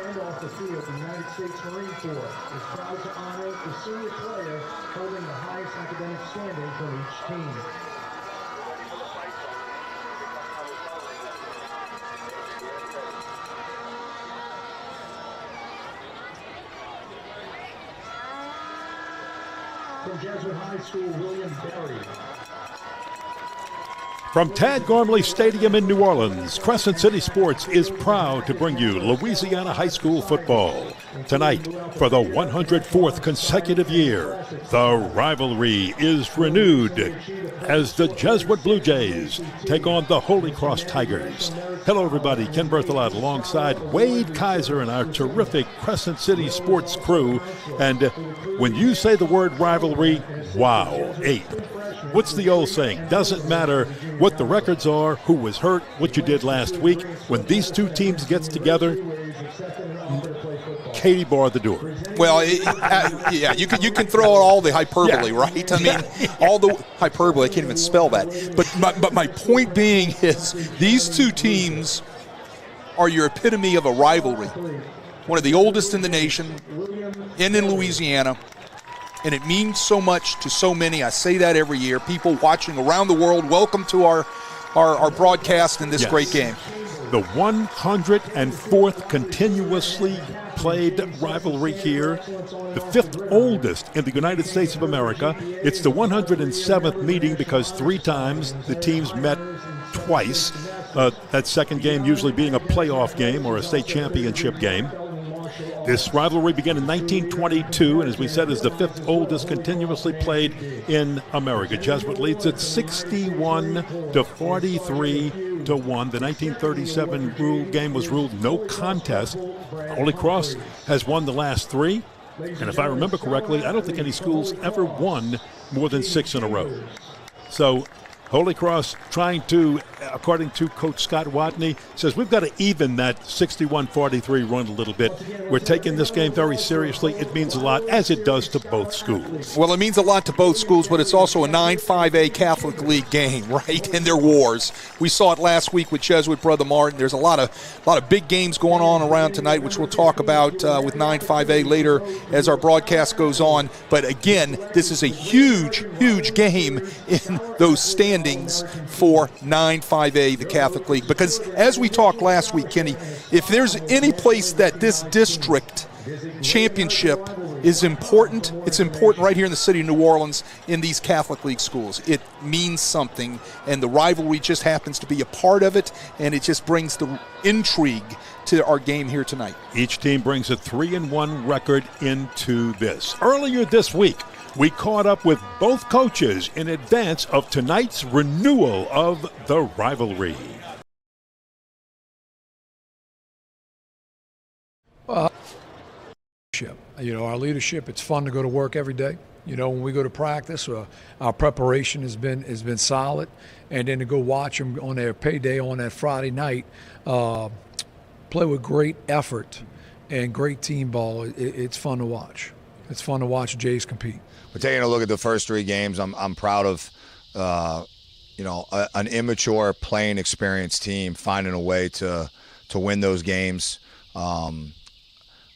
And off the field, the United States Marine Corps is proud to honor the senior player holding the highest academic standing for each team. From Jesuit High School, William Berry. From Tad Gormley Stadium in New Orleans, Crescent City Sports is proud to bring you Louisiana high school football. Tonight, for the 104th consecutive year, the rivalry is renewed as the Jesuit Blue Jays take on the Holy Cross Tigers. Hello, everybody. Ken Berthelot alongside Wade Kaiser and our terrific Crescent City Sports crew. And when you say the word rivalry, wow, ape. What's the old saying? Doesn't matter what the records are, who was hurt, what you did last week. When these two teams gets together, Katie barred the door. Well, yeah, you can throw out all the hyperbole, right? I mean, all the hyperbole. I can't even spell that. But my point being is these two teams are your epitome of a rivalry. One of the oldest in the nation, and in Louisiana. And it means so much to so many. I say that every year. People watching around the world, welcome to our broadcast in this great game. The 104th continuously played rivalry here, the 5th oldest in the United States of America. It's the 107th meeting because 3 times the teams met twice. That second game usually being a playoff game or a state championship game. This rivalry began in 1922, and as we said, is the 5th oldest continuously played in America. Jesuit leads it 61-43-1. The 1937 game was ruled no contest. Holy Cross has won the last 3, and if I remember correctly, I don't think any school's ever won more than 6 in a row. So Holy Cross trying to, according to Coach Scott Watney, says we've got to even that 61-43 run a little bit. We're taking this game very seriously. It means a lot, as it does to both schools. Well, it means a lot to both schools, but it's also a 9-5A Catholic League game, right? And they're wars. We saw it last week with Jesuit Brother Martin. There's a lot of big games going on around tonight, which we'll talk about with 9-5A later as our broadcast goes on. But again, this is a huge, huge game in those standings for 9-5A, the Catholic League. Because as we talked last week, Kenny, if there's any place that this district championship is important, it's important right here in the city of New Orleans in these Catholic League schools. It means something, and the rivalry just happens to be a part of it, and it just brings the intrigue to our game here tonight. Each team brings a 3-1 record into this. Earlier this week, we caught up with both coaches in advance of tonight's renewal of the rivalry. Our leadership, it's fun to go to work every day. When we go to practice, our preparation has been solid. And then to go watch them on their payday on that Friday night, play with great effort and great team ball, it's fun to watch. It's fun to watch Jays compete. But taking a look at the first 3 games, I'm proud of, an immature, playing experienced team finding a way to win those games.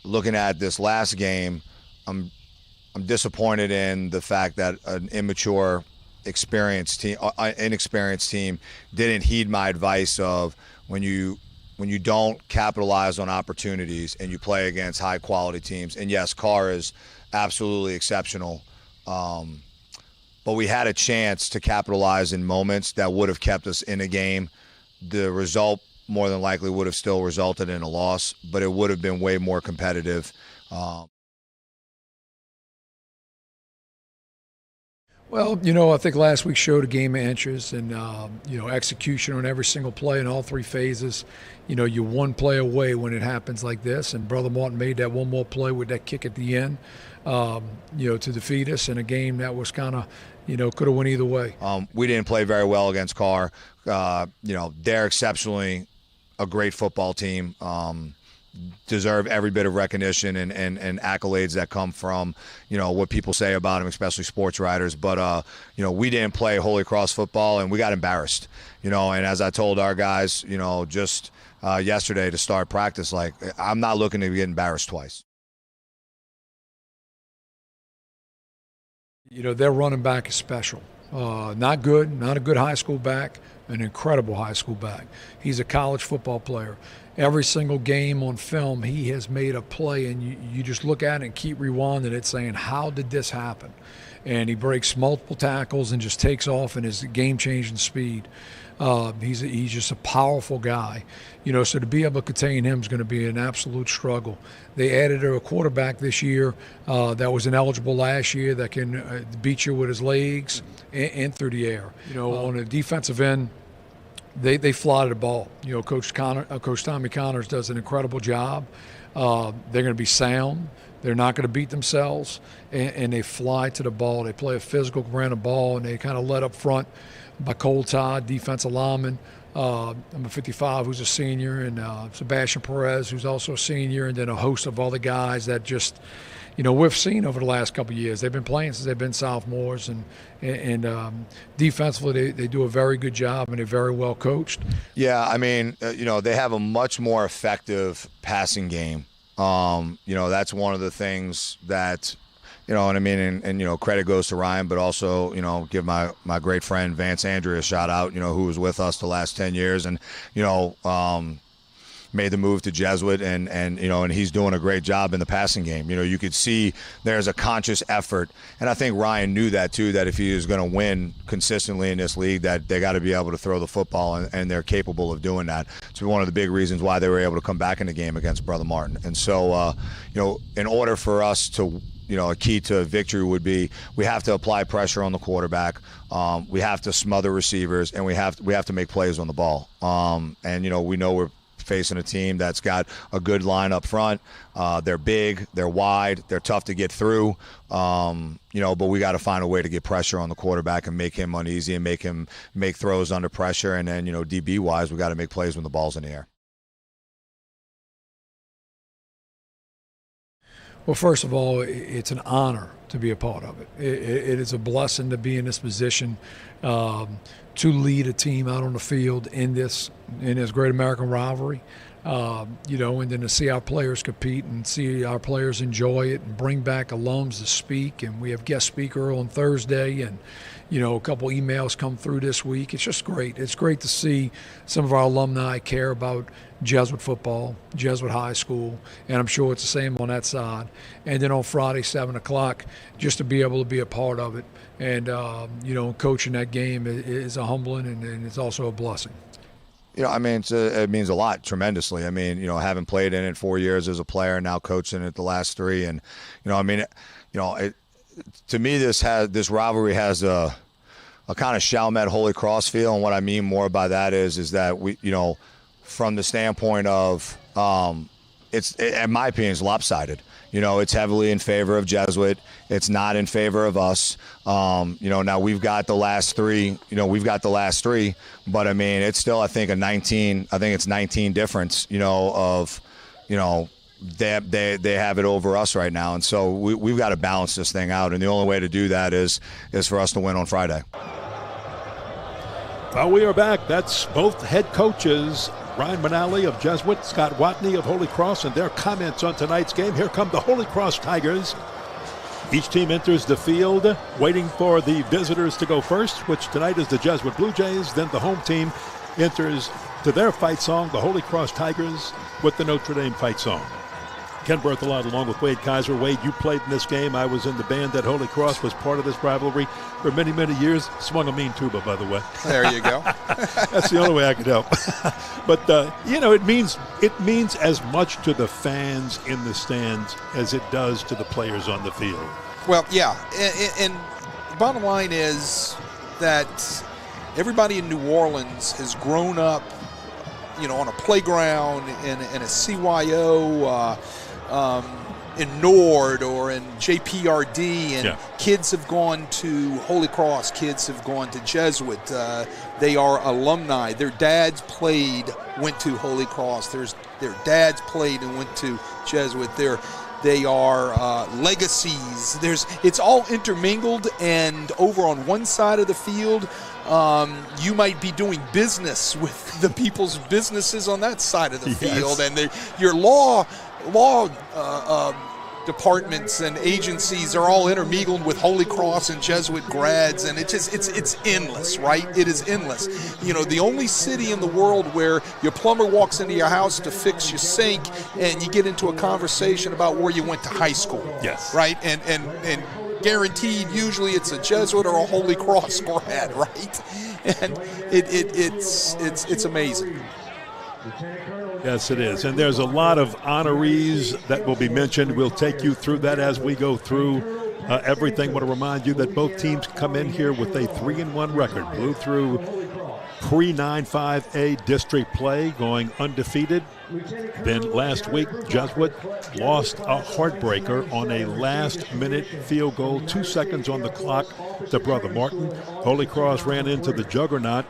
Looking at this last game, I'm disappointed in the fact that an immature, inexperienced team didn't heed my advice of when you don't capitalize on opportunities and you play against high quality teams. And yes, Carr is absolutely exceptional. But we had a chance to capitalize in moments that would have kept us in a game. The result more than likely would have still resulted in a loss, but it would have been way more competitive. Well, I think last week showed a game of inches and, execution on every single play in all 3 phases. You're one play away when it happens like this, and Brother Martin made that one more play with that kick at the end, to defeat us in a game that was kind of, could have went either way. We didn't play very well against Carr. They're exceptionally a great football team. Deserve every bit of recognition and accolades that come from, what people say about them, especially sports writers. But, we didn't play Holy Cross football, and we got embarrassed, and as I told our guys, just yesterday to start practice. Like, I'm not looking to get embarrassed twice. Their running back is special. Not good, not a good high school back, an incredible high school back. He's a college football player. Every single game on film, he has made a play, and you just look at it and keep rewinding it, saying, how did this happen? And he breaks multiple tackles and just takes off in his game-changing speed. He's just a powerful guy. So to be able to contain him is going to be an absolute struggle. They added a quarterback this year that was ineligible last year that can beat you with his legs and through the air. On the defensive end, they fly the ball. Coach Tommy Connors does an incredible job. They're going to be sound. They're not going to beat themselves, and they fly to the ball. They play a physical brand of ball, and they kind of let up front by Cole Todd, defensive lineman, number 55, who's a senior, and Sebastian Perez, who's also a senior, and then a host of other guys that just, we've seen over the last couple of years. They've been playing since they've been sophomores, and defensively they do a very good job, and they're very well coached. Yeah, I mean, they have a much more effective passing game. That's one of the things that, what I mean, and credit goes to Ryan, but also, give my great friend Vance Andrea a shout out, who was with us the last 10 years and, made the move to Jesuit and he's doing a great job in the passing game. You could see there's a conscious effort, and I think Ryan knew that too, that if he was going to win consistently in this league, that they got to be able to throw the football, and they're capable of doing that. It's one of the big reasons why they were able to come back in the game against Brother Martin. And so, in order for us to a key to victory would be we have to apply pressure on the quarterback. We have to smother receivers, and we have to make plays on the ball. We know we're facing a team that's got a good line up front. They're big, they're wide, they're tough to get through. But we got to find a way to get pressure on the quarterback and make him uneasy and make him make throws under pressure. And then, DB wise, we got to make plays when the ball's in the air. Well, first of all, it's an honor to be a part of it. It is a blessing to be in this position, to lead a team out on the field in this great American rivalry, and then to see our players compete and see our players enjoy it and bring back alums to speak. And we have guest speaker on Thursday, and a couple emails come through this week. It's just great. It's great to see some of our alumni care about Jesuit football, Jesuit high school, and I'm sure it's the same on that side. And then on Friday, 7 o'clock, just to be able to be a part of it. And, coaching that game is a humbling, and it's also a blessing. It means a lot, tremendously. Having played in it 4 years as a player, now coaching it the last 3. And, to me, this rivalry has a kind of Chalmette Holy Cross feel. And what I mean more by that is that we, from the standpoint of, in my opinion, it's lopsided. It's heavily in favor of Jesuit. It's not in favor of us. Now we've got the last 3. But it's still, I think, it's 19 difference. They have it over us right now, and so we've got to balance this thing out. And the only way to do that is for us to win on Friday. Well, we are back. That's both head coaches, Ryan Manali of Jesuit, Scott Watney of Holy Cross, and their comments on tonight's game. Here come the Holy Cross Tigers. Each team enters the field, waiting for the visitors to go first, which tonight is the Jesuit Blue Jays. Then the home team enters to their fight song, the Holy Cross Tigers, with the Notre Dame fight song. Ken Berthelot along with Wade Kaiser. Wade, you played in this game. I was in the band at Holy Cross, was part of this rivalry for many, many years. Swung a mean tuba, by the way. There you go. That's the only way I could help. But, it means as much to the fans in the stands as it does to the players on the field. Well, yeah. And the bottom line is that everybody in New Orleans has grown up, on a playground in a CYO, in Nord or in JPRD, and kids have gone to Holy Cross, kids have gone to Jesuit. They are alumni. Their dads went to Holy Cross. Their dads played and went to Jesuit. They are legacies. It's all intermingled, and over on one side of the field, you might be doing business with the people's businesses on that side of the field, and your law departments and agencies are all intermingled with Holy Cross and Jesuit grads, and it's endless, right? It is endless. The only city in the world where your plumber walks into your house to fix your sink and you get into a conversation about where you went to high school. Yes. Right? And guaranteed, usually it's a Jesuit or a Holy Cross grad, right? And it's amazing. Yes, it is. And there's a lot of honorees that will be mentioned. We'll take you through that as we go through everything. I want to remind you that both teams come in here with a 3-1 record. Blew through pre-9-5A district play, going undefeated. Then last week, Jesuit lost a heartbreaker on a last-minute field goal, 2 seconds on the clock to Brother Martin. Holy Cross ran into the juggernaut.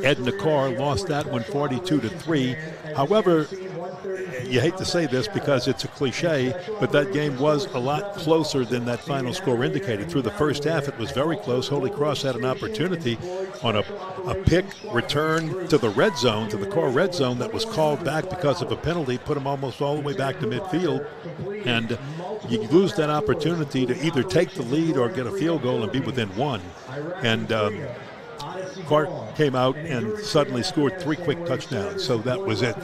Edna Carr lost that one 42-3. However, you hate to say this because it's a cliche, but that game was a lot closer than that final score indicated. Through the first half, it was very close. Holy Cross had an opportunity on a pick return to the red zone, to the Carr red zone, that was called back because of a penalty, put them almost all the way back to midfield. And you lose that opportunity to either take the lead or get a field goal and be within one. And Clark came out and suddenly scored 3 quick touchdowns, so that was it.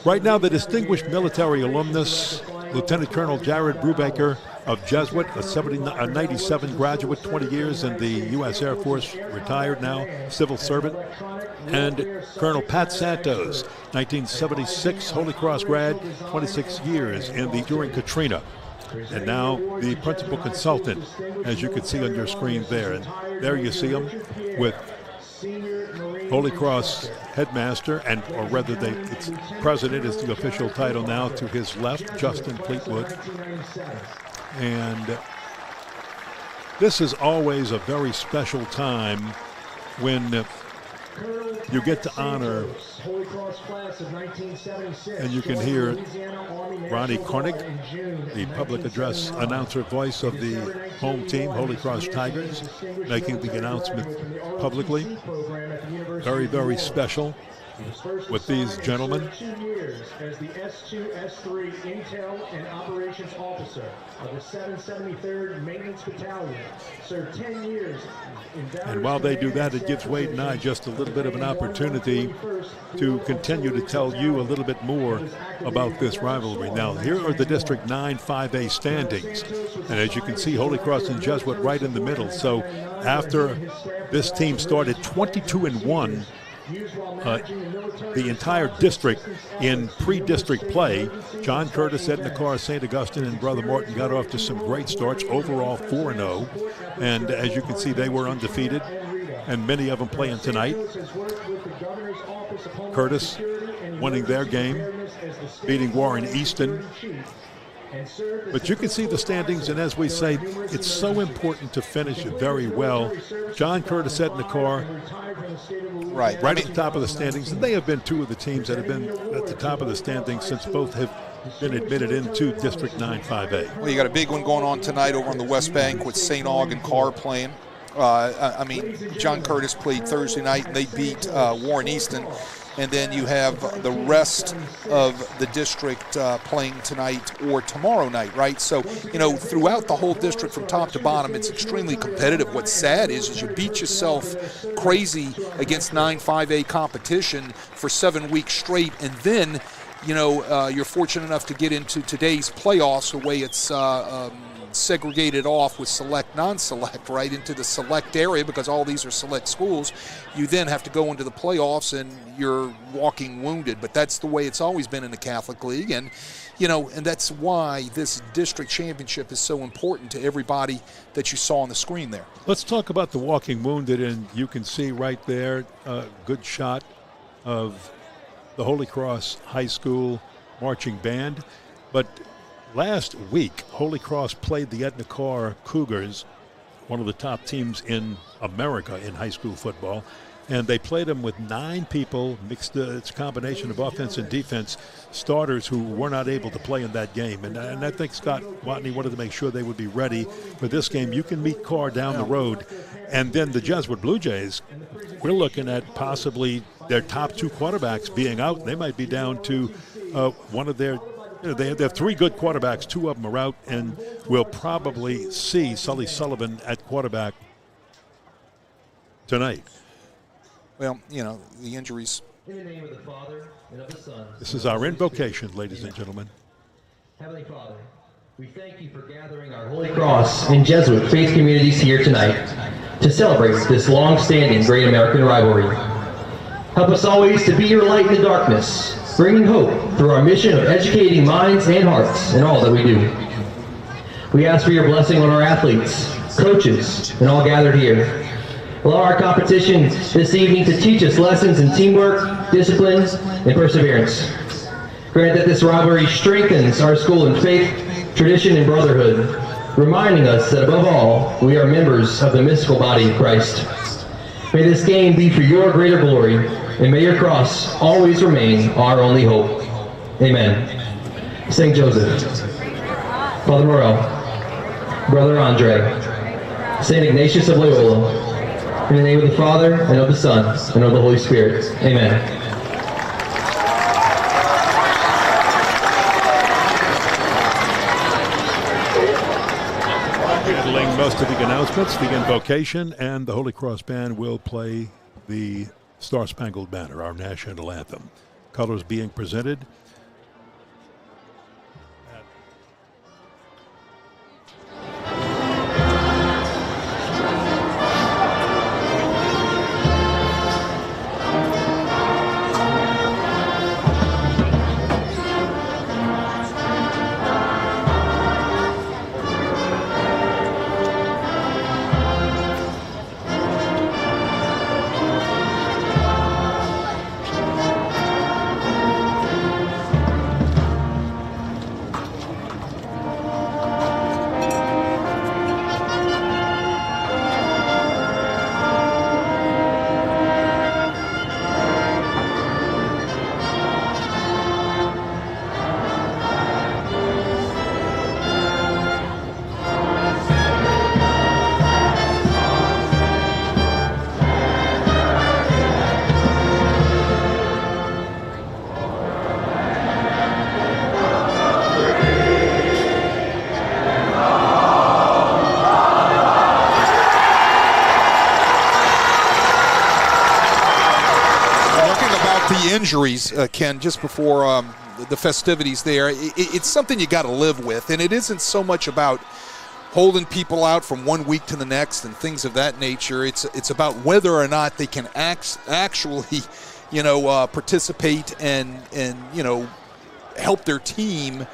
Right now, the distinguished military alumnus, Lieutenant Colonel Jared Brubaker of Jesuit, a 97 graduate, 20 years in the U.S. Air Force, retired now, civil servant, and Colonel Pat Santos, 1976 Holy Cross grad, 26 years during Katrina. And now the principal consultant, as you can see on your screen there. And there you see him with Holy Cross headmaster, or rather it's president is the official title now, to his left, Justin Fleetwood. And this is always a very special time when you get to honor, and you can hear Ronnie Kornick, the public address announcer voice of the home team, Holy Cross Tigers, making the announcement publicly. Very, very special with these gentlemen. As the S2, S3 Intel and Operations Officer of the 773rd Maintenance Battalion, served 10 years and while they do that, it gives Wade and I just a little bit of an opportunity to continue to tell you a little bit more about this rivalry. Now, here are the District 9 5A standings, and as you can see, Holy Cross and Jesuit right in the middle. So after this team started 22-1, the entire district in pre-district play, John Curtis, Edna Carr, St. Augustine, and Brother Martin got off to some great starts, overall 4-0. And as you can see, they were undefeated, and many of them playing tonight. Curtis winning their game, beating Warren Easton. But you can see the standings, and as we say, it's so important to finish it very well. John Curtis, Edna Carr, right at the top of the standings, and they have been two of the teams that have been at the top of the standings since both have been admitted into District 9 5A. Well, you got a big one going on tonight over on the West Bank with St. Aug and Carr playing. John Curtis played Thursday night, and they beat Warren Easton. And then you have the rest of the district playing tonight or tomorrow night, right? So, throughout the whole district from top to bottom, it's extremely competitive. What's sad is you beat yourself crazy against 9-5A competition for 7 weeks straight, and then, you're fortunate enough to get into today's playoffs the way it's segregated off with select, non-select, right into the select area, because all these are select schools. You then have to go into the playoffs, and you're walking wounded. But that's the way it's always been in the Catholic League, and and that's why this district championship is so important to everybody that you saw on the screen there. Let's talk about the walking wounded, and you can see right there a good shot of the Holy Cross High School marching band. But last week, Holy Cross played the Edna Carr Cougars, one of the top teams in America in high school football, and they played them with 9 people, mixed. It's a combination of offense and defense, starters who were not able to play in that game. And I think Scott Watney wanted to make sure they would be ready for this game. You can meet Carr down the road. And then the Jesuit Blue Jays, we're looking at possibly their top 2 quarterbacks being out. They might be down to one of their they have 3 good quarterbacks. 2 of them are out, and we'll probably see Sully Sullivan at quarterback tonight. Well, the injuries. In the name of the Father, and of the Son. This is our invocation, ladies and gentlemen. Heavenly Father, we thank you for gathering our Holy Cross and Jesuit faith communities here tonight to celebrate this long-standing great American rivalry. Help us always to be your light in the darkness, bringing hope through our mission of educating minds and hearts in all that we do. We ask for your blessing on our athletes, coaches, and all gathered here. Allow our competition this evening to teach us lessons in teamwork, discipline, and perseverance. Grant that this rivalry strengthens our school in faith, tradition, and brotherhood, reminding us that above all, we are members of the mystical body of Christ. May this game be for your greater glory, and may your cross always remain our only hope. Amen. St. Joseph, Father Morel, Brother Andre, St. Ignatius of Loyola, in the name of the Father, and of the Son, and of the Holy Spirit. Amen. Handling most of the announcements, the invocation, and the Holy Cross Band will play the Star-Spangled Banner, our national anthem. Colors being presented. Injuries, Ken, just before the festivities there, it's something you got to live with, and it isn't so much about holding people out from one week to the next and things of that nature. It's about whether or not they can actually, participate and help their team,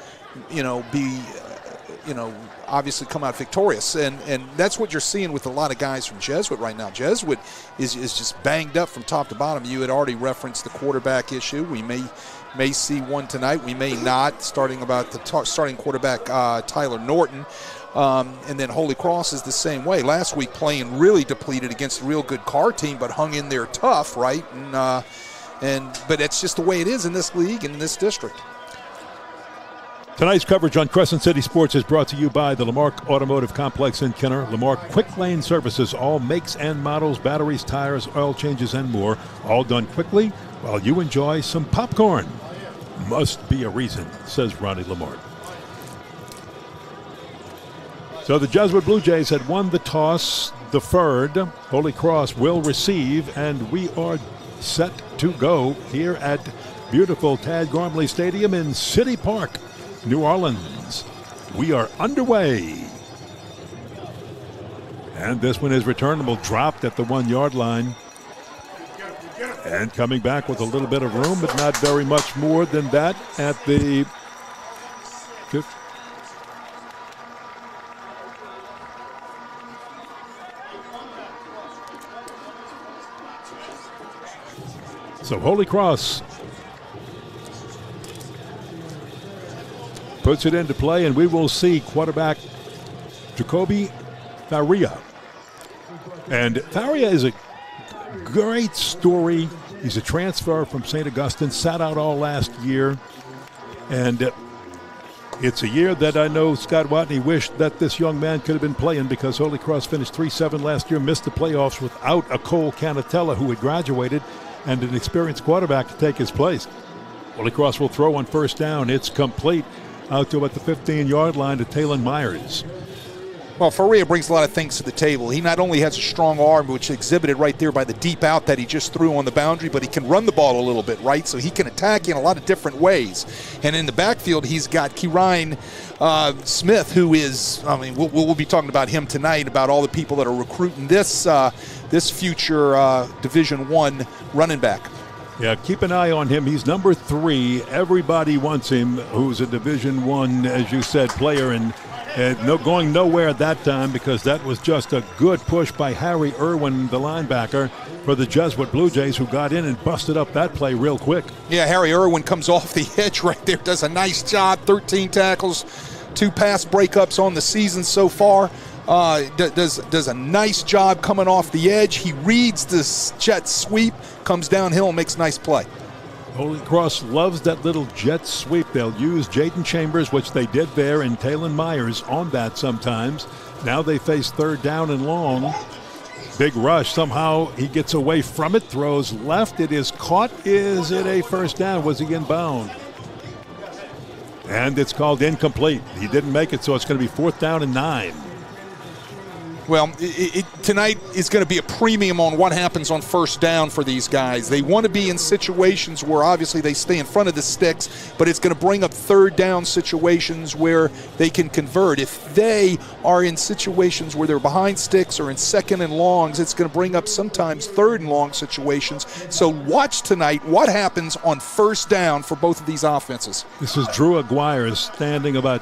be, obviously come out victorious, and that's what you're seeing with a lot of guys from Jesuit right now. Jesuit is just banged up from top to bottom. You had already referenced the quarterback issue. We may see one tonight. We may not. Starting quarterback Tyler Norton, and then Holy Cross is the same way. Last week playing really depleted against a real good Carr team, but hung in there tough, right? But it's just the way it is in this league and in this district. Tonight's coverage on Crescent City Sports is brought to you by the Lamarck Automotive Complex in Kenner. Lamarck Quick Lane Services, all makes and models, batteries, tires, oil changes, and more. All done quickly while you enjoy some popcorn. Must be a reason, says Ronnie Lamarck. So the Jesuit Blue Jays had won the toss, deferred. Holy Cross will receive, and we are set to go here at beautiful Tad Gormley Stadium in City Park, New Orleans. We are underway. And this one is returnable, dropped at the 1 yard line. And coming back with a little bit of room, but not very much more than that at the 5th. So Holy Cross puts it into play, and we will see quarterback Jacoby Faria. And Faria is a Great story. He's a transfer from St. Augustine, sat out all last year. And it's a year that I know Scott Watney wished that this young man could have been playing, because Holy Cross finished 3-7 last year, missed the playoffs without a Cole Canatella who had graduated and an experienced quarterback to take his place. Holy Cross will throw on first down. It's complete out to about the 15-yard line to Talon Myers. Well, Faria brings a lot of things to the table. He not only has a strong arm, which exhibited right there by the deep out that he just threw on the boundary, but he can run the ball a little bit, right? So he can attack in a lot of different ways. And in the backfield, he's got Kyrine Smith, who is, I mean, we'll be talking about him tonight, about all the people that are recruiting this future Division I running back. Yeah, keep an eye on him. He's number 3. Everybody wants him, who's a Division I, as you said, player, and going nowhere at that time, because that was just a good push by Harry Irwin, the linebacker, for the Jesuit Blue Jays, who got in and busted up that play real quick. Yeah, Harry Irwin comes off the edge right there, does a nice job, 13 tackles, 2 pass breakups on the season so far. Does a nice job coming off the edge. He reads this jet sweep, comes downhill and makes a nice play. Holy Cross loves that little jet sweep. They'll use Jaden Chambers, which they did there, and Talon Myers on that sometimes. Now they face third down and long. Big rush. Somehow he gets away from it, throws left. It is caught. Is it a first down? Was he in bound? And it's called incomplete. He didn't make it, so it's going to be 4th down and 9. Well, tonight is going to be a premium on what happens on first down for these guys. They want to be in situations where obviously they stay in front of the sticks, but it's going to bring up third down situations where they can convert. If they are in situations where they're behind sticks or in second and longs, it's going to bring up sometimes third and long situations. So watch tonight what happens on first down for both of these offenses. This is Drew Aguirre standing about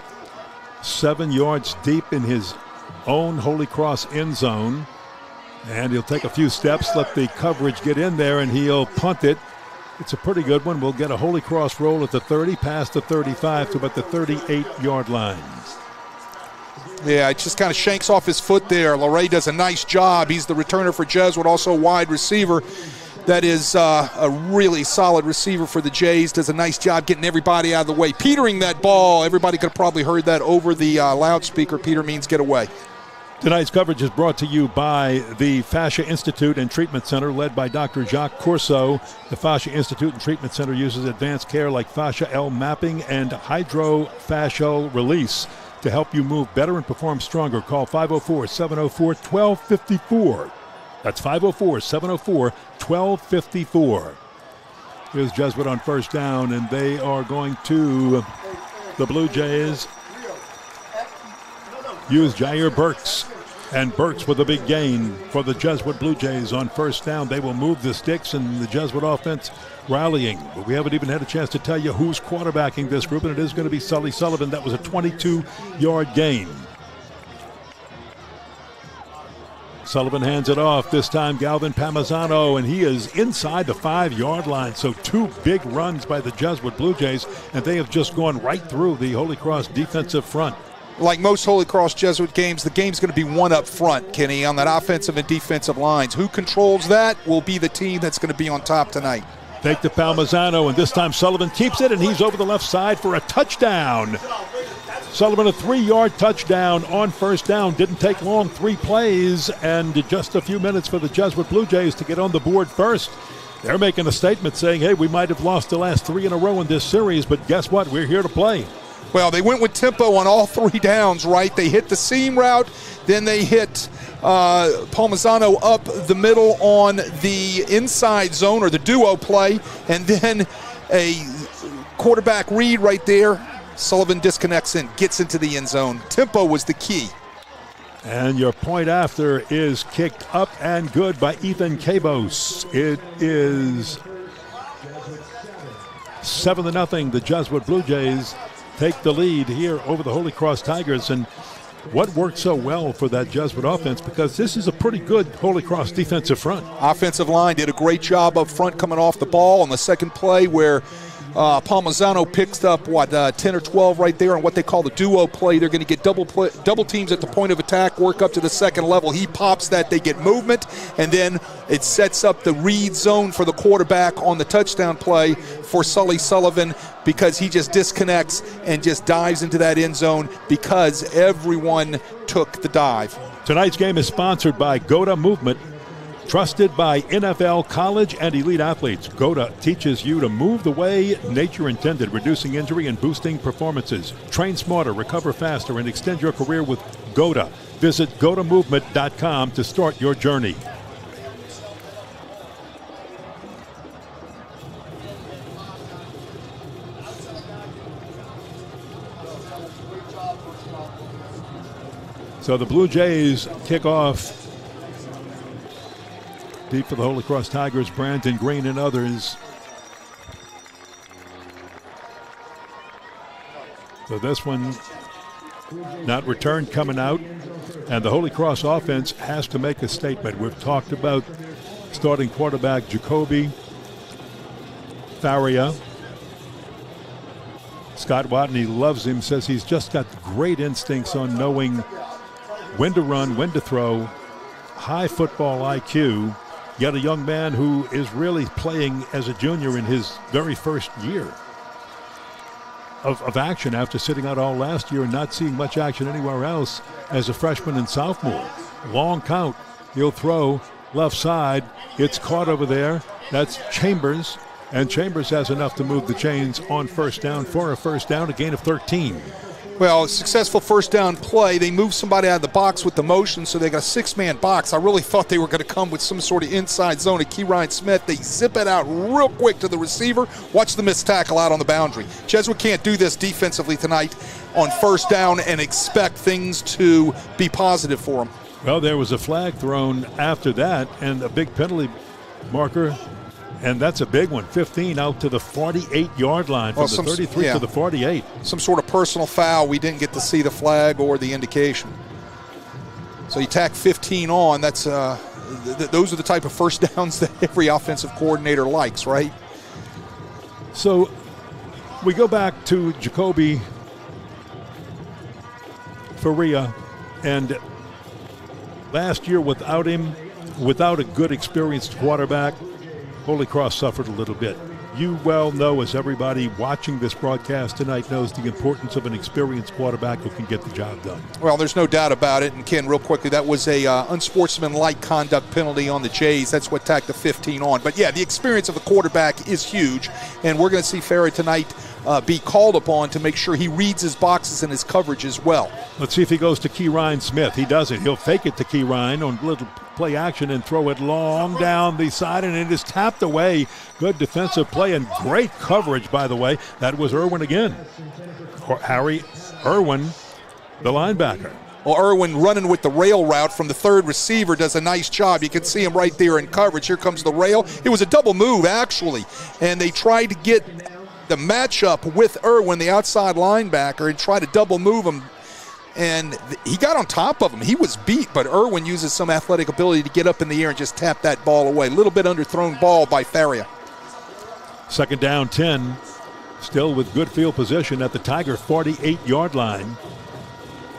7 yards deep in his own Holy Cross end zone, and he'll take a few steps, let the coverage get in there, and he'll punt it. It's a pretty good one. We'll get a Holy Cross roll at the 30, past the 35 to about the 38-yard line. Yeah, it just kind of shanks off his foot there. Larray does a nice job. He's the returner for Jesuit, also a wide receiver. That is a really solid receiver for the Jays. Does a nice job getting everybody out of the way. Petering that ball. Everybody could have probably heard that over the loudspeaker. Peter means get away. Tonight's coverage is brought to you by the Fascia Institute and Treatment Center, led by Dr. Jacques Corso. The Fascia Institute and Treatment Center uses advanced care like fascia L mapping and hydrofascial release to help you move better and perform stronger. Call 504-704-1254. That's 504-704-1254. Here's Jesuit on first down, and they are going to the Blue Jays. Use Jair Burks, and Burks with a big gain for the Jesuit Blue Jays on first down. They will move the sticks, and the Jesuit offense rallying. But we haven't even had a chance to tell you who's quarterbacking this group, and it is going to be Sully Sullivan. That was a 22-yard gain. Sullivan hands it off. This time Galvin Pamazano, and he is inside the 5-yard line. So 2 big runs by the Jesuit Blue Jays, and they have just gone right through the Holy Cross defensive front. Like most Holy Cross Jesuit games, the game's going to be one up front, Kenny, on that offensive and defensive lines. Who controls that will be the team that's going to be on top tonight. Take to Palmazano, and this time Sullivan keeps it, and he's over the left side for a touchdown. Sullivan, a 3-yard touchdown on first down. Didn't take long, 3 plays, and just a few minutes for the Jesuit Blue Jays to get on the board first. They're making a statement saying, hey, we might have lost the last 3 in a row in this series, but guess what? We're here to play. Well, they went with tempo on all 3 downs, right? They hit the seam route, then they hit Palmazano up the middle on the inside zone or the duo play, and then a quarterback read right there. Sullivan disconnects and gets into the end zone. Tempo was the key. And your point after is kicked up and good by Ethan Cabos. It is 7-0. The Jesuit Blue Jays take the lead here over the Holy Cross Tigers. And what worked so well for that Jesuit offense, because this is a pretty good Holy Cross defensive front. Offensive line did a great job up front coming off the ball on the second play where Palmisano picks up, 10 or 12 right there on what they call the duo play. They're going to get double teams at the point of attack, work up to the second level. He pops that, they get movement, and then it sets up the read zone for the quarterback on the touchdown play for Sully Sullivan, because he just disconnects and just dives into that end zone because everyone took the dive. Tonight's game is sponsored by Goda Movement, trusted by NFL, college, and elite athletes. Goda teaches you to move the way nature intended, reducing injury and boosting performances. Train smarter, recover faster, and extend your career with Goda. Visit GodaMovement.com to start your journey. So the Blue Jays kick off. Deep for the Holy Cross Tigers, Brandon Green and others. So this one not returned coming out. And the Holy Cross offense has to make a statement. We've talked about starting quarterback Jacoby Faria. Scott Watney loves him, says he's just got great instincts on knowing when to run, when to throw, high football IQ, yet a young man who is really playing as a junior in his very first year of action after sitting out all last year and not seeing much action anywhere else as a freshman and sophomore. Long count, he'll throw left side, it's caught over there, that's Chambers, and Chambers has enough to move the chains on first down for a first down, a gain of 13. Well, successful first down play. They moved somebody out of the box with the motion, so they got a six-man box. I really thought they were going to come with some sort of inside zone at Keyron Smith. They zip it out real quick to the receiver. Watch the missed tackle out on the boundary. Jesuit can't do this defensively tonight on first down and expect things to be positive for them. Well, there was a flag thrown after that and a big penalty marker. And that's a big one, 15 out to the 48-yard line, from the 33 to the 48. Some sort of personal foul. We didn't get to see the flag or the indication. So you tack 15 on. That's those are the type of first downs that every offensive coordinator likes, right? So we go back to Jacoby Faria, and last year without him, without a good experienced quarterback, Holy Cross suffered a little bit. You well know, as everybody watching this broadcast tonight knows, the importance of an experienced quarterback who can get the job done. Well, there's no doubt about it. And Ken, real quickly, that was a unsportsmanlike conduct penalty on the Jays. That's what tacked the 15 on. But yeah, the experience of the quarterback is huge, and we're going to see Ferry tonight be called upon to make sure he reads his boxes and his coverage as well. Let's see if he goes to Keyron Smith. He does it. He'll fake it to Keyron on little play action and throw it long down the side, and it is tapped away. Good defensive play and great coverage, by the way. That was Irwin again. Harry Irwin, the linebacker. Well, Irwin running with the rail route from the third receiver does a nice job. You can see him right there in coverage. Here comes the rail. It was a double move, actually, and they tried to get the matchup with Irwin, the outside linebacker, and try to double move him. And he got on top of him. He was beat, but Irwin uses some athletic ability to get up in the air and just tap that ball away. A little bit underthrown ball by Faria. Second down 10, still with good field position at the Tiger 48-yard line.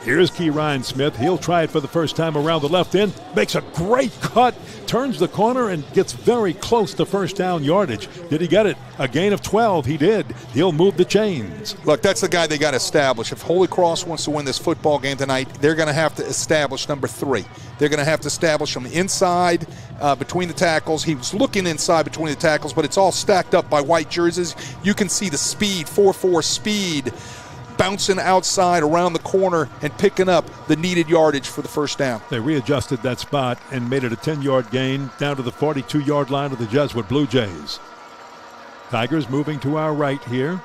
Here's Keyron Smith. He'll try it for the first time around the left end. Makes a great cut. Turns the corner and gets very close to first down yardage. Did he get it? A gain of 12. He did. He'll move the chains. Look, that's the guy they got to establish. If Holy Cross wants to win this football game tonight, they're going to have to establish number 3. They're going to have to establish him inside between the tackles. He was looking inside between the tackles, but it's all stacked up by white jerseys. You can see the speed, 4.4 speed, bouncing outside around the corner and picking up the needed yardage for the first down. They readjusted that spot and made it a 10-yard gain down to the 42-yard line of the Jesuit Blue Jays. Tigers moving to our right here.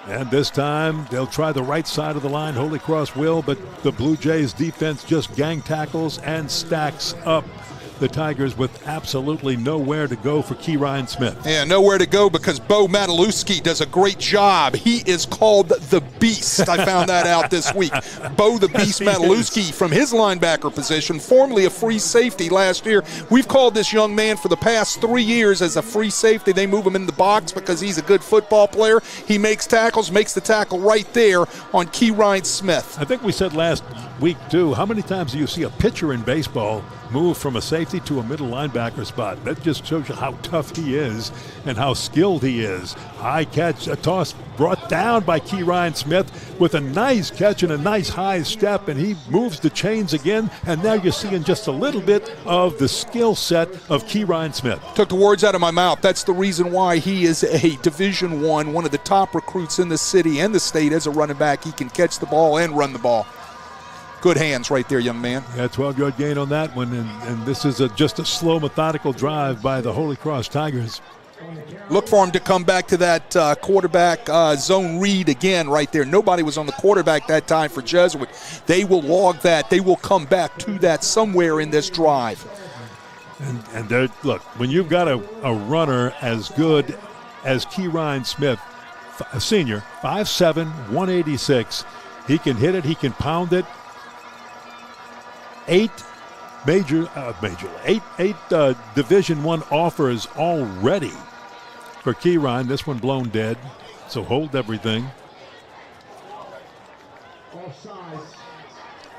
And this time they'll try the right side of the line. Holy Cross will, but the Blue Jays defense just gang tackles and stacks up. the Tigers with absolutely nowhere to go for Keyron Smith. Yeah, nowhere to go because Bo Matalewski does a great job. He is called the Beast. I found that out this week. Bo the Beast Matalewski from his linebacker position, formerly a free safety last year. We've called this young man for the past 3 years as a free safety. They move him in the box because he's a good football player. He makes tackles, makes the tackle right there on Keyron Smith. I think we said last week, too, how many times do you see a pitcher in baseball move from a safety to a middle linebacker spot? That just shows you how tough he is and how skilled he is. High catch, a toss brought down by Keyron Smith with a nice catch and a nice high step, and he moves the chains again, and now you're seeing just a little bit of the skill set of Keyron Smith. Took the words out of my mouth. That's the reason why he is a Division I, one of the top recruits in the city and the state as a running back. He can catch the ball and run the ball. Good hands right there, young man. Yeah, 12-yard gain on that one, and this is just a slow, methodical drive by the Holy Cross Tigers. Look for him to come back to that quarterback zone read again right there. Nobody was on the quarterback that time for Jesuit. They will log that. They will come back to that somewhere in this drive. And look, when you've got a runner as good as Keyron Smith, a senior, 5'7", 186, he can hit it, he can pound it. Eight Division I offers already for Keyron. This one blown dead, so hold everything.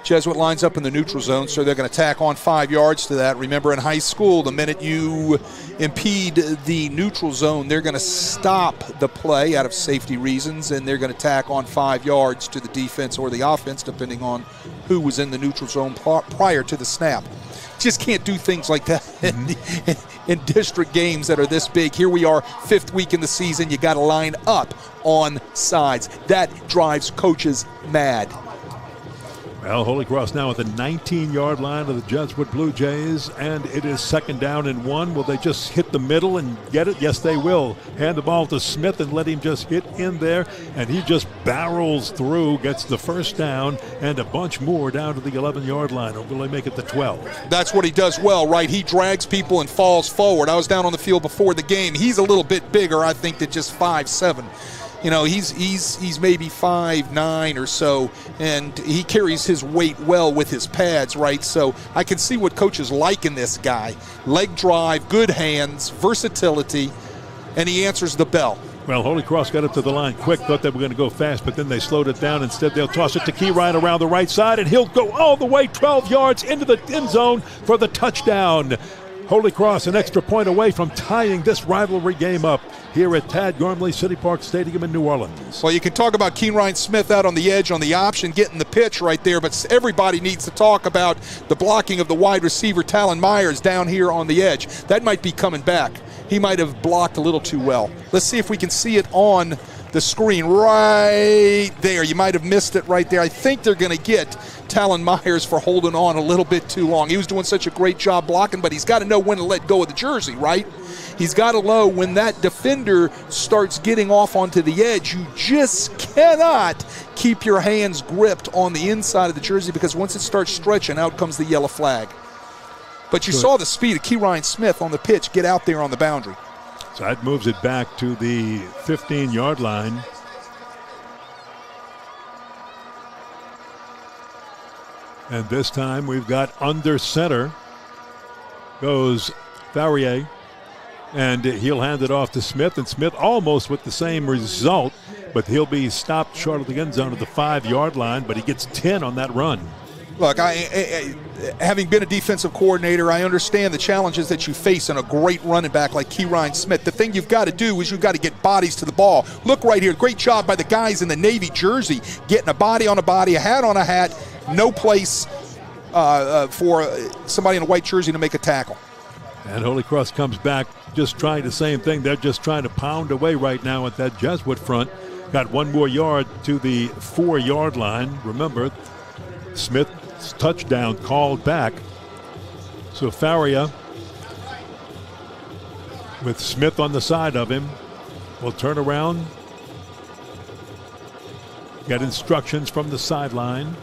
Jesuit lines up in the neutral zone, so they're going to tack on 5 yards to that. Remember, in high school, the minute you impede the neutral zone, they're going to stop the play out of safety reasons, and they're going to tack on 5 yards to the defense or the offense, depending on who was in the neutral zone prior to the snap. Just can't do things like that in district games that are this big. Here we are, 5th week in the season. You got to line up on sides. That drives coaches mad. Well, Holy Cross now at the 19-yard line of the Jesuit Blue Jays, and it is 2nd down and 1. Will they just hit the middle and get it? Yes, they will. Hand the ball to Smith and let him just hit in there, and he just barrels through, gets the 1st down, and a bunch more down to the 11-yard line. Or will they make it the 12? That's what he does well, right? He drags people and falls forward. I was down on the field before the game. He's a little bit bigger, I think, than just 5'7". You know, he's maybe 5'9" or so, and he carries his weight well with his pads, right? So I can see what coaches like in this guy. Leg drive, good hands, versatility, and he answers the bell. Well, Holy Cross got up to the line quick, thought they were going to go fast, but then they slowed it down. Instead, they'll toss it to Keyron around the right side, and he'll go all the way 12 yards into the end zone for the touchdown. Holy Cross an extra point away from tying this rivalry game up here at Tad Gormley City Park Stadium in New Orleans. Well, you can talk about Keyron Smith out on the edge on the option, getting the pitch right there, but everybody needs to talk about the blocking of the wide receiver, Talon Myers, down here on the edge. That might be coming back. He might have blocked a little too well. Let's see if we can see it on the screen right there. You might have missed it right there. I think they're going to get Talon Myers for holding on a little bit too long. He was doing such a great job blocking, but he's got to know when to let go of the jersey, right? He's got to know when that defender starts getting off onto the edge. You just cannot keep your hands gripped on the inside of the jersey, because once it starts stretching, out comes the yellow flag. But you saw the speed of Keyron Smith on the pitch get out there on the boundary. So that moves it back to the 15-yard line. And this time we've got under center goes Farrier, and he'll hand it off to Smith, and Smith almost with the same result, but he'll be stopped short of the end zone at the 5-yard line, but he gets 10 on that run. Look, having been a defensive coordinator, I understand the challenges that you face in a great running back like Keyron Smith. The thing you've got to do is you've got to get bodies to the ball. Look right here. Great job by the guys in the Navy jersey, getting a body on a body, a hat on a hat. No place for somebody in a white jersey to make a tackle. And Holy Cross comes back just trying the same thing. They're just trying to pound away right now at that Jesuit front. Got 1 more yard to the 4-yard line. Remember, Smith's touchdown called back. So Faria, with Smith on the side of him, will turn around. Get instructions from the sideline.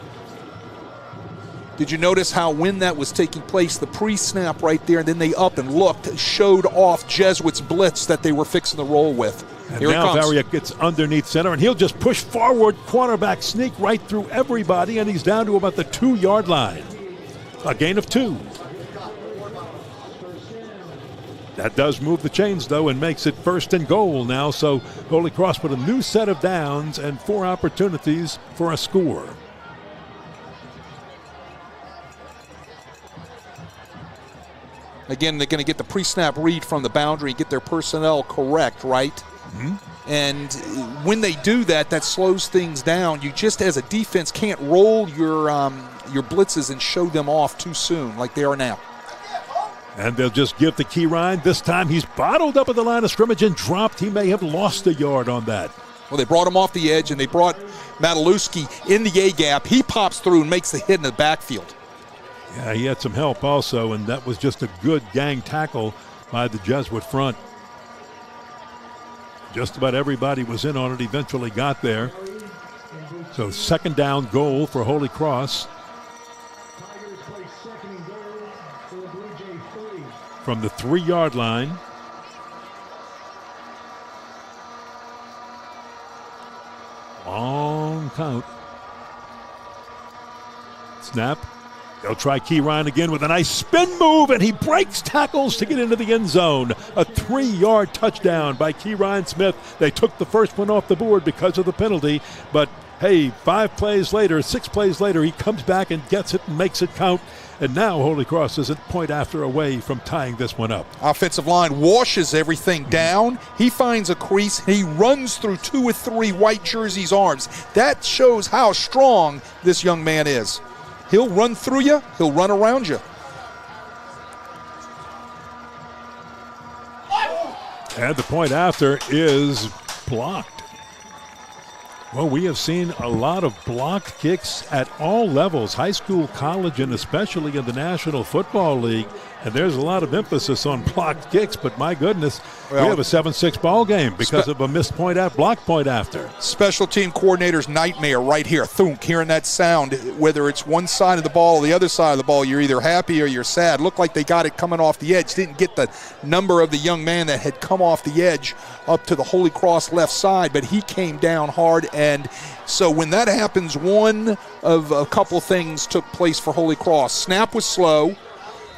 Did you notice how when that was taking place, the pre-snap right there, and then they up and looked, showed off Jesuit's blitz that they were fixing to roll with. And Here now it comes. Variek gets underneath center, and he'll just push forward, quarterback sneak right through everybody, and he's down to about the 2-yard line. A gain of 2. That does move the chains, though, and makes it 1st and goal now. So Holy Cross with a new set of downs and 4 opportunities for a score. Again, they're going to get the pre-snap read from the boundary and get their personnel correct, right? Mm-hmm. And when they do that, that slows things down. You just, as a defense, can't roll your blitzes and show them off too soon like they are now. And they'll just give the key ride. This time he's bottled up at the line of scrimmage and dropped. He may have lost a yard on that. Well, they brought him off the edge, and they brought Matalewski in the A-gap. He pops through and makes the hit in the backfield. Yeah, he had some help also, and that was just a good gang tackle by the Jesuit front. Just about everybody was in on it, eventually got there. So 2nd down goal for Holy Cross. From the 3-yard line. Long count. Snap. They'll try Key Ryan again with a nice spin move, and he breaks tackles to get into the end zone. A 3-yard touchdown by Key Ryan Smith. They took the first one off the board because of the penalty, but hey, 6 plays later, he comes back and gets it and makes it count. And now Holy Cross is a point after away from tying this one up. Offensive line washes everything down. He finds a crease. He runs through 2 or 3 white jerseys' arms. That shows how strong this young man is. He'll run through you. He'll run around you. And the point after is blocked. Well, we have seen a lot of blocked kicks at all levels, high school, college, and especially in the National Football League. And there's a lot of emphasis on blocked kicks, but my goodness, we have a 7-6 ball game because of a missed point out, blocked point after. Special team coordinator's nightmare right here. Thunk, hearing that sound, whether it's one side of the ball or the other side of the ball, you're either happy or you're sad. Looked like they got it coming off the edge. Didn't get the number of the young man that had come off the edge up to the Holy Cross left side, but he came down hard. And so when that happens, one of a couple things took place for Holy Cross. Snap was slow.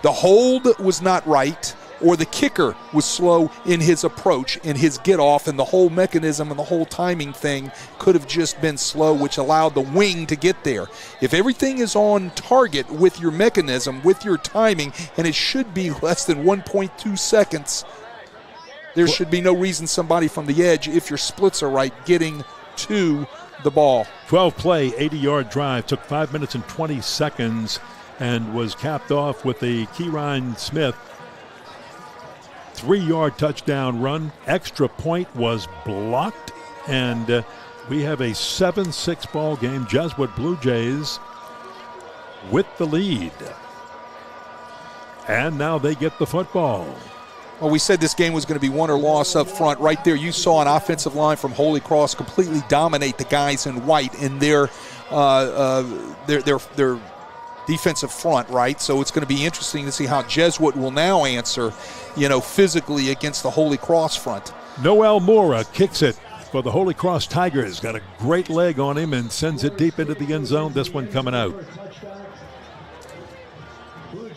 The hold was not right, or the kicker was slow in his approach, in his get-off, and the whole mechanism and the whole timing thing could have just been slow, which allowed the wing to get there. If everything is on target with your mechanism, with your timing, and it should be less than 1.2 seconds, there should be no reason somebody from the edge, if your splits are right, getting to the ball. 12-play, 80-yard drive, took 5 minutes and 20 seconds, and was capped off with a Key Ryan Smith 3-yard touchdown run. Extra point was blocked, and we have a 7-6 ball game. Jesuit Blue Jays with the lead. And now they get the football. Well, we said this game was going to be won or loss up front. Right there, you saw an offensive line from Holy Cross completely dominate the guys in white in their defensive front, right? So it's going to be interesting to see how Jesuit will now answer, physically against the Holy Cross front. Noel Mora kicks it for the Holy Cross Tigers. Got a great leg on him and sends it deep into the end zone. This one coming out.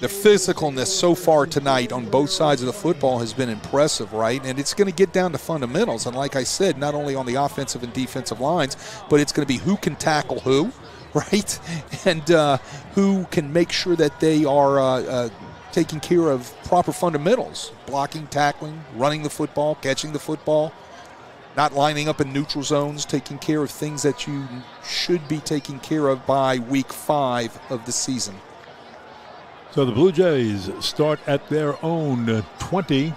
The physicalness so far tonight on both sides of the football has been impressive, right? And it's going to get down to fundamentals. And like I said, not only on the offensive and defensive lines, but it's going to be who can tackle who, right? And who can make sure that they are taking care of proper fundamentals, blocking, tackling, running the football, catching the football, not lining up in neutral zones, taking care of things that you should be taking care of by week 5 of the season. So the Blue Jays start at their own 20.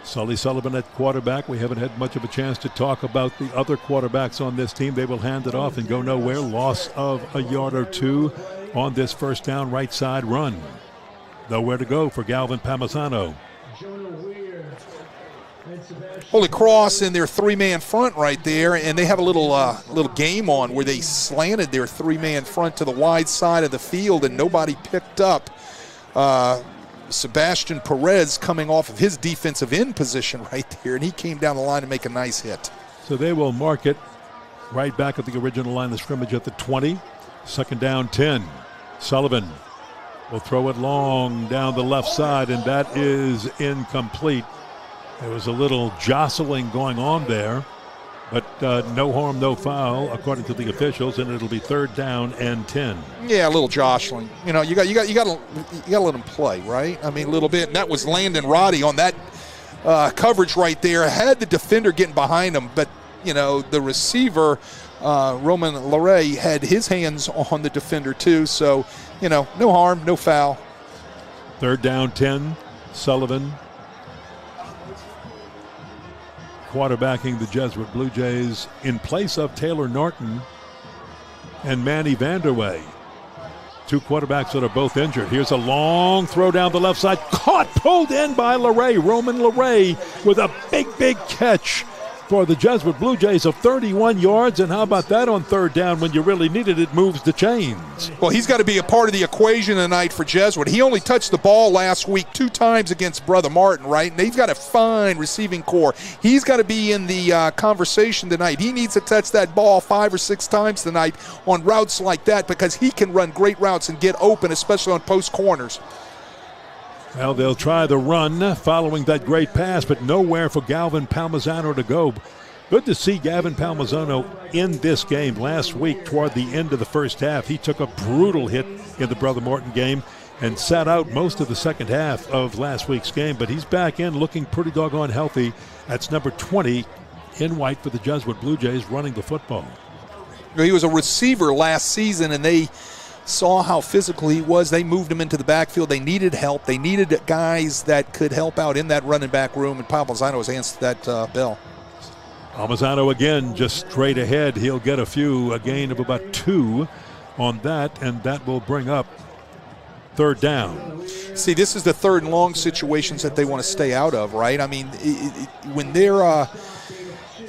Sully Sullivan at quarterback. We haven't had much of a chance to talk about the other quarterbacks on this team. They will hand it off and go nowhere. Loss of a yard or two on this first down right side run. Nowhere to go for Galvin Pamasano. Holy Cross in their three-man front right there, and they have a little game on where they slanted their three-man front to the wide side of the field, and nobody picked up Sebastian Perez coming off of his defensive end position right there, and he came down the line to make a nice hit. So they will mark it right back at the original line of scrimmage at the 20. Second down, 10. Sullivan will throw it long down the left side, and that is incomplete. There was a little jostling going on there, but no harm, no foul, according to the officials, and it'll be third down and 10. Yeah, a little jostling. You know, you got to let them play, right? I mean, a little bit. And that was Landon Roddy on that coverage right there. Had the defender getting behind him, but you know, the receiver Roman Laray had his hands on the defender too. So, you know, no harm, no foul. Third down, 10. Sullivan quarterbacking the Jesuit Blue Jays in place of Taylor Norton and Manny Vanderway. Two quarterbacks that are both injured. Here's a long throw down the left side. Caught, pulled in by Laray. Roman Laray with a big catch for the Jesuit Blue Jays of 31 yards. And how about that on third down when you really need it? It moves the chains. Well, he's got to be a part of the equation tonight for Jesuit. He only touched the ball last week 2 times against Brother Martin, right? And they've got a fine receiving core. He's got to be in the conversation tonight. He needs to touch that ball 5 or 6 times tonight on routes like that because he can run great routes and get open, especially on post corners. Well, they'll try the run following that great pass, but nowhere for Galvin Palmisano to go. Good to see Gavin Palmisano in this game. Last week, toward the end of the first half, he took a brutal hit in the Brother Martin game and sat out most of the second half of last week's game, but he's back in looking pretty doggone healthy. That's number 20 in white for the Jesuit Blue Jays running the football. He was a receiver last season, and they saw how physical he was. They moved him into the backfield. They needed help. They needed guys that could help out in that running back room, and Palmisano has answered that bell. Palmisano again just straight ahead. He'll get a gain of about 2 on that, and that will bring up third down. See, this is the third and long situations that they want to stay out of, right? I mean, when they're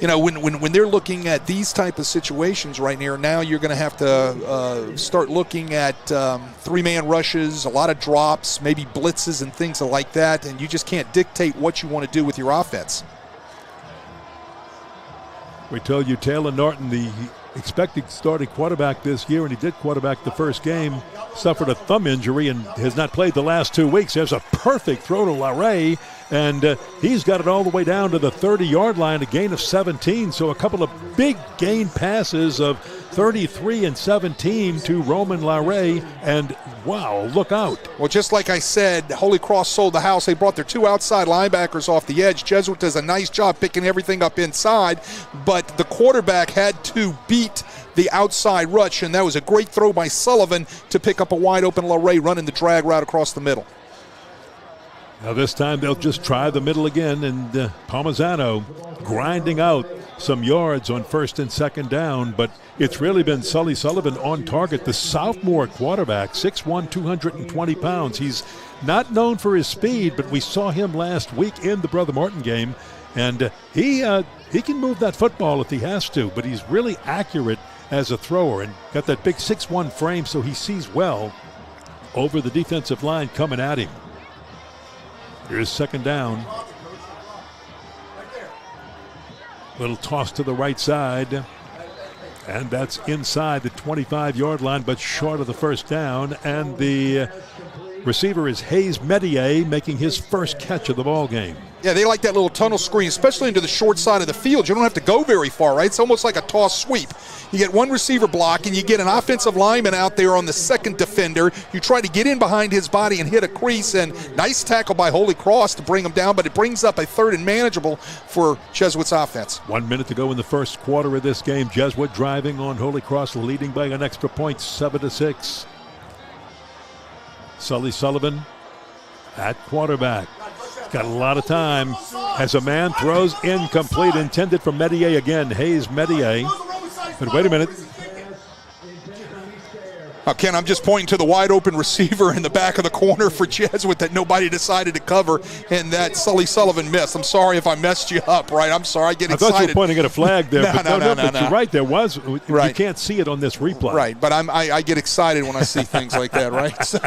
when they're looking at these type of situations right now you're going to have to start looking at 3-man rushes, a lot of drops, maybe blitzes and things like that, and you just can't dictate what you want to do with your offense. We told you Taylor Norton, the expected starting quarterback this year, and he did quarterback the first game, suffered a thumb injury and has not played the last 2 weeks. There's a perfect throw to Laray, and he's got it all the way down to the 30-yard line, a gain of 17. So a couple of big gain passes of 33 and 17 to Roman Laray, and wow, look out. Well, just like I said, Holy Cross sold the house. They brought their 2 outside linebackers off the edge. Jesuit does a nice job picking everything up inside, but the quarterback had to beat the outside rush, and that was a great throw by Sullivan to pick up a wide-open Laray running the drag route across the middle. Now this time they'll just try the middle again, and Palmisano grinding out some yards on first and second down, but it's really been Sully Sullivan on target, the sophomore quarterback, 6'1", 220 pounds. He's not known for his speed, but we saw him last week in the Brother Martin game, and he can move that football if he has to, but he's really accurate as a thrower and got that big 6'1" frame, so he sees well over the defensive line coming at him. Here's second down. Little toss to the right side. And that's inside the 25-yard line, but short of the first down. And the receiver is Hayes Medier, making his first catch of the ball game. Yeah, they like that little tunnel screen, especially into the short side of the field. You don't have to go very far, right? It's almost like a toss sweep. You get one receiver block, and you get an offensive lineman out there on the second defender. You try to get in behind his body and hit a crease, and nice tackle by Holy Cross to bring him down, but it brings up a third and manageable for Jesuit's offense. 1 minute to go in the first quarter of this game. Jesuit driving on Holy Cross, leading by an extra point, 7-6. Sully Sullivan at quarterback. Got a lot of time as a man throws incomplete, intended for Medier again. Hayes Medier. But wait a minute. Ken, I'm just pointing to the wide open receiver in the back of the corner for Jesuit that nobody decided to cover, and that Sully Sullivan missed. I'm sorry if I messed you up, right? I'm sorry. I get excited. I thought you were pointing at a flag there. No. You're right. There was. Right. You can't see it on this replay. Right, but I get excited when I see things like that, right? So.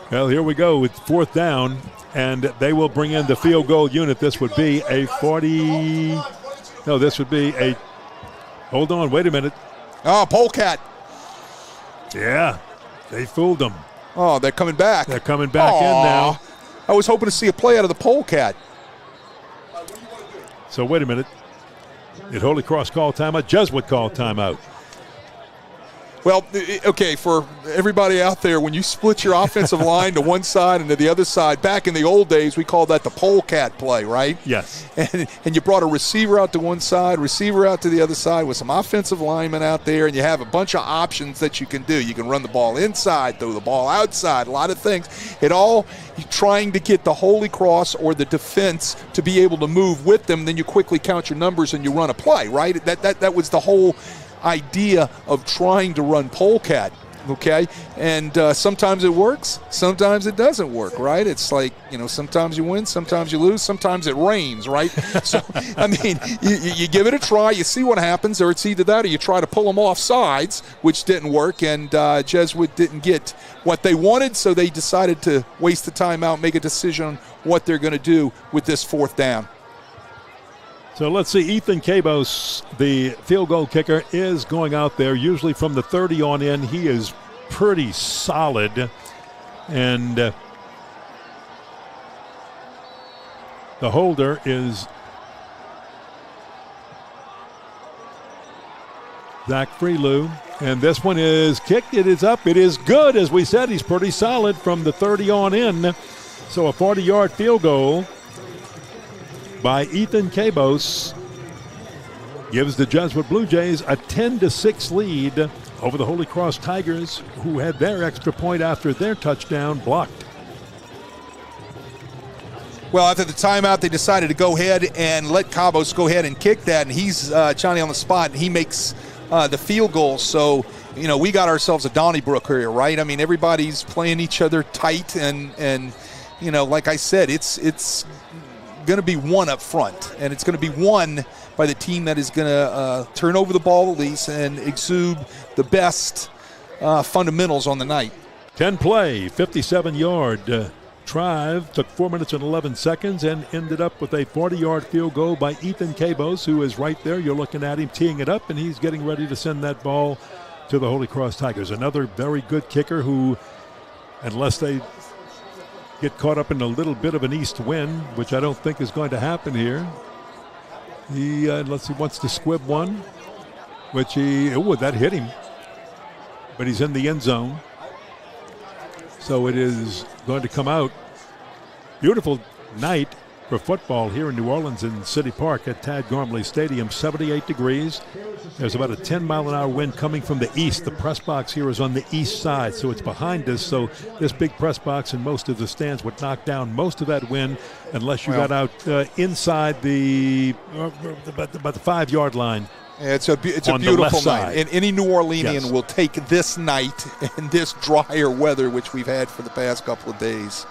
Well, here we go with 4th down, and they will bring in the field goal unit. This would be a 40. No, this would be a. Hold on. Wait a minute. Oh, polecat. Yeah, they fooled them. Oh, they're coming back. They're coming back in now. I was hoping to see a play out of the polecat. So wait a minute. Did Holy Cross call timeout? Jesuit called timeout. Well, okay, for everybody out there, when you split your offensive line to one side and to the other side, back in the old days, we called that the polecat play, right? Yes. And you brought a receiver out to one side, receiver out to the other side with some offensive linemen out there, and you have a bunch of options that you can do. You can run the ball inside, throw the ball outside, a lot of things. It all trying to get the Holy Cross or the defense to be able to move with them, then you quickly count your numbers and you run a play, right? That was the whole idea of trying to run polecat, okay? And sometimes it works, sometimes it doesn't work, right? It's like, sometimes you win, sometimes you lose, sometimes it rains, right? So, I mean, you give it a try, you see what happens, or it's either that or you try to pull them off sides, which didn't work, and Jesuit didn't get what they wanted, so they decided to waste the timeout, make a decision on what they're going to do with this 4th down. So let's see, Ethan Cabos, the field goal kicker, is going out there, usually from the 30 on in. He is pretty solid. And the holder is Zach Freelou. And this one is kicked. It is up. It is good. As we said, he's pretty solid from the 30 on in. So a 40-yard field goal by Ethan Cabos gives the Jesuit Blue Jays a 10-6 lead over the Holy Cross Tigers, who had their extra point after their touchdown blocked. Well, after the timeout, they decided to go ahead and let Cabos go ahead and kick that, and he's Johnny on the spot, and he makes the field goal. So, we got ourselves a Donnybrook here, right? I mean, everybody's playing each other tight, and like I said, it's going to be one up front, and it's going to be one by the team that is going to turn over the ball the least and exude the best fundamentals on the night. 10-play, 57-yard drive, took 4 minutes and 11 seconds and ended up with a 40-yard field goal by Ethan Cabos, who is right there. You're looking at him teeing it up, and he's getting ready to send that ball to the Holy Cross Tigers. Another very good kicker who, unless they get caught up in a little bit of an east wind, which I don't think is going to happen here. He wants to squib one, which that hit him. But he's in the end zone. So it is going to come out. Beautiful night for football here in New Orleans in City Park at Tad Gormley Stadium. 78 degrees. There's about a 10-mile-an-hour wind coming from the east. The press box here is on the east side, so it's behind us. So this big press box and most of the stands would knock down most of that wind unless you got out inside about the 5-yard line. Yeah, it's a beautiful night. And any New Orleanian will take this night and this drier weather, which we've had for the past couple of days.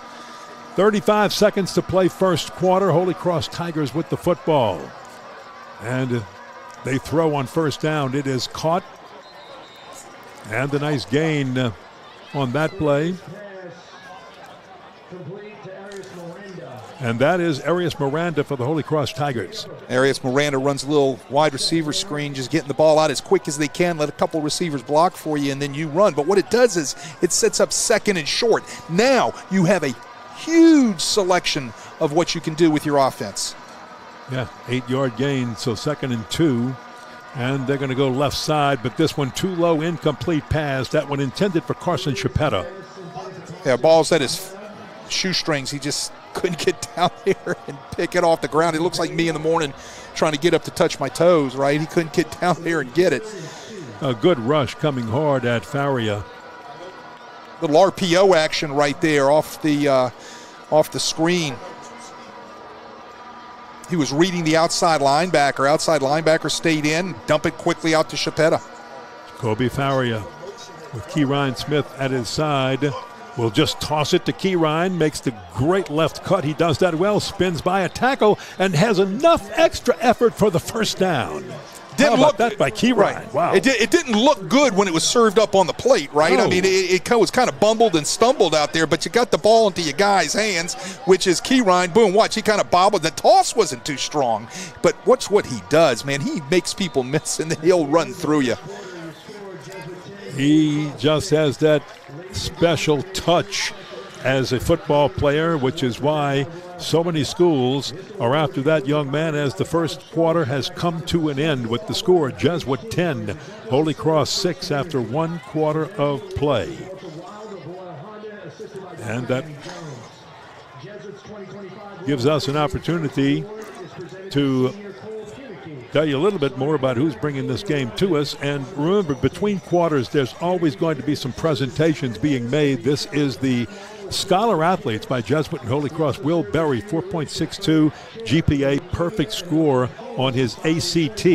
35 seconds to play first quarter. Holy Cross Tigers with the football. And they throw on first down. It is caught. And a nice gain on that play. And that is Arias Miranda for the Holy Cross Tigers. Arias Miranda runs a little wide receiver screen, just getting the ball out as quick as they can, let a couple receivers block for you, and then you run. But what it does is it sets up second and short. Now you have a huge selection of what you can do with your offense. Yeah, 8-yard gain, so 2nd and 2. And they're going to go left side, but this one too low, incomplete pass. That one intended for Carson Chapetta. Yeah, ball's at his shoestrings. He just couldn't get down there and pick it off the ground. It looks like me in the morning trying to get up to touch my toes, right? He couldn't get down there and get it. A good rush coming hard at Faria. Little RPO action right there off the screen. He was reading the outside linebacker. Outside linebacker stayed in, dump it quickly out to Chapetta. Kobe Faria with Keyron Smith at his side. Will just toss it to Keyron, makes the great left cut. He does that well, spins by a tackle, and has enough extra effort for the first down. How about that by Keyron? Right. Wow. It didn't look good when it was served up on the plate, right? No. I mean, it was kind of bumbled and stumbled out there, but you got the ball into your guy's hands, which is Keyron. Boom, watch, he kind of bobbled. The toss wasn't too strong, but watch what he does, man. He makes people miss, and then he'll run through you. He just has that special touch as a football player, which is why so many schools are after that young man as the first quarter has come to an end with the score Jesuit 10, Holy Cross 6 after 1 quarter of play. And that gives us an opportunity to tell you a little bit more about who's bringing this game to us. And remember, between quarters, there's always going to be some presentations being made. This is the Scholar Athletes by Jesuit and Holy Cross. Will Berry, 4.62 GPA, perfect score on his ACT.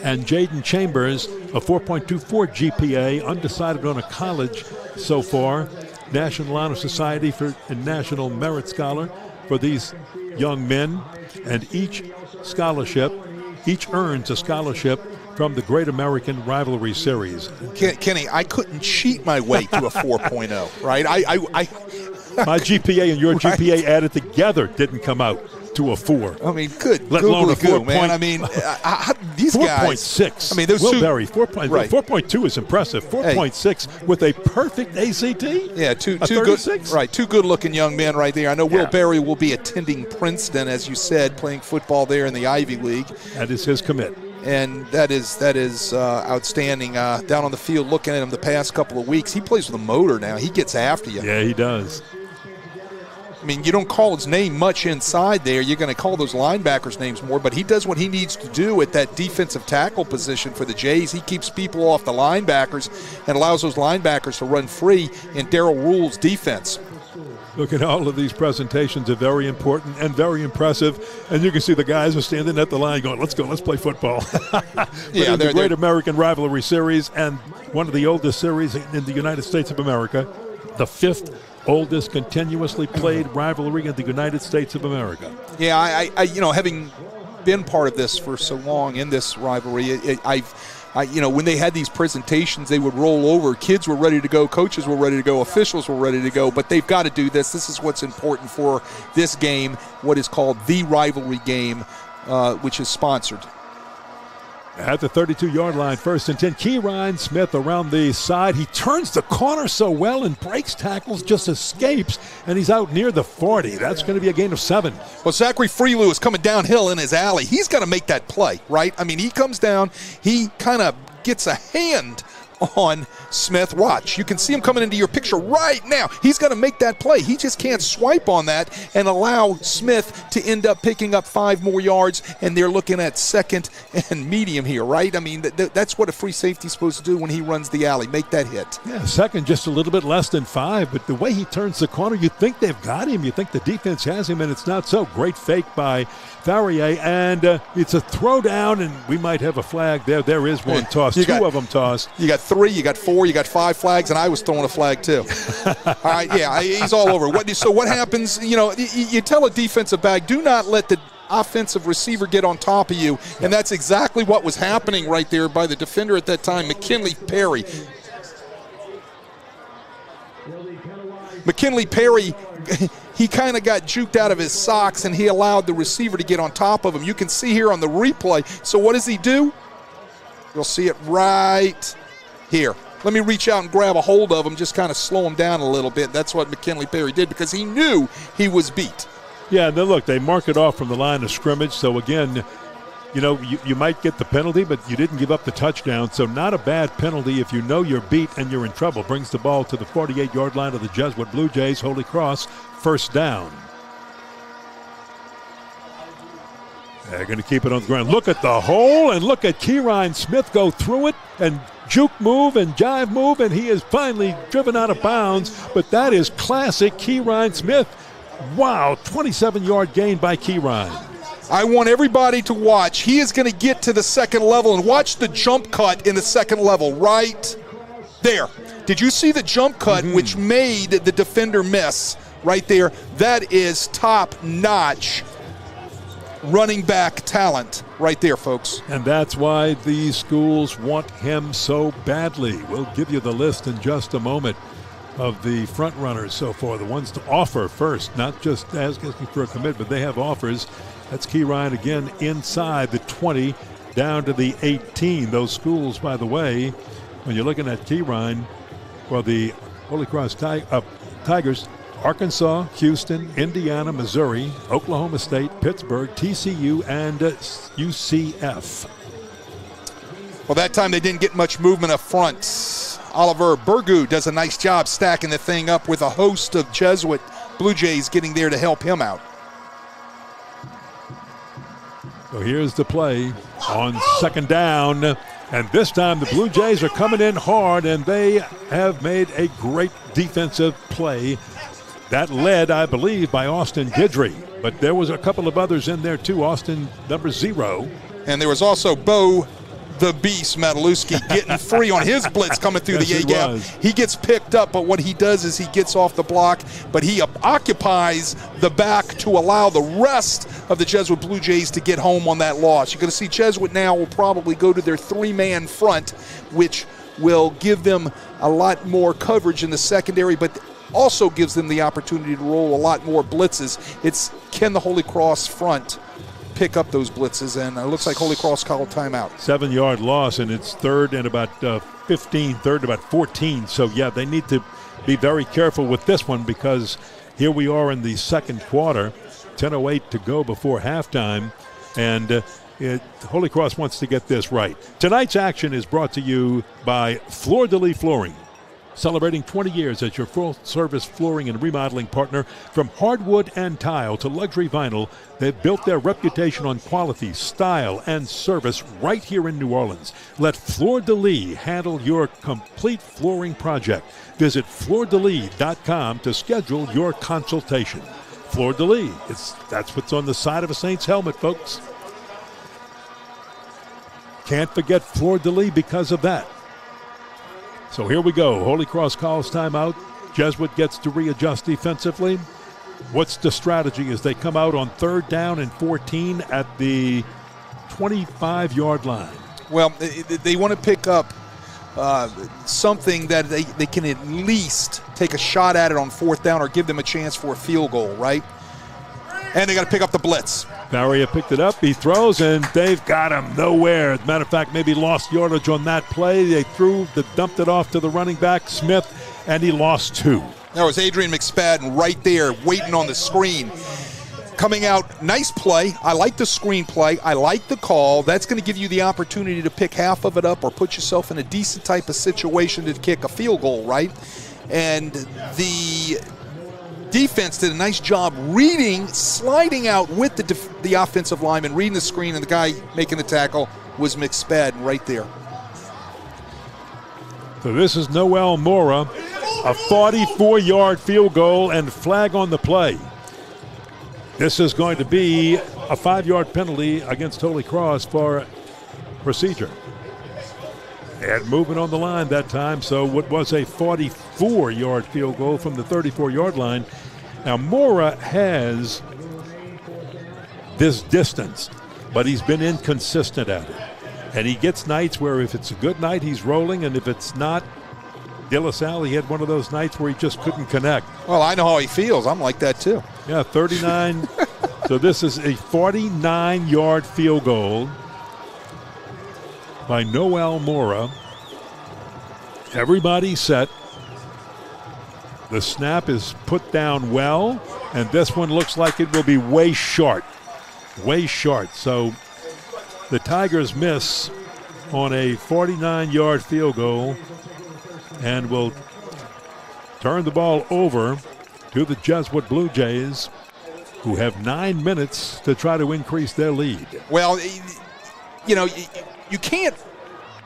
And Jaden Chambers, a 4.24 GPA, undecided on a college so far. National Honor Society and National Merit Scholar for these young men. And each earns a scholarship from the Great American Rivalry Series. Kenny, I couldn't cheat my way to a 4.0, right? My GPA and your right. GPA added together didn't come out to a 4. I mean, good. Let alone a 4. Man. I mean, these 4. guys. 4.6. I mean, those Will two. Berry, Right. 4.2 is impressive. 4.6 with a perfect ACT. Yeah, two 36? good, right? Two good-looking young men right there. I know Will Berry will be attending Princeton, as you said, playing football there in the Ivy League. That is his commit. And that is outstanding. Down on the field, looking at him the past couple of weeks, he plays with a motor now. He gets after you. Yeah, he does. I mean, you don't call his name much inside there. You're going to call those linebackers' names more, but he does what he needs to do at that defensive tackle position for the Jays. He keeps people off the linebackers and allows those linebackers to run free in Darryl Rule's defense. Look at all of these presentations are very important and very impressive. And you can see the guys are standing at the line going, let's go, let's play football. Yeah, the Great American Rivalry Series and one of the oldest series in the United States of America, the 5th oldest continuously played rivalry in the United States of America. Yeah, I having been part of this for so long in this rivalry, when they had these presentations, they would roll over. Kids were ready to go, coaches were ready to go, officials were ready to go, but they've got to do this. This is what's important for this game, what is called the rivalry game, which is sponsored. At the 32-yard line, 1st and 10, Keyron Smith around the side. He turns the corner so well and breaks tackles, just escapes, and he's out near the 40. That's going to be a gain of 7. Well, Zachary Freelou is coming downhill in his alley. He's got to make that play, right? I mean, he comes down, he kind of gets a hand on Smith. Watch, you can see him coming into your picture right now. He's got to make that play. He just can't swipe on that and allow Smith to end up picking up 5 more yards, and they're looking at 2nd and medium here, right? I mean, that's what a free safety is supposed to do when he runs the alley, make that hit. Yeah, 2nd, just a little bit less than 5, but the way he turns the corner, you think they've got him. You think the defense has him, and it's not so. Great fake by Farrier, and it's a throwdown, and we might have a flag there. There is one toss. Two of them tossed. You got 3, you got 4, you got 5 flags, and I was throwing a flag too. All right, yeah, he's all over. So what happens, you tell a defensive back, do not let the offensive receiver get on top of you, and that's exactly what was happening right there by the defender at that time, McKinley Perry. McKinley Perry, he kind of got juked out of his socks, and he allowed the receiver to get on top of him. You can see here on the replay. So what does he do? You'll see it right here. Let me reach out and grab a hold of him, just kind of slow him down a little bit. That's what McKinley Perry did because he knew he was beat. Yeah, now look, they mark it off from the line of scrimmage. So, again, you might get the penalty, but you didn't give up the touchdown. So not a bad penalty if you know you're beat and you're in trouble. Brings the ball to the 48-yard line of the Jesuit Blue Jays. Holy Cross, 1st down. They're going to keep it on the ground. Look at the hole, and look at Keyron Smith go through it and juke move and jive move, and he is finally driven out of bounds. But that is classic Keyron Smith. Wow, 27-yard gain by Keyron. I want everybody to watch. He is going to get to the second level, and watch the jump cut in the second level right there. Did you see the jump cut which made the defender miss right there? That is top-notch running back talent right there, folks. And that's why these schools want him so badly. We'll give you the list in just a moment of the front runners so far, the ones to offer first, not just asking for a commit, but they have offers. That's Key Ryan again inside the 20 down to the 18. Those schools, by the way, when you're looking at Key Ryan, well, the Holy Cross Tigers, Arkansas, Houston, Indiana, Missouri, Oklahoma State, Pittsburgh, TCU, and UCF. Well, that time they didn't get much movement up front. Oliver Burgu does a nice job stacking the thing up with a host of Jesuit Blue Jays getting there to help him out. So here's the play on second down. And this time the Blue Jays are coming in hard, and they have made a great defensive play. That led, I believe, by Austin Guidry. But there was a couple of others in there, too. Austin, number 0. And there was also Bo the Beast Mataluski getting free on his blitz coming through the A-gap. He gets picked up, but what he does is he gets off the block, but he occupies the back to allow the rest of the Jesuit Blue Jays to get home on that loss. You're going to see Jesuit now will probably go to their 3-man front, which will give them a lot more coverage in the secondary, but also gives them the opportunity to roll a lot more blitzes. It's can the Holy Cross front pick up those blitzes, and it looks like Holy Cross called timeout. 7-yard loss, and it's third and about 15, third and about 14. So, yeah, they need to be very careful with this one, because here we are in the second quarter, 10:08 to go before halftime, and Holy Cross wants to get this right. Tonight's action is brought to you by Fleur de Lis Flooring, celebrating 20 years as your full-service flooring and remodeling partner. From hardwood and tile to luxury vinyl, they've built their reputation on quality, style, and service right here in New Orleans. Let Fleur de Lis handle your complete flooring project. Visit FleurDeLis.com to schedule your consultation. Fleur de Lis, that's what's on the side of a Saints helmet, folks. Can't forget Fleur de Lis because of that. So here we go. Holy Cross calls timeout. Jesuit gets to readjust defensively. What's the strategy as they come out on 3rd down and 14 at the 25-yard line? Well, they want to pick up something that they can at least take a shot at it on 4th down or give them a chance for a field goal, right? And they got to pick up the blitz. Faria picked it up. He throws, and they've got him nowhere. As a matter of fact, maybe lost yardage on that play. They dumped it off to the running back, Smith, and he lost 2. That was Adrian McSpadden right there waiting on the screen. Coming out, nice play. I like the screen play. I like the call. That's going to give you the opportunity to pick half of it up or put yourself in a decent type of situation to kick a field goal, right? And the defense did a nice job reading, sliding out with the offensive lineman, reading the screen, and the guy making the tackle was McSpadden right there. So this is Noel Mora, a 44-yard field goal and flag on the play. This is going to be a 5-yard penalty against Holy Cross for procedure. They had movement on the line that time, so what was a 44-yard field goal from the 34-yard line. Now, Mora has this distance, but he's been inconsistent at it. And he gets nights where if it's a good night, he's rolling, and if it's not, De La Salle, he had one of those nights where he just couldn't connect. Well, I know how he feels. I'm like that, too. Yeah, 39. So this is a 49-yard field goal by Noel Mora. Everybody set. The snap is put down well, and this one looks like it will be way short. Way short. So the Tigers miss on a 49-yard field goal and will turn the ball over to the Jesuit Blue Jays, who have 9 minutes to try to increase their lead. Well, you know, you can't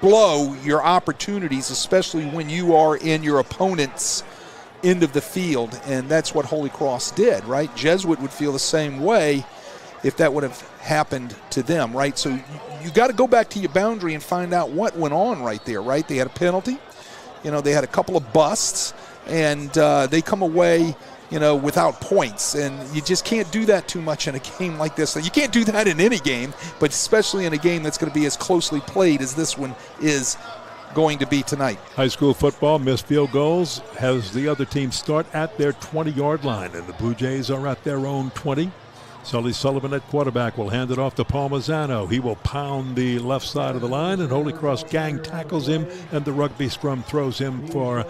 blow your opportunities, especially when you are in your opponent's end of the field, and that's what Holy Cross did, right? Jesuit would feel the same way if that would have happened to them, right? So you got to go back to your boundary and find out what went on right there, right? They had a penalty. They had a couple of busts, and they come away, without points. And you just can't do that too much in a game like this. You can't do that in any game, but especially in a game that's going to be as closely played as this one is going to be tonight. High school football, missed field goals has the other team start at their 20-yard line, and the Blue Jays are at their own 20. Sully Sullivan at quarterback will hand it off to Paul Mazzano. He will pound the left side of the line, and Holy Cross gang tackles him, and the rugby scrum throws him for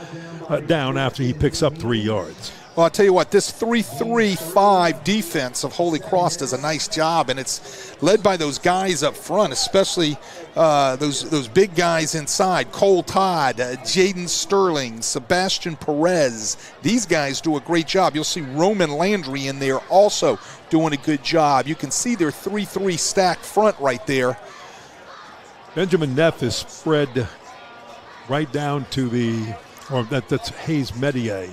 down after he picks up 3 yards. Well, I'll tell you what, this 3-3-5 defense of Holy Cross does a nice job, and it's led by those guys up front, especially those big guys inside. Cole Todd, Jaden Sterling, Sebastian Perez. These guys do a great job. You'll see Roman Landry in there also doing a good job. You can see their 3-3 stack front right there. Benjamin Neff is spread right down to that's Hayes Medier.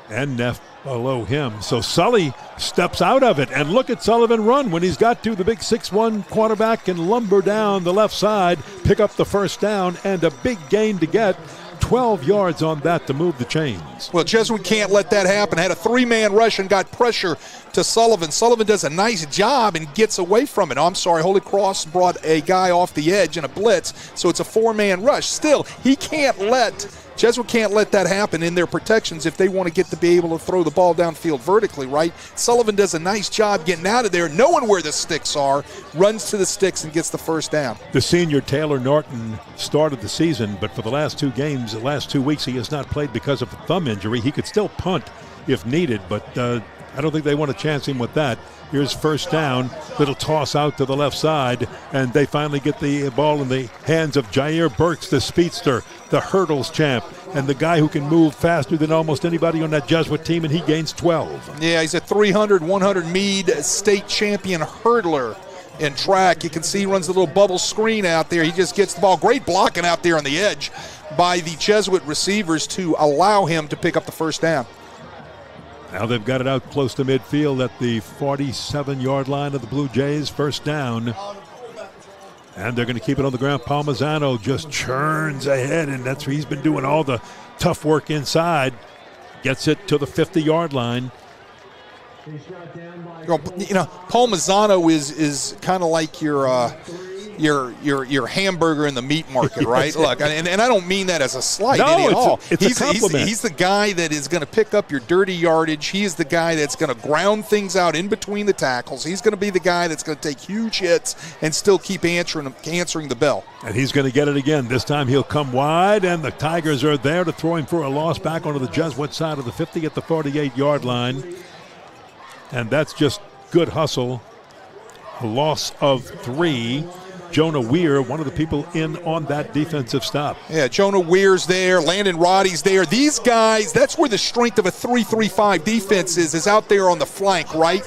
And Neff below him. So Sully steps out of it, and look at Sullivan run when he's got to the big 6'1 quarterback and lumber down the left side, pick up the first down, and a big gain to get 12 yards on that to move the chains. Well, Jesuit can't let that happen. Had a 3-man rush and got pressure to Sullivan. Sullivan does a nice job and gets away from it. Oh, I'm sorry, Holy Cross brought a guy off the edge in a blitz, so it's a 4-man rush. Still, Jesuit can't let that happen in their protections if they want to get to be able to throw the ball downfield vertically, right? Sullivan does a nice job getting out of there, knowing where the sticks are, runs to the sticks and gets the first down. The senior Taylor Norton started the season, but for the last 2 games, the last 2 weeks, he has not played because of a thumb injury. He could still punt if needed, but I don't think they want to chance him with that. Here's first down, little toss out to the left side, and they finally get the ball in the hands of Jair Burks, the speedster, the hurdles champ, and the guy who can move faster than almost anybody on that Jesuit team, and he gains 12. Yeah, he's a 300, 100 Mead state champion hurdler in track. You can see he runs a little bubble screen out there. He just gets the ball. Great blocking out there on the edge by the Jesuit receivers to allow him to pick up the first down. Now they've got it out close to midfield at the 47-yard line of the Blue Jays. First down. And they're going to keep it on the ground. Palmazano just churns ahead, and that's where he's been doing all the tough work inside. Gets it to the 50-yard line. Paul Mazzano is kind of like your hamburger in the meat market, right? Yes. Look, and I don't mean that as a slight at all. It's a compliment. He's the guy that is going to pick up your dirty yardage. He is the guy that's going to ground things out in between the tackles. He's going to be the guy that's going to take huge hits and still keep answering the bell. And he's going to get it again. This time he'll come wide, and the Tigers are there to throw him for a loss back onto the Jesuit side of the 50 at the 48-yard line. And that's just good hustle. A loss of 3. Jonah Weir, one of the people in on that defensive stop. Yeah, Jonah Weir's there. Landon Roddy's there. These guys, that's where the strength of a 3-3-5 defense is out there on the flank, right?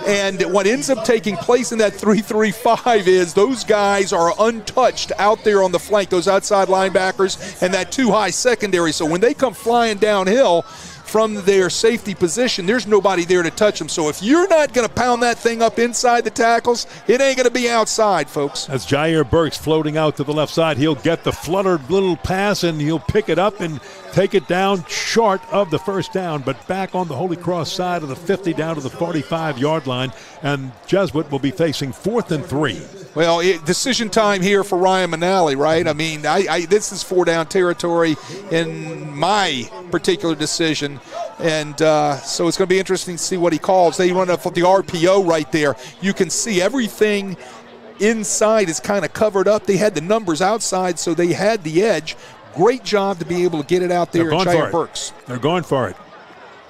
And what ends up taking place in that 3-3-5 is those guys are untouched out there on the flank, those outside linebackers and that too-high secondary. So when they come flying downhill from their safety position, there's nobody there to touch them. So if you're not going to pound that thing up inside the tackles, it ain't going to be outside, folks. That's Jair Burks floating out to the left side. He'll get the fluttered little pass, and he'll pick it up and take it down short of the first down, but back on the Holy Cross side of the 50 down to the 45-yard line, and Jesuit will be facing 4th and 3. Well, decision time here for Ryan Manali, right? I mean, this is 4-down territory in my particular decision, and so it's going to be interesting to see what he calls. They run up the RPO right there. You can see everything inside is kind of covered up. They had the numbers outside, so they had the edge. Great job to be able to get it out there. Jair Burks. They're going for it.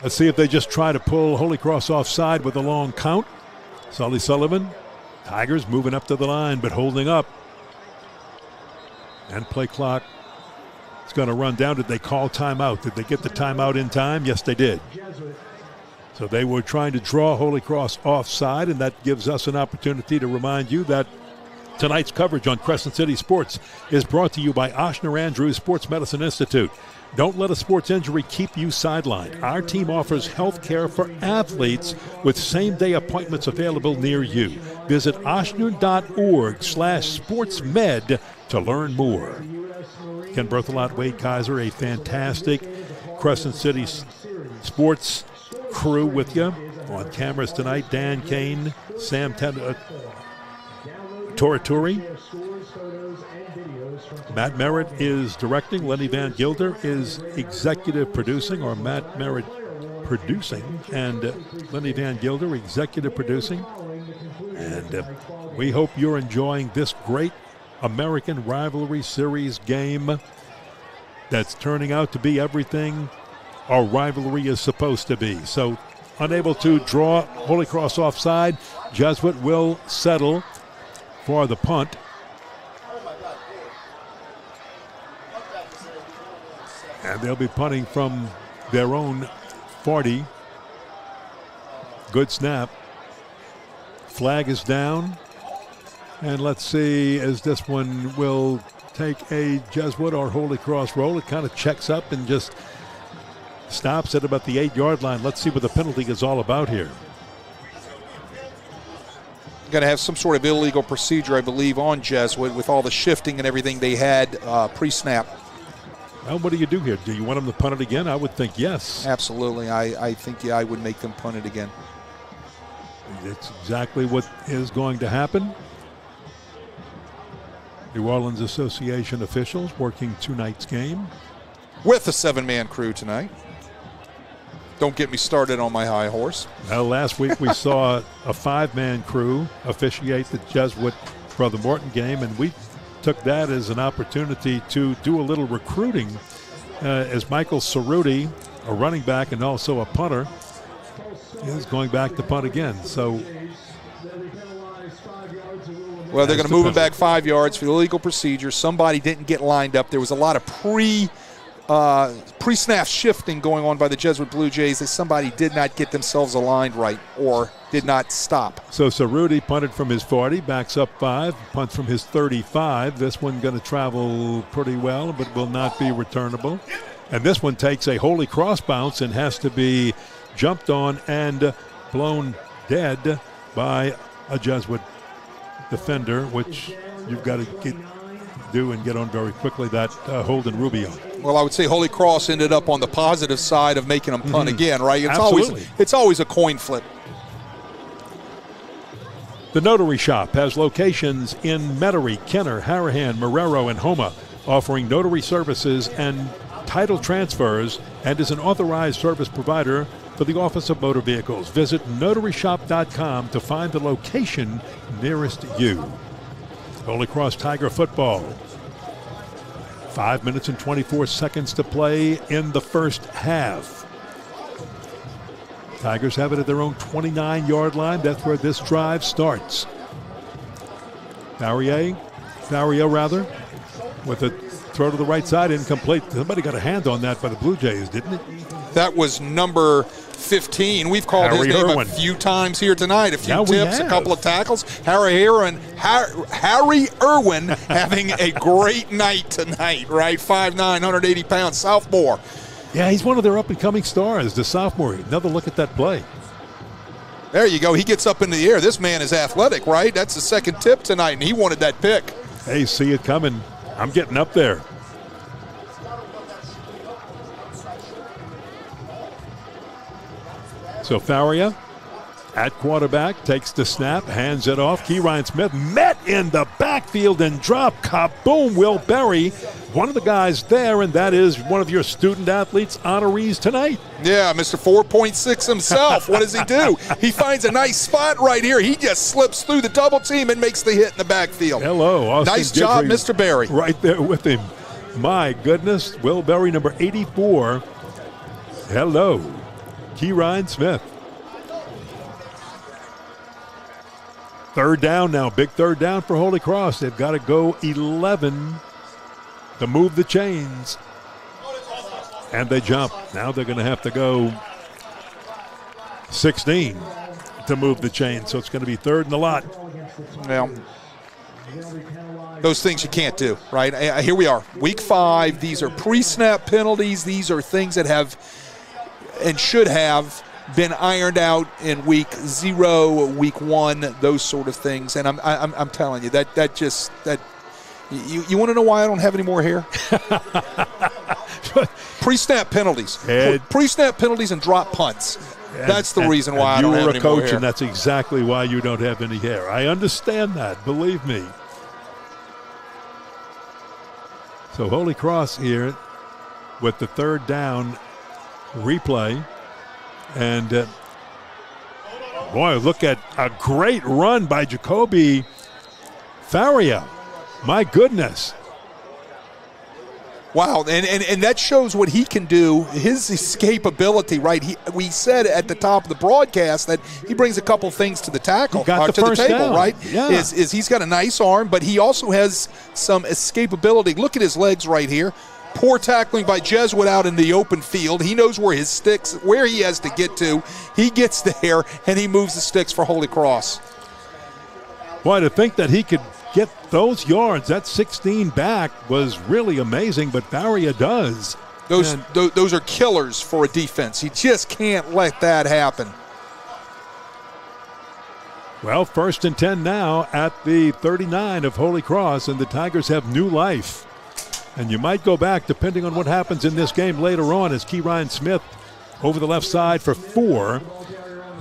Let's see if they just try to pull Holy Cross offside with a long count. Sully Sullivan. Tigers moving up to the line, but holding up. And play clock is going to run down. Did they call timeout? Did they get the timeout in time? Yes, they did. So they were trying to draw Holy Cross offside, and that gives us an opportunity to remind you that tonight's coverage on Crescent City Sports is brought to you by Ochsner Andrews Sports Medicine Institute. Don't let a sports injury keep you sidelined. Our team offers health care for athletes with same-day appointments available near you. Visit oshner.org/sportsmed to learn more. Ken Berthelot, Wade Kaiser, a fantastic Crescent City sports crew with you. On cameras tonight, Dan Kane, Sam Toraturi. Matt Merritt is directing. Lenny Van Gilder is executive producing, or Matt Merritt producing, and Lenny Van Gilder executive producing. And we hope you're enjoying this great American Rivalry Series game that's turning out to be everything our rivalry is supposed to be. So, unable to draw Holy Cross offside, Jesuit will settle for the punt. And they'll be punting from their own 40. Good snap. Flag is down. And let's see as this one will take a Jesuit or Holy Cross roll. It kind of checks up and just stops at about the 8-yard line. Let's see what the penalty is all about here. Going to have some sort of illegal procedure, I believe, on Jesuit with all the shifting and everything they had pre-snap. Well, what do you do here? Do you want them to punt it again? I would think yes. Absolutely. I think, yeah, I would make them punt it again. It's exactly what is going to happen. New Orleans Association officials working tonight's game. With a 7-man crew tonight. Don't get me started on my high horse. Well, last week we saw a 5-man crew officiate the Jesuit Brother Morton game, and we took that as an opportunity to do a little recruiting as Michael Cerruti, a running back and also a punter, is going back to punt again. So, well, they're going to move him back 5 yards for the illegal procedure. Somebody didn't get lined up. There was a lot of pre-snap shifting going on by the Jesuit Blue Jays as somebody did not get themselves aligned right or did not stop. So Cerruti punted from his 40, backs up 5, punts from his 35. This one going to travel pretty well, but will not be returnable. And this one takes a Holy Cross bounce and has to be jumped on and blown dead by a Jesuit defender, which you've got to do and get on very quickly, that Holden Rubio. Well, I would say Holy Cross ended up on the positive side of making them punt again, right? It's always a coin flip. The Notary Shop has locations in Metairie, Kenner, Harahan, Marrero, and Homa, offering notary services and title transfers, and is an authorized service provider for the Office of Motor Vehicles. Visit notaryshop.com to find the location nearest you. Holy Cross Tiger football. 5 minutes and 24 seconds to play in the first half. Tigers have it at their own 29-yard line. That's where this drive starts. Faria, with a throw to the right side, incomplete. Somebody got a hand on that by the Blue Jays, didn't it? That was number 15. We've called Harry his name Irwin a few times here tonight. A few tips, a couple of tackles. Harry Irwin having a great night tonight, right? 5'9", 180 pounds, sophomore. Yeah, he's one of their up-and-coming stars, the sophomore. Another look at that play. There you go. He gets up in the air. This man is athletic, right? That's the second tip tonight, and he wanted that pick. Hey, see it coming. I'm getting up there. So Faria at quarterback takes the snap, hands it off. Keyron Smith met in the backfield and dropped. Kaboom! Will Berry, one of the guys there, and that is one of your student athletes honorees tonight. Yeah, Mr. 4.6 himself. What does he do? He finds a nice spot right here. He just slips through the double team and makes the hit in the backfield. Hello, Austin. Nice job, Mr. Berry. Right there with him. My goodness, Will Berry, number 84. Hello, Keyron Smith. Third down now, big third down for Holy Cross. They've got to go 11 to move the chains. And they jump. Now they're going to have to go 16 to move the chains. So it's going to be third and a lot. Well, those things you can't do, right? Here we are, week 5. These are pre-snap penalties. These are things that have and should have been ironed out in week 0, week 1, those sort of things. And I'm telling you that you want to know why I don't have any more hair? Pre-snap penalties, pre-snap penalties, and drop punts. That's the reason why I don't have any more hair. You were a coach, and that's exactly why you don't have any hair. I understand that. Believe me. So Holy Cross here with the 3rd down replay. And, boy, look at a great run by Jacoby Faria. My goodness. Wow, and that shows what he can do, his escapability, right? We said at the top of the broadcast that he brings a couple things to the tackle, to the table, down. Right? Yeah. Is he's got a nice arm, but he also has some escapability. Look at his legs right here. Poor tackling by Jesuit out in the open field. He knows where his sticks, where he has to get to. He gets there, and he moves the sticks for Holy Cross. Boy, to think that he could get those yards, that 16 back, was really amazing, but Faria does. Those are killers for a defense. You just can't let that happen. Well, 1st and 10 now at the 39 of Holy Cross, and the Tigers have new life. And you might go back, depending on what happens in this game later on, as Keyron Smith over the left side for 4.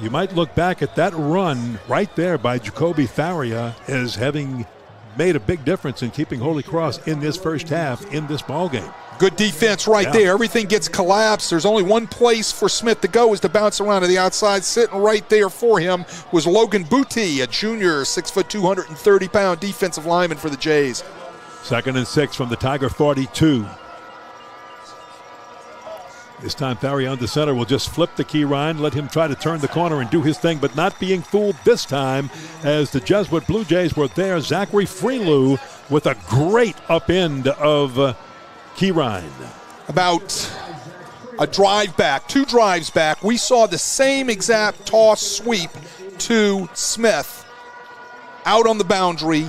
You might look back at that run right there by Jacoby Faria as having made a big difference in keeping Holy Cross in this first half in this ballgame. Good defense right there. Everything gets collapsed. There's only one place for Smith to go, is to bounce around to the outside. Sitting right there for him was Logan Booty, a junior, 6', 230-pound defensive lineman for the Jays. 2nd and 6 from the Tiger 42. This time Faria under center will just flip the Keyron, let him try to turn the corner and do his thing, but not being fooled this time as the Jesuit Blue Jays were there. Zachary Freelou with a great upend of Keyron. About a drive back, 2 drives back, we saw the same exact toss sweep to Smith out on the boundary.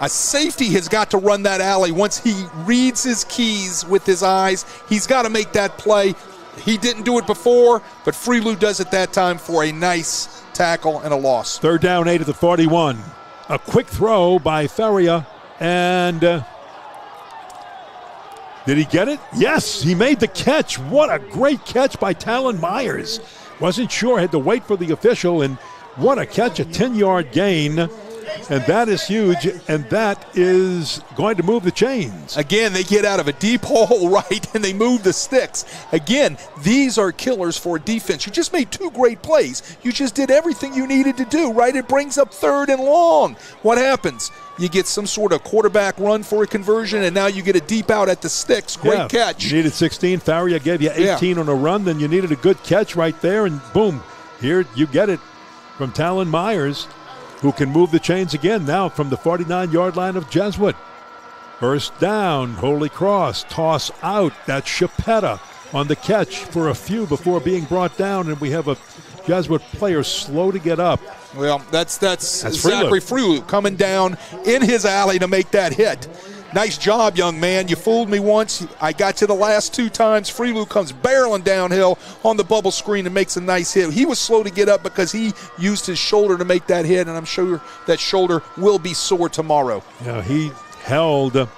A safety has got to run that alley once he reads his keys with his eyes. He's got to make that play. He didn't do it before, but Freelou does it that time for a nice tackle and a loss. 3rd down, 8 at the 41. A quick throw by Faria, and did he get it? Yes, he made the catch. What a great catch by Talon Myers. Wasn't sure, had to wait for the official, and what a catch, a 10-yard gain. And that is huge, and that is going to move the chains. Again, they get out of a deep hole, right, and they move the sticks. Again, these are killers for defense. You just made 2 great plays. You just did everything you needed to do, right? It brings up 3rd and long. What happens? You get some sort of quarterback run for a conversion, and now you get a deep out at the sticks. Great catch. You needed 16. Faria gave you 18 on a run. Then you needed a good catch right there, and boom, here you get it from Talon Myers, who can move the chains again now from the 49-yard line of Jesuit. 1st down, Holy Cross, toss out. That's Chapetta on the catch for a few before being brought down, and we have a Jesuit player slow to get up. Well, that's Zachary Freelou coming down in his alley to make that hit. Nice job, young man. You fooled me once. I got you the last 2 times. Freelou comes barreling downhill on the bubble screen and makes a nice hit. He was slow to get up because he used his shoulder to make that hit, and I'm sure that shoulder will be sore tomorrow. Yeah, he held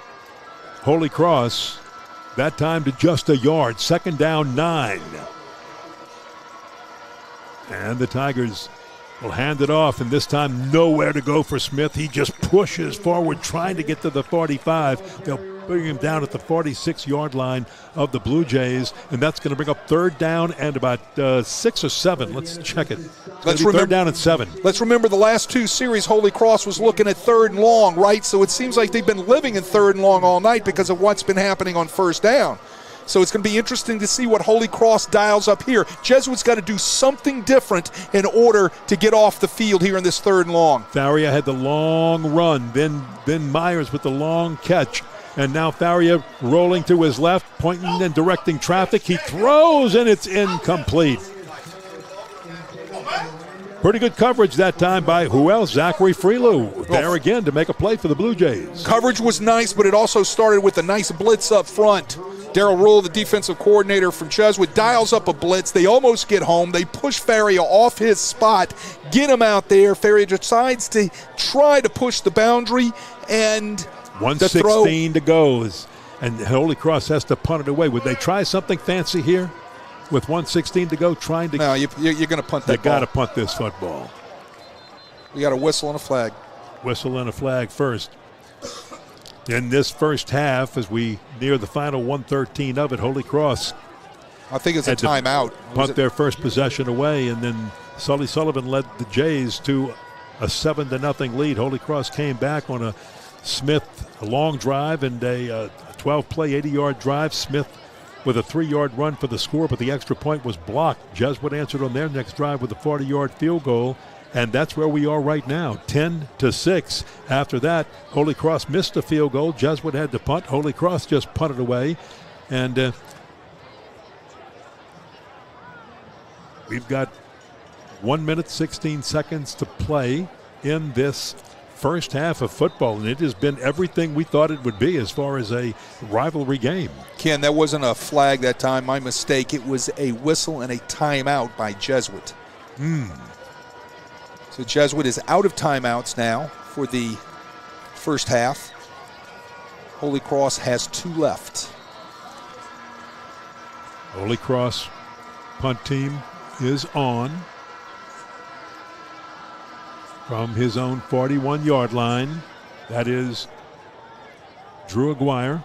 Holy Cross that time to just a yard. 2nd down, 9. And the Tigers will hand it off, and this time nowhere to go for Smith. He just pushes forward, trying to get to the 45. They'll bring him down at the 46-yard line of the Blue Jays, and that's going to bring up 3rd down and about 6 or 7. Let's check it. Let's remember 3rd down and 7. Let's remember the last 2 series, Holy Cross was looking at 3rd and long, right? So it seems like they've been living in 3rd and long all night because of what's been happening on 1st down. So it's going to be interesting to see what Holy Cross dials up here. Jesuit's got to do something different in order to get off the field here in this 3rd and long. Faria had the long run, then Myers with the long catch. And now Faria rolling to his left, pointing and directing traffic. He throws, and it's incomplete. Pretty good coverage that time by who else? Zachary Freelou. There again to make a play for the Blue Jays. Coverage was nice, but it also started with a nice blitz up front. Darryl Rule, the defensive coordinator from Jesuit, dials up a blitz. They almost get home. They push Faria off his spot, get him out there. Faria decides to try to push the boundary, and 1:16 to go. And Holy Cross has to punt it away. Would they try something fancy here with 1:16 to go, trying to? No, you're going to punt that ball. You got to ball. punt this football. We got a whistle and a flag. Whistle and a flag first. In this first half, as we near the final 1:13 of it, Holy Cross, I think it's a timeout. Punt their first possession away, and then Sully Sullivan led the Jays to a 7-0 lead. Holy Cross came back on a long drive and a 12-play, 80-yard drive. Smith with a 3-yard run for the score, but the extra point was blocked. Jesuit answered on their next drive with a 40-yard field goal, and that's where we are right now, 10-6. After that, Holy Cross missed a field goal. Jesuit had to punt. Holy Cross just punted away, and we've got 1 minute, 16 seconds to play in this first half of football, and it has been everything we thought it would be as far as a rivalry game. Ken, that wasn't a flag that time. My mistake. It was a whistle and a timeout by Jesuit. So Jesuit is out of timeouts now for the first half. Holy Cross has 2 left. Holy Cross punt team is on from his own 41-yard line. That is Drew Aguirre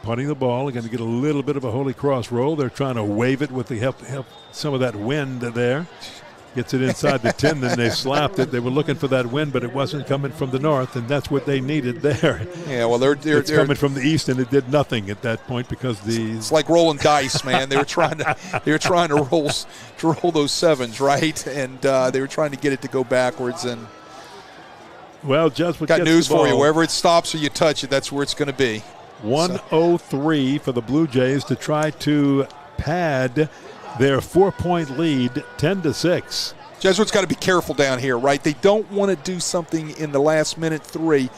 punting the ball. Going to get a little bit of a Holy Cross roll. They're trying to wave it with the help some of that wind there. Gets it inside the 10, then they slapped it. They were looking for that wind, but it wasn't coming from the north, and that's what they needed there. Yeah, well, they're coming from the east, and it did nothing at that point because it's like rolling dice, man. They were trying to roll those sevens, right? And they were trying to get it to go backwards. And well, Jesuit got gets news the ball. for you. Wherever it stops or you touch it, that's where it's going to be. 1:03 for the Blue Jays to try to pad their 4-point lead, 10-6. Jesuit's got to be careful down here, right? They don't want to do something in the last minute 3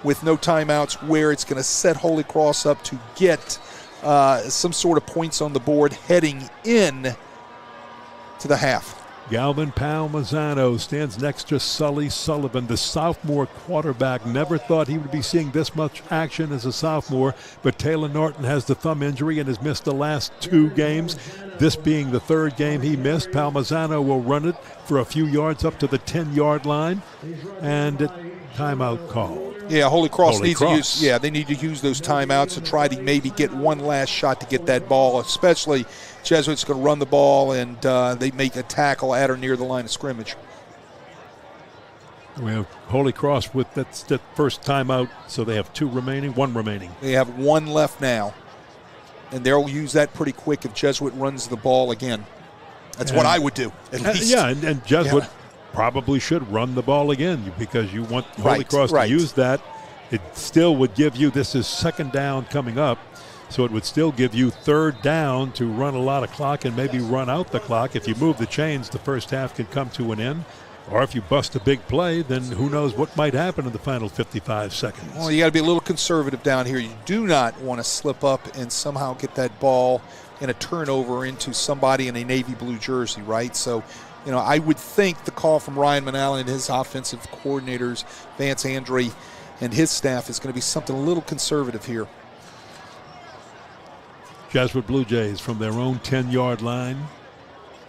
with no timeouts where it's going to set Holy Cross up to get some sort of points on the board heading in to the half. Galvin Palmisano stands next to Sully Sullivan, the sophomore quarterback. Never thought he would be seeing this much action as a sophomore, but Taylor Norton has the thumb injury and has missed the last 2 games. This being the 3rd game he missed. Palmisano will run it for a few yards up to the 10-yard line, and timeout called. Yeah, Holy Cross Holy needs Cross. to use. Yeah, they need to use those timeouts to try to maybe get one last shot to get that ball. Especially, Jesuit's going to run the ball, and they make a tackle at or near the line of scrimmage. We have Holy Cross with that first timeout, so they have 1 remaining. They have 1 left now, and they'll use that pretty quick if Jesuit runs the ball again. That's what I would do, at least. Yeah, and Jesuit probably should run the ball again because you want Holy Cross to use that. It still would give you, this is 2nd down coming up, so it would still give you 3rd down to run a lot of clock and maybe run out the clock. If you move the chains, the first half can come to an end. Or if you bust a big play, then who knows what might happen in the final 55 seconds. Well, you got to be a little conservative down here. You do not want to slip up and somehow get that ball in a turnover into somebody in a navy blue jersey, right? So, I would think the call from Ryan Manallen and his offensive coordinators, Vance Andre, and his staff is going to be something a little conservative here. Jesuit Blue Jays from their own 10-yard line.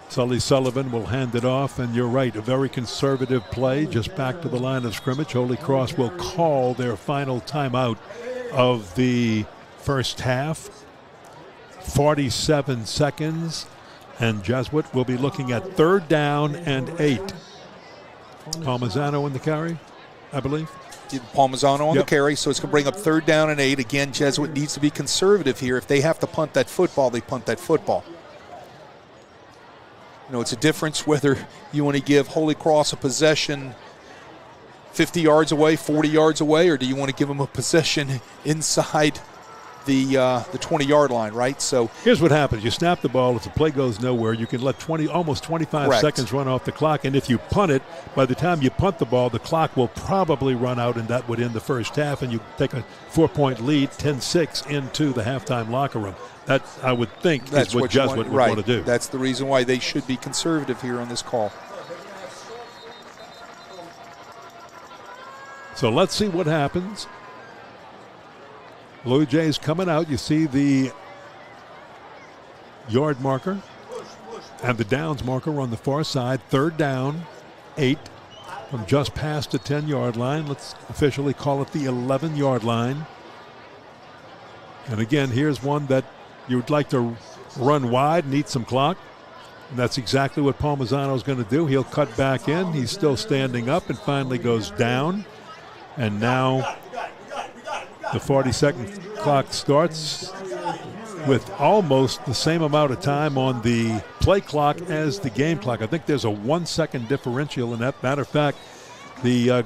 Sully Sullivan will hand it off, and you're right, a very conservative play just back to the line of scrimmage. Holy Cross will call their final timeout of the first half. 47 seconds, and Jesuit will be looking at 3rd down and 8. Palmisano in the carry, I believe. Palmisano on the carry, so it's going to bring up 3rd down and 8. Again, Jesuit needs to be conservative here. If they have to punt that football, they punt that football. It's a difference whether you want to give Holy Cross a possession 50 yards away, 40 yards away, or do you want to give them a possession inside the 20-yard line, right? So here's what happens. You snap the ball. If the play goes nowhere, you can let almost 25 correct. seconds run off the clock. And if you punt it, by the time you punt the ball, the clock will probably run out, and that would end the first half, and you take a 4-point lead, 10-6, into the halftime locker room. That, I would think, is what Jesuit would want to do. That's the reason why they should be conservative here on this call. So let's see what happens. Blue Jays coming out. You see the yard marker and the downs marker on the far side. 3rd down, 8 from just past the 10-yard line. Let's officially call it the 11-yard line. And again, here's one that you would like to run wide and eat some clock. And that's exactly what Palmisano's going to do. He'll cut back in. He's still standing up and finally goes down. And now the 40-second clock starts with almost the same amount of time on the play clock as the game clock. I think there's a 1-second differential in that. Matter of fact, the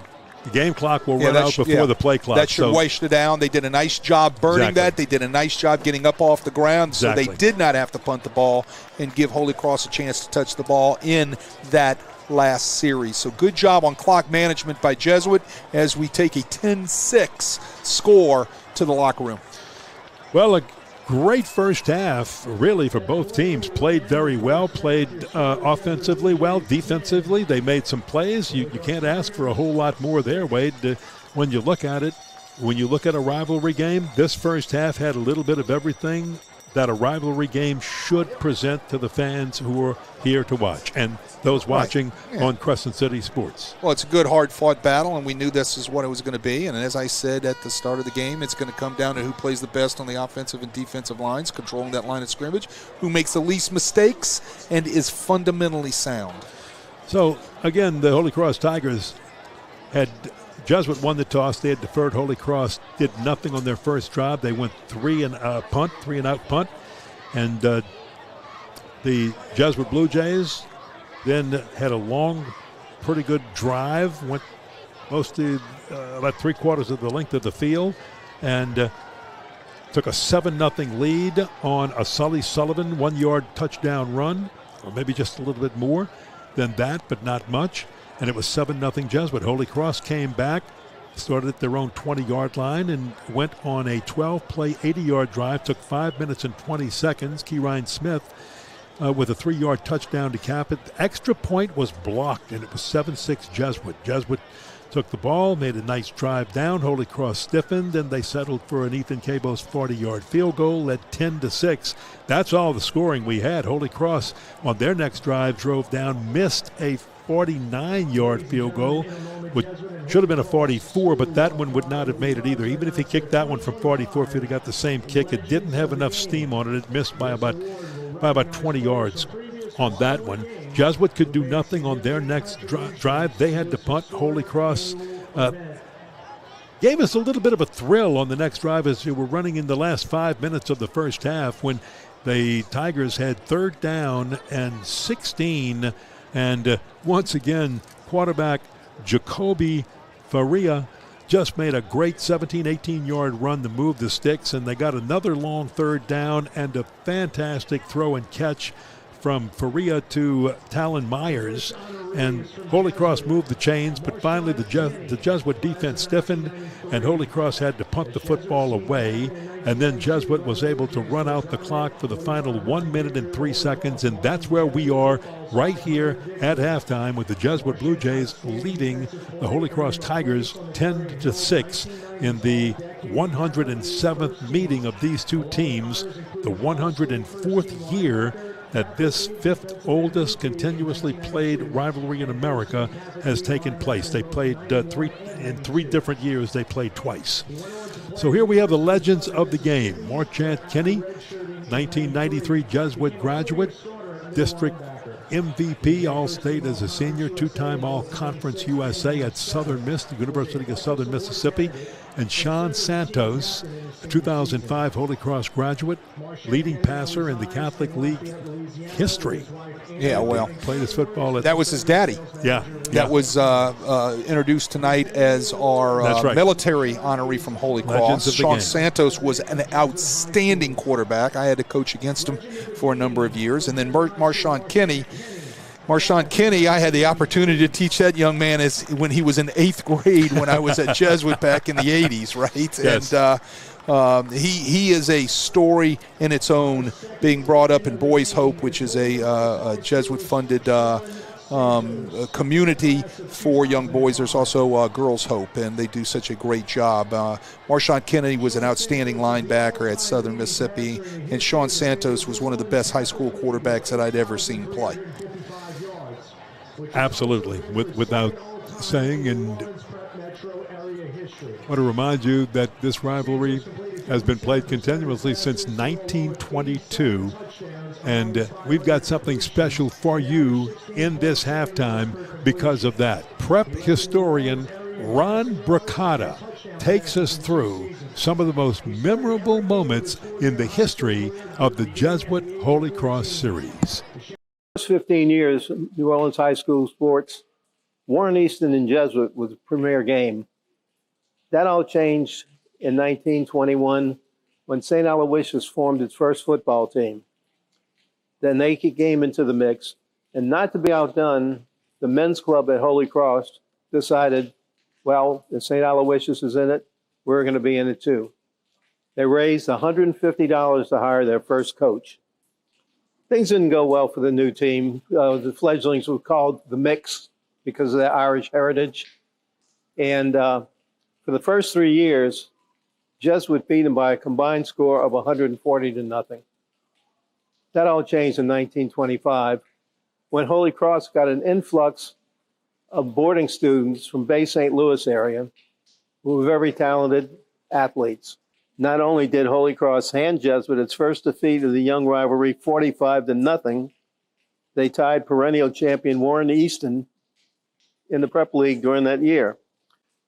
game clock will run out before the play clock. That should wash it down. They did a nice job burning that. They did a nice job getting up off the ground, so they did not have to punt the ball and give Holy Cross a chance to touch the ball in that last series. So good job on clock management by Jesuit as we take a 10-6 score to the locker room. Well, a great first half, really, for both teams. Played very well, played offensively well, defensively. They made some plays. You can't ask for a whole lot more there, Wade. When you look at it, when you look at a rivalry game, this first half had a little bit of everything that a rivalry game should present to the fans who are here to watch and those watching on Crescent City Sports. Well, it's a good, hard-fought battle, and we knew this is what it was going to be. And as I said at the start of the game, it's going to come down to who plays the best on the offensive and defensive lines, controlling that line of scrimmage, who makes the least mistakes and is fundamentally sound. So, again, the Holy Cross Tigers had Jesuit won the toss. They had deferred. Holy Cross did nothing on their first drive. They went 3-and-out punt. And the Jesuit Blue Jays then had a long, pretty good drive, went mostly about 3/4 of the length of the field, and took a 7-0 lead on a Sully Sullivan 1-yard touchdown run, or maybe just a little bit more than that, but not much. And it was 7-0 Jesuit. Holy Cross came back, started at their own 20-yard line, and went on a 12-play, 80-yard drive. Took 5 minutes and 20 seconds. Keyrian Smith with a 3-yard touchdown to cap it. The extra point was blocked, and it was 7-6 Jesuit. Jesuit took the ball, made a nice drive down. Holy Cross stiffened, and they settled for an Ethan Cabos 40-yard field goal, led 10-6. That's all the scoring we had. Holy Cross on their next drive drove down, missed a 49-yard field goal, which should have been a 44, but that one would not have made it either. Even if he kicked that one from 44, if he'd have got the same kick, it didn't have enough steam on it. It missed by about 20 yards on that one. Jesuit could do nothing on their next drive. They had to punt. Holy Cross gave us a little bit of a thrill on the next drive as we were running in the last 5 minutes of the first half when the Tigers had 3rd down and 16. And once again, quarterback Jacoby Faria just made a great 17, 18-yard run to move the sticks, and they got another long 3rd down and a fantastic throw and catch from Faria to Talon Myers. And Holy Cross moved the chains, but finally the Jesuit defense stiffened, and Holy Cross had to punt the football away. And then Jesuit was able to run out the clock for the final 1 minute and 3 seconds, and that's where we are right here at halftime with the Jesuit Blue Jays leading the Holy Cross Tigers 10-6 in the 107th meeting of these two teams, the 104th year that this 5th oldest continuously played rivalry in America has taken place. They played in 3 different years. They played twice. So here we have the legends of the game. Marchant Kinney, 1993 Jesuit graduate, district MVP, All-State as a senior, 2-time All-Conference USA at Southern Miss, the University of Southern Mississippi, and Sean Santos, a 2005 Holy Cross graduate, leading passer in the Catholic League history. Yeah, well, played his football at. That was his daddy. Yeah. That was introduced tonight as our right. military honoree from Holy Cross. Sean Santos was an outstanding quarterback. I had to coach against him for a number of years. And then Marshawn Kinney, I had the opportunity to teach that young man when he was in 8th grade when I was at Jesuit back in the 80s, right? Yes. And he is a story in its own, being brought up in Boys Hope, which is a Jesuit-funded community for young boys. There's also Girls Hope, and they do such a great job. Marshawn Kennedy was an outstanding linebacker at Southern Mississippi, and Sean Santos was one of the best high school quarterbacks that I'd ever seen play. Absolutely, without saying. And I want to remind you that this rivalry has been played continuously since 1922, and we've got something special for you in this halftime because of that. Prep historian Ron Bracata takes us through some of the most memorable moments in the history of the Jesuit Holy Cross Series. First 15 years, New Orleans high school sports, Warren Easton and Jesuit was the premier game. That all changed in 1921 when St. Aloysius formed its first football team. Then they came into the mix, and not to be outdone, the men's club at Holy Cross decided, well, if St. Aloysius is in it, we're going to be in it too. They raised $150 to hire their first coach. Things didn't go well for the new team. The fledglings were called the Mix because of their Irish heritage. And for the first 3 years, Jesuit beat them by a combined score of 140-0. That all changed in 1925 when Holy Cross got an influx of boarding students from Bay St. Louis area who were very talented athletes. Not only did Holy Cross hand Jesuit its first defeat of the young rivalry 45-0, they tied perennial champion Warren Easton in the prep league during that year.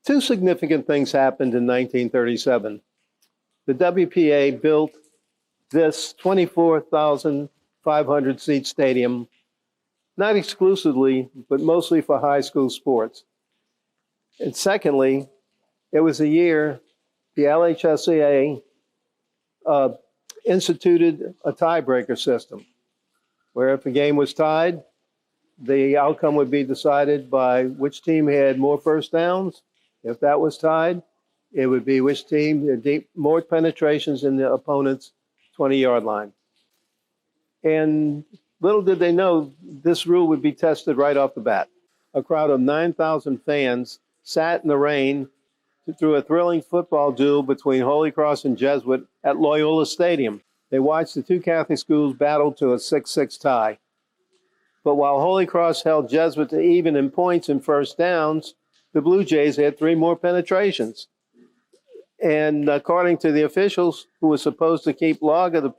Two significant things happened in 1937. The WPA built this 24,500 seat stadium, not exclusively, but mostly for high school sports. And secondly, it was a year the LHSAA instituted a tiebreaker system, where if a game was tied, the outcome would be decided by which team had more first downs. If that was tied, it would be which team had more penetrations in the opponent's 20-yard line. And little did they know, this rule would be tested right off the bat. A crowd of 9,000 fans sat in the rain through a thrilling football duel between Holy Cross and Jesuit at Loyola Stadium. They watched the two Catholic schools battle to a 6-6 tie. But while Holy Cross held Jesuit to even in points and first downs, the Blue Jays had 3 more penetrations. And according to the officials who were supposed to keep log of the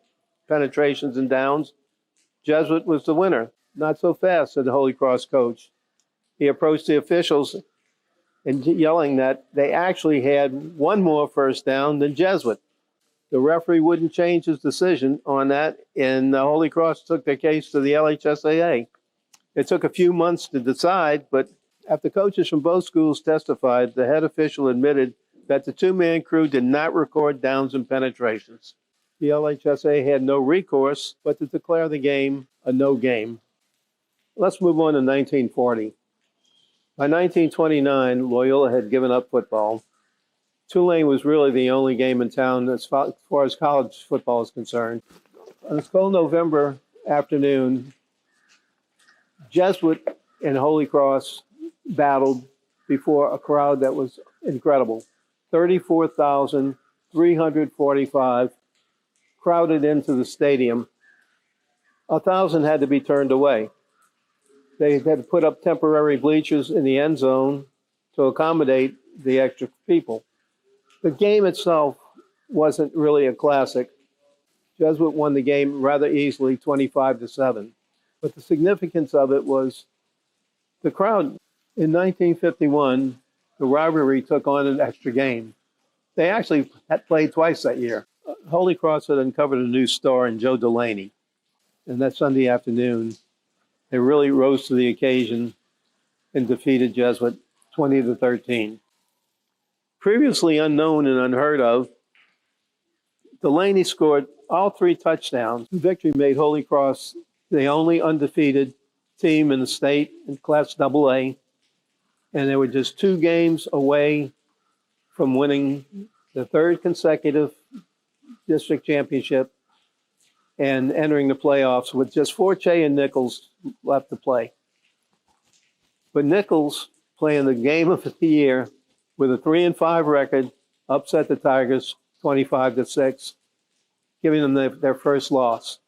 penetrations and downs, Jesuit was the winner. Not so fast, said the Holy Cross coach. He approached the officials and yelling that they actually had 1 more first down than Jesuit. The referee wouldn't change his decision on that, and the Holy Cross took their case to the LHSAA. It took a few months to decide, but after coaches from both schools testified, the head official admitted that the 2-man crew did not record downs and penetrations. The LHSAA had no recourse but to declare the game a no game. Let's move on to 1940. By 1929, Loyola had given up football. Tulane was really the only game in town as far as college football is concerned. On this cold November afternoon, Jesuit and Holy Cross battled before a crowd that was incredible. 34,345 crowded into the stadium. 1,000 had to be turned away. They had to put up temporary bleachers in the end zone to accommodate the extra people. The game itself wasn't really a classic. Jesuit won the game rather easily, 25-7. But the significance of it was the crowd. In 1951, the rivalry took on an extra game. They actually had played twice that year. Holy Cross had uncovered a new star in Joe Delaney. And that Sunday afternoon, they really rose to the occasion and defeated Jesuit 20-13. Previously unknown and unheard of, Delaney scored all 3 touchdowns. The victory made Holy Cross the only undefeated team in the state in Class AA, and they were just 2 games away from winning the 3rd consecutive district championship and entering the playoffs with just Forte and Nichols left to play. But Nichols, playing the game of the year with a 3-5 record, upset the Tigers 25-6, giving them their first loss.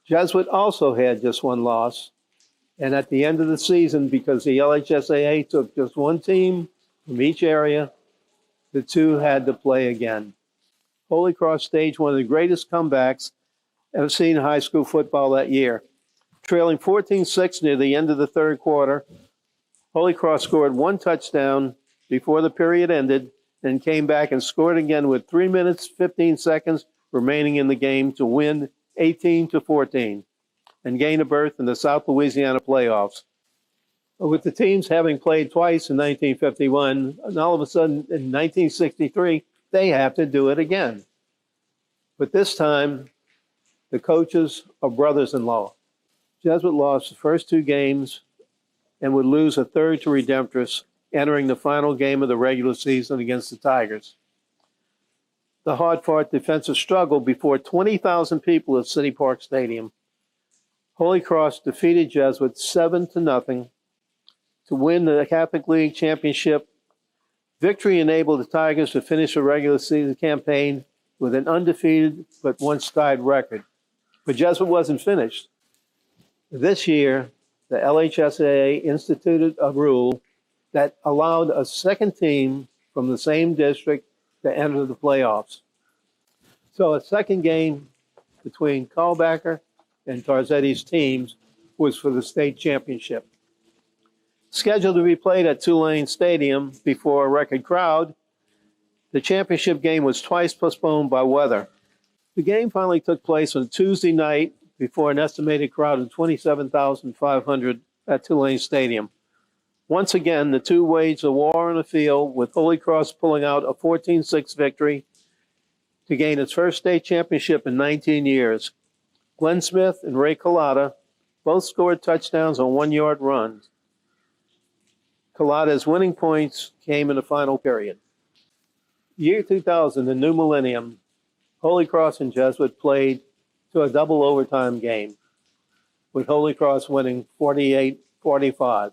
Jesuit also had just 1 loss, and at the end of the season, because the LHSAA took just 1 team from each area, the 2 had to play again. Holy Cross staged one of the greatest comebacks ever seen in high school football that year. Trailing 14-6 near the end of the 3rd quarter, Holy Cross scored 1 touchdown before the period ended and came back and scored again with 3 minutes, 15 seconds remaining in the game to win 18-14 and gain a berth in the South Louisiana playoffs. With the teams having played twice in 1951, and all of a sudden in 1963, they have to do it again. But this time, the coaches are brothers-in-law. Jesuit lost the first 2 games and would lose a 3rd to Redemptress, entering the final game of the regular season against the Tigers. The hard-fought defensive struggle before 20,000 people at City Park Stadium. Holy Cross defeated Jesuit 7-0 to win the Catholic League championship. Victory enabled the Tigers to finish the regular season campaign with an undefeated but once-tied record. But Jesuit wasn't finished. This year, the LHSAA instituted a rule that allowed a second team from the same district to enter the playoffs. So a second game between Kalbacher and Tarzetti's teams was for the state championship. Scheduled to be played at Tulane Stadium before a record crowd, the championship game was twice postponed by weather. The game finally took place on Tuesday night before an estimated crowd of 27,500 at Tulane Stadium. Once again, the 2 waged a war on the field, with Holy Cross pulling out a 14-6 victory to gain its first state championship in 19 years. Glenn Smith and Ray Collada both scored touchdowns on 1-yard runs. Collada's winning points came in the final period. Year 2000, the new millennium, Holy Cross and Jesuit played to a double overtime game, with Holy Cross winning 48-45.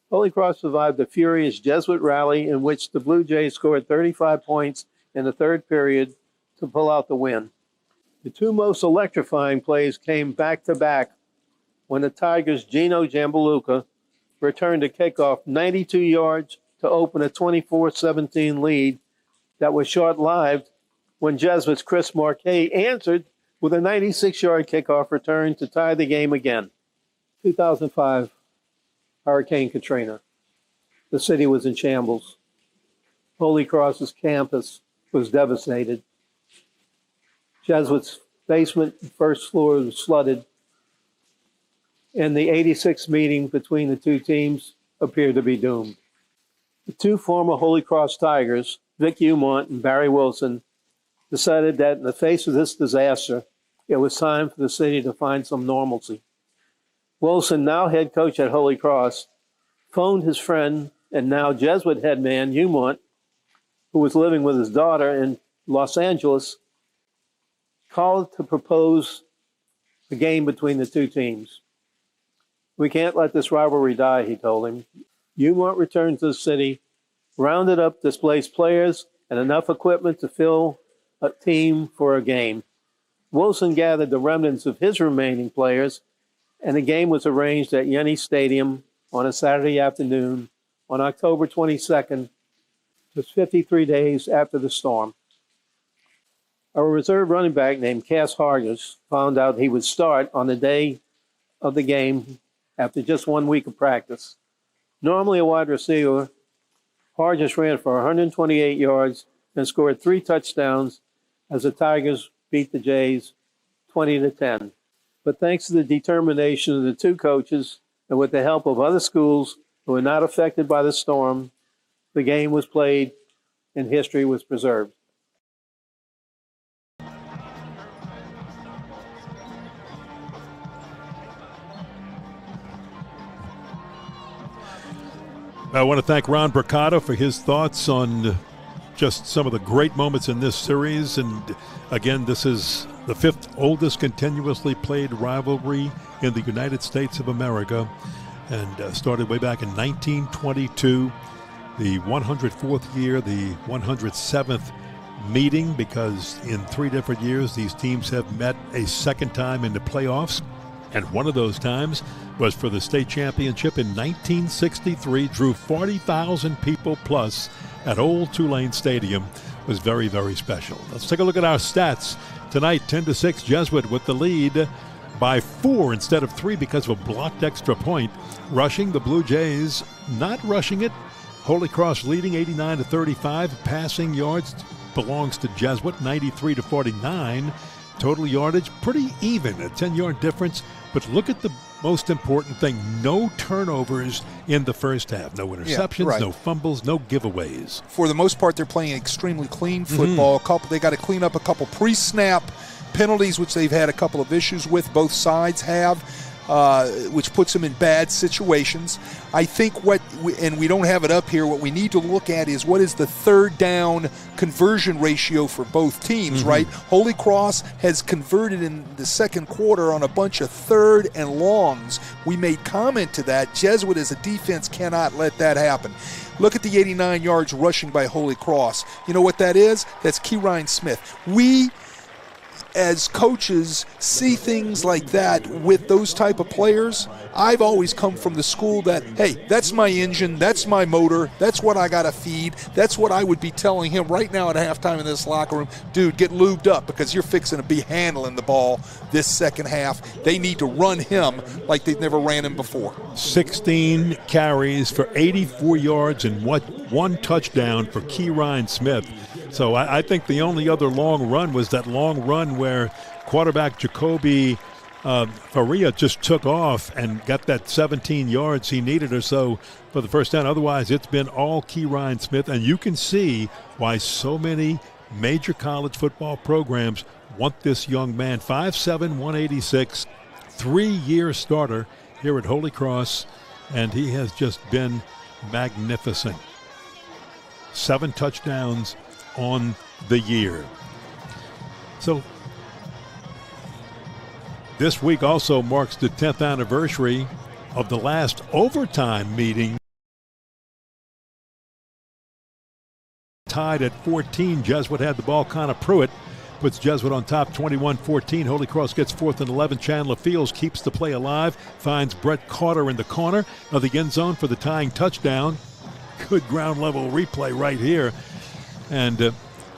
Holy Cross survived a furious Jesuit rally in which the Blue Jays scored 35 points in the 3rd period to pull out the win. The 2 most electrifying plays came back-to-back when the Tigers' Gino Jambaluka returned a kickoff 92 yards to open a 24-17 lead that was short-lived when Jesuit's Chris Marquet answered with a 96-yard kickoff return to tie the game again. 2005, Hurricane Katrina. The city was in shambles. Holy Cross's campus was devastated. Jesuit's basement and 1st floor was flooded, and the 86th meeting between the 2 teams appeared to be doomed. The 2 former Holy Cross Tigers, Vic Umont and Barry Wilson, decided that in the face of this disaster, it was time for the city to find some normalcy. Wilson, now head coach at Holy Cross, phoned his friend and now Jesuit head man Umont, who was living with his daughter in Los Angeles, called to propose the game between the 2 teams. "We can't let this rivalry die," he told him. Umont returned to the city, rounded up displaced players and enough equipment to fill a team for a game. Wilson gathered the remnants of his remaining players, and the game was arranged at Yenny Stadium on a Saturday afternoon on October 22nd, just 53 days after the storm. A reserve running back named Cass Hargis found out he would start on the day of the game after just 1 week of practice. Normally a wide receiver, Hargis ran for 128 yards and scored 3 touchdowns as the Tigers beat the Jays 20-10. But thanks to the determination of the 2 coaches and with the help of other schools who were not affected by the storm, the game was played and history was preserved. I want to thank Ron Bricado for his thoughts on just some of the great moments in this series. And again, this is the 5th oldest continuously played rivalry in the United States of America, and started way back in 1922, the 104th year, the 107th meeting, because in 3 different years these teams have met a second time in the playoffs. And one of those times was for the state championship in 1963, drew 40,000 people plus at Old Tulane Stadium. It was very, very special. Let's take a look at our stats. Tonight, 10-6 Jesuit with the lead by 4 instead of 3 because of a blocked extra point. Rushing, the Blue Jays not rushing it. Holy Cross leading 89-35. Passing yards belongs to Jesuit, 93-49. Total yardage, pretty even, a 10-yard difference. But look at the most important thing, no turnovers in the first half. No interceptions, no fumbles, no giveaways. For the most part, they're playing extremely clean football. They got to clean up a couple pre-snap penalties, which they've had a couple of issues with. Both sides have, which puts them in bad situations. I think and we don't have it up here, what we need to look at is what is the third down conversion ratio for both teams, right? Holy Cross has converted in the second quarter on a bunch of third and longs. We made comment to that. Jesuit as a defense cannot let that happen. Look at the 89 yards rushing by Holy Cross. You know what that is? That's Keyrine Smith. We, as coaches, see things like that with those type of players. I've always come from the school that, hey, that's my engine, that's my motor, that's what I got to feed. That's what I would be telling him right now at halftime in this locker room. Dude, get lubed up because you're fixing to be handling the ball this second half. They need to run him like they've never ran him before. 16 carries for 84 yards and 1 touchdown for Keyrine Smith. So I think the only other long run was that long run where quarterback Jacoby Faria just took off and got that 17 yards he needed or so for the first down. Otherwise, it's been all Keyrine Smith, and you can see why so many major college football programs want this young man. 5'7", 186, 3-year starter here at Holy Cross, and he has just been magnificent. 7 touchdowns on the year. So this week also marks the 10th anniversary of the last overtime meeting. Tied at 14, Jesuit had the ball. Connor Pruitt puts Jesuit on top, 21-14. Holy Cross gets 4th and 11. Chandler Fields keeps the play alive, finds Brett Carter in the corner of the end zone for the tying touchdown. Good ground level replay right here. And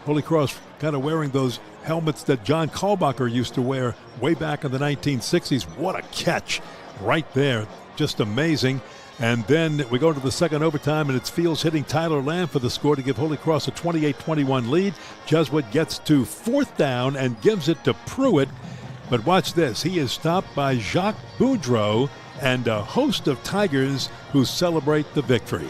Holy Cross kind of wearing those helmets that John Kalbacher used to wear way back in the 1960s. What a catch right there. Just amazing. And then we go to the second overtime, and it's Fields hitting Tyler Lamb for the score to give Holy Cross a 28-21 lead. Jesuit gets to 4th down and gives it to Pruitt. But watch this. He is stopped by Jacques Boudreau and a host of Tigers who celebrate the victory.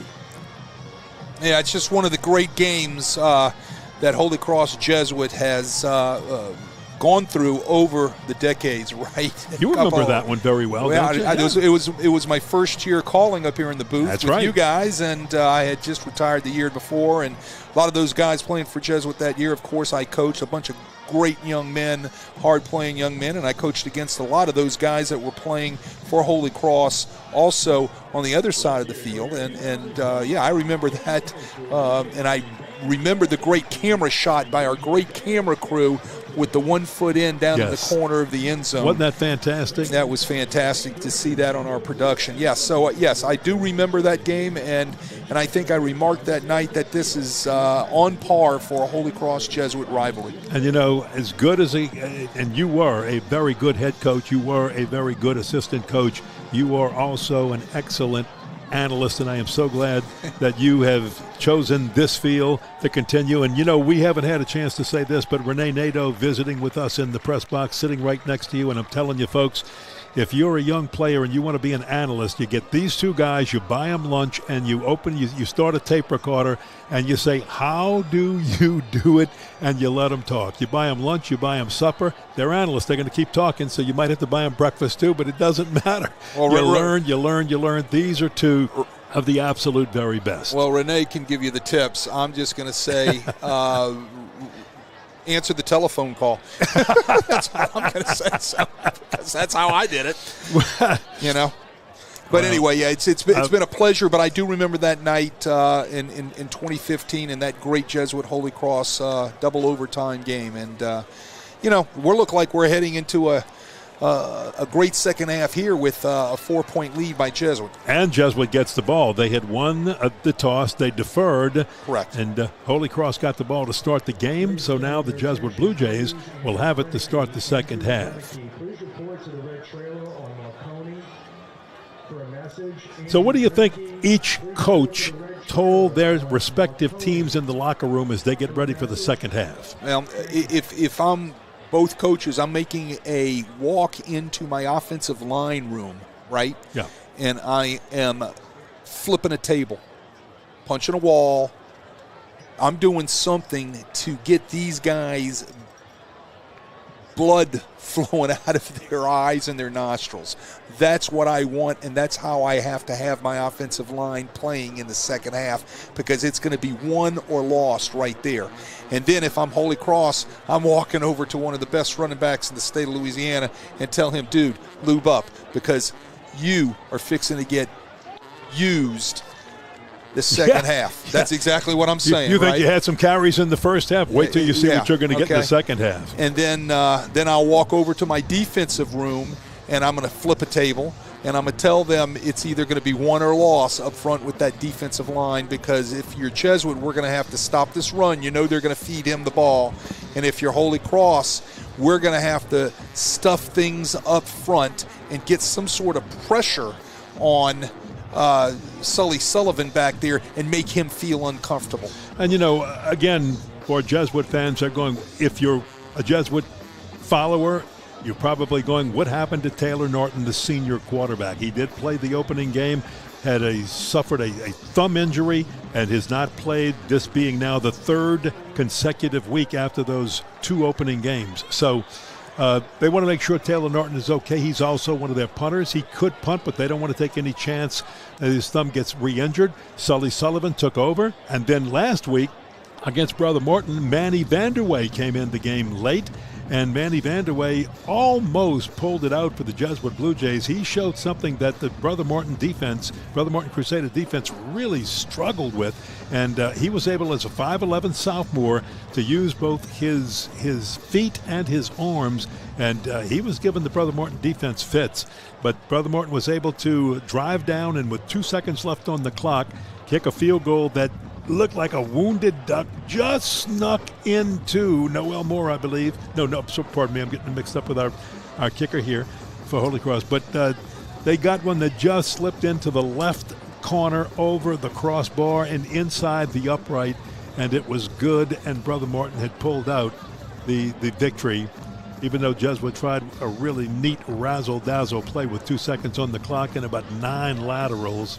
Yeah, it's just one of the great games that Holy Cross Jesuit has gone through over the decades, right? You remember that one very well, don't you? It was my first year calling up here in the booth with you guys, and I had just retired the year before, and a lot of those guys playing for Jesuit that year. Of course, I coached a bunch of great young men, hard-playing young men, and I coached against a lot of those guys that were playing for Holy Cross also on the other side of the field. And I remember that, and I remember the great camera shot by our great camera crew with the 1 foot in down in the corner of the end zone. Wasn't that fantastic? That was fantastic to see that on our production. Yes, so yes, I do remember that game, and I think I remarked that night that this is on par for a Holy Cross Jesuit rivalry. And you know, as good as and you were a very good head coach, you were a very good assistant coach, you are also an excellent analyst, and I am so glad that you have chosen this field to continue. And, you know, we haven't had a chance to say this, but Renee Nadeau visiting with us in the press box, sitting right next to you, and I'm telling you, folks, if you're a young player and you want to be an analyst, you get these two guys, you buy them lunch, and you start a tape recorder, and you say, how do you do it? And you let them talk. You buy them lunch, you buy them supper. They're analysts. They're going to keep talking, so you might have to buy them breakfast too, but it doesn't matter. Well, you learn. These are two of the absolute very best. Well, Renee can give you the tips. I'm just going to say answer the telephone call. That's what I'm going to say. So, because that's how I did it. You know. But anyway, yeah, it's been a pleasure. But I do remember that night in 2015 in that great Jesuit Holy Cross double overtime game, and you know, we look like we're heading into a great second half here with a 4-point lead by Jesuit. And Jesuit gets the ball. They had won the toss. They deferred. Correct. And Holy Cross got the ball to start the game, so now the Jesuit Blue Jays will have it to start the second half. So what do you think each coach told their respective teams in the locker room as they get ready for the second half? Well, if I'm both coaches, I'm making a walk into my offensive line room, right? Yeah. And I am flipping a table, punching a wall. I'm doing something to get these guys blood flowing out of their eyes and their nostrils. That's what I want, and that's how I have to have my offensive line playing in the second half, because it's going to be won or lost right there. And then if I'm Holy Cross, I'm walking over to one of the best running backs in the state of Louisiana and tell him, dude, lube up, because you are fixing to get used the second half. That's exactly what I'm saying. You think right? you had some carries in the first half? Wait till you see what you're going to get in the second half. And then I'll walk over to my defensive room, and I'm going to flip a table, and I'm going to tell them it's either going to be won or loss up front with that defensive line, because if you're Jesuit, we're going to have to stop this run. You know they're going to feed him the ball. And if you're Holy Cross, we're going to have to stuff things up front and get some sort of pressure on Sully Sullivan back there and make him feel uncomfortable. And, you know, again, for Jesuit fans, they're going, if you're a Jesuit follower, you're probably going, what happened to Taylor Norton, the senior quarterback? He did play the opening game, suffered a thumb injury, and has not played, this being now the third consecutive week after those two opening games. So they want to make sure Taylor Norton is okay. He's also one of their punters. He could punt, but they don't want to take any chance that his thumb gets re-injured. Sully Sullivan took over. And then last week against Brother Morton, Manny Vanderway came in the game late. And Manny Vanderway almost pulled it out for the Jesuit Blue Jays. He showed something that the Brother Morton Crusader defense really struggled with. And he was able, as a 5'11 sophomore, to use both his feet and his arms. And he was giving the Brother Morton defense fits. But Brother Morton was able to drive down and with 2 seconds left on the clock, kick a field goal that looked like a wounded duck, just snuck into Noel Moore, I believe. Pardon me, I'm getting mixed up with our kicker here for Holy Cross. But they got one that just slipped into the left corner over the crossbar and inside the upright, and it was good, and Brother Morton had pulled out the victory, even though Jesuit tried a really neat razzle-dazzle play with 2 seconds on the clock and about 9 laterals.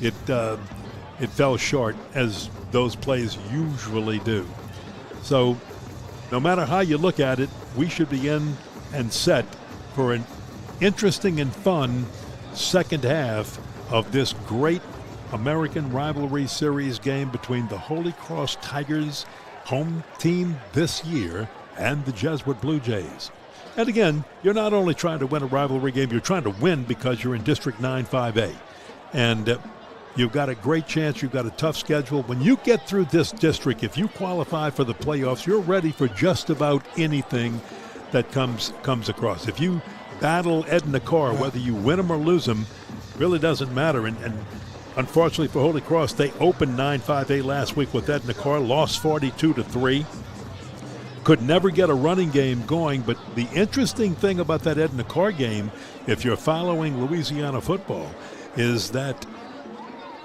It fell short, as those plays usually do. So no matter how you look at it, we should be in and set for an interesting and fun second half of this great American Rivalry Series game between the Holy Cross Tigers, home team this year, and the Jesuit Blue Jays. And again, you're not only trying to win a rivalry game, you're trying to win because you're in District 9-5A. And you've got a great chance. You've got a tough schedule. When you get through this district, if you qualify for the playoffs, you're ready for just about anything that comes across. If you battle Ed and Nakar, whether you win them or lose them, really doesn't matter. And unfortunately for Holy Cross, they opened 9-5A last week with Ed and Nakar, lost 42-3. Could never get a running game going. But the interesting thing about that Ed and Nakar game, if you're following Louisiana football, is that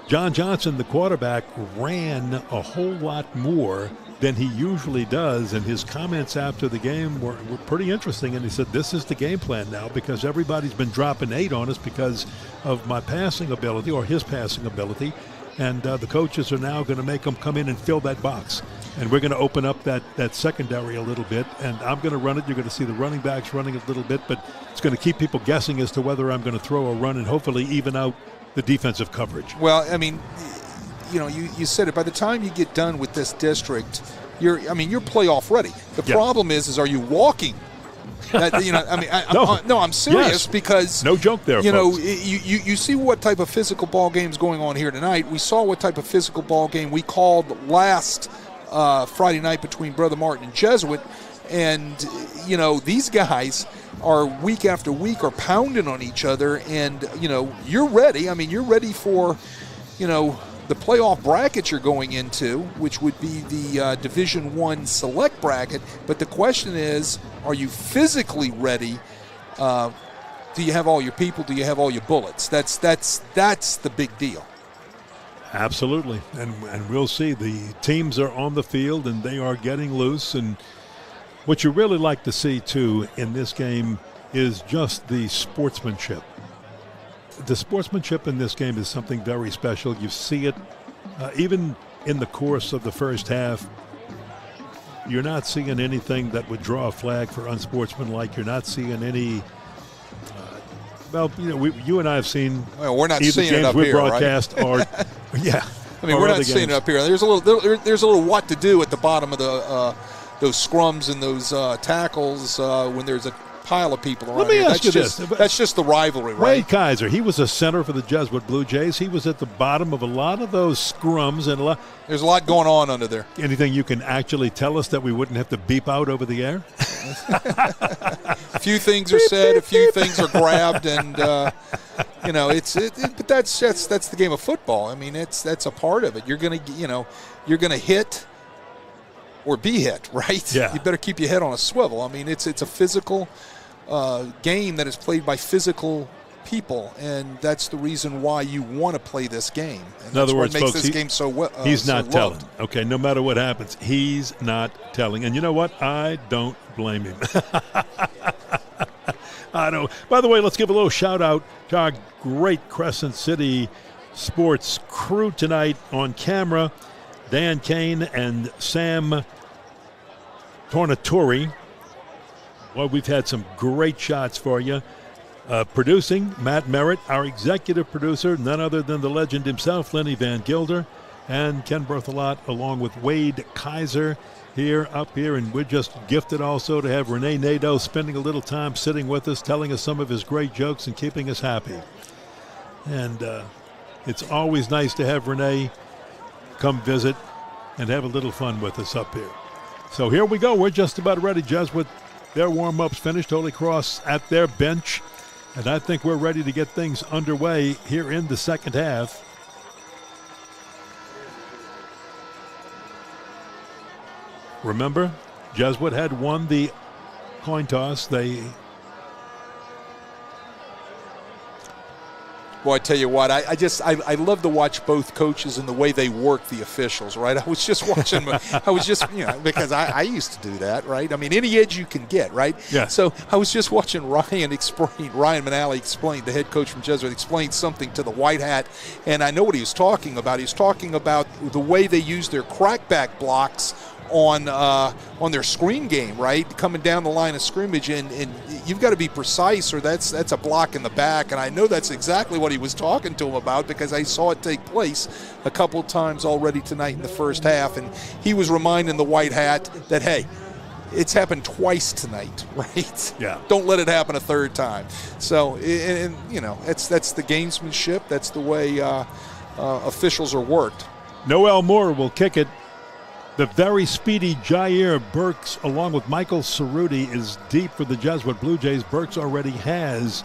John Johnson, the quarterback, ran a whole lot more than he usually does, and his comments after the game were pretty interesting. And he said, this is the game plan now, because everybody's been dropping 8 on us because of my passing ability, or his passing ability, and the coaches are now going to make them come in and fill that box. And we're going to open up that secondary a little bit, and I'm going to run it. You're going to see the running backs running it a little bit, but it's going to keep people guessing as to whether I'm going to throw or run, and hopefully even out the defensive coverage. Well, I mean, you said it. By the time you get done with this district, you're playoff ready. The problem is are you walking? I'm serious, because no joke there. Folks. You see what type of physical ball game's going on here tonight. We saw what type of physical ball game we called last Friday night between Brother Martin and Jesuit, and these guys are week after week are pounding on each other, and you're ready. I mean, you're ready for the playoff bracket you're going into, which would be the Division I select bracket. But the question is, are you physically ready? Do you have all your people? Do you have all your bullets? That's the big deal. Absolutely, and we'll see. The teams are on the field, and they are getting loose. And what you really like to see, too, in this game is just the sportsmanship. The sportsmanship in this game is something very special. You see it even in the course of the first half. You're not seeing anything that would draw a flag for unsportsmanlike. You're not seeing any. You and I have seen. Well, we're not either seeing games it up we here, broadcast right? or yeah. I mean, we're not seeing it up here. There's a little what to do at the bottom of the those scrums and those tackles when there's a pile of people around. Let me here. ask you this. That's just the rivalry, right? Wade Kaiser, he was a center for the Jesuit Blue Jays. He was at the bottom of a lot of those scrums. And there's a lot going on under there. Anything you can actually tell us that we wouldn't have to beep out over the air? A few things are said, a few things are grabbed, and but that's the game of football. I mean, that's a part of it. You're gonna hit or be hit, right? Yeah. You better keep your head on a swivel. I mean, it's a physical game that is played by physical people, and that's the reason why you want to play this game. And in other words, what makes folks, this game so he's so not loved. telling. Okay, no matter what happens, he's not telling. And you know what? I don't blame him. I don't. By the way, let's give a little shout out to our great Crescent City sports crew tonight on camera. Dan Kane and Sam Tornatori. Well, we've had some great shots for you. Producing, Matt Merritt, our executive producer, none other than the legend himself, Lenny Van Gilder, and Ken Berthelot, along with Wade Kaiser up here. And we're just gifted also to have Renee Nadeau spending a little time sitting with us, telling us some of his great jokes and keeping us happy. And it's always nice to have Renee come visit and have a little fun with us up here. So here we go. We're just about ready, Jesuit. Their warm-ups finished. Holy Cross at their bench. And I think we're ready to get things underway here in the second half. Remember, Jesuit had won the coin toss. Well, I tell you what, I love to watch both coaches and the way they work the officials, right? I was just watching, because I used to do that, right? I mean, any edge you can get, right? Yeah. So I was just watching Ryan Manali explain, the head coach from Jesuit, explain something to the white hat, and I know what he was talking about. He was talking about the way they use their crackback blocks on their screen game, right? Coming down the line of scrimmage, and you've got to be precise, or that's a block in the back. And I know that's exactly what he was talking to him about, because I saw it take place a couple of times already tonight in the first half. And he was reminding the white hat that, hey, it's happened twice tonight, right? Yeah. Don't let it happen a third time. So, that's the gamesmanship. That's the way officials are worked. Noel Moore will kick it. The very speedy Jair Burks, along with Michael Cerruti, is deep for the Jesuit Blue Jays. Burks already has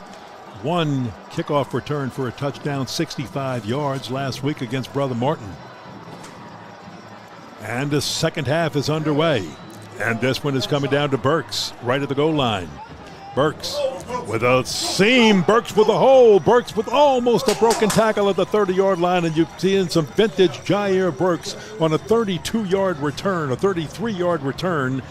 one kickoff return for a touchdown, 65 yards last week against Brother Martin. And the second half is underway. And this one is coming down to Burks, right at the goal line. Burks with a seam. Burks with a hole. Burks with almost a broken tackle at the 30-yard line, and you're seeing some vintage Jair Burks on a 32-yard return, a 33-yard return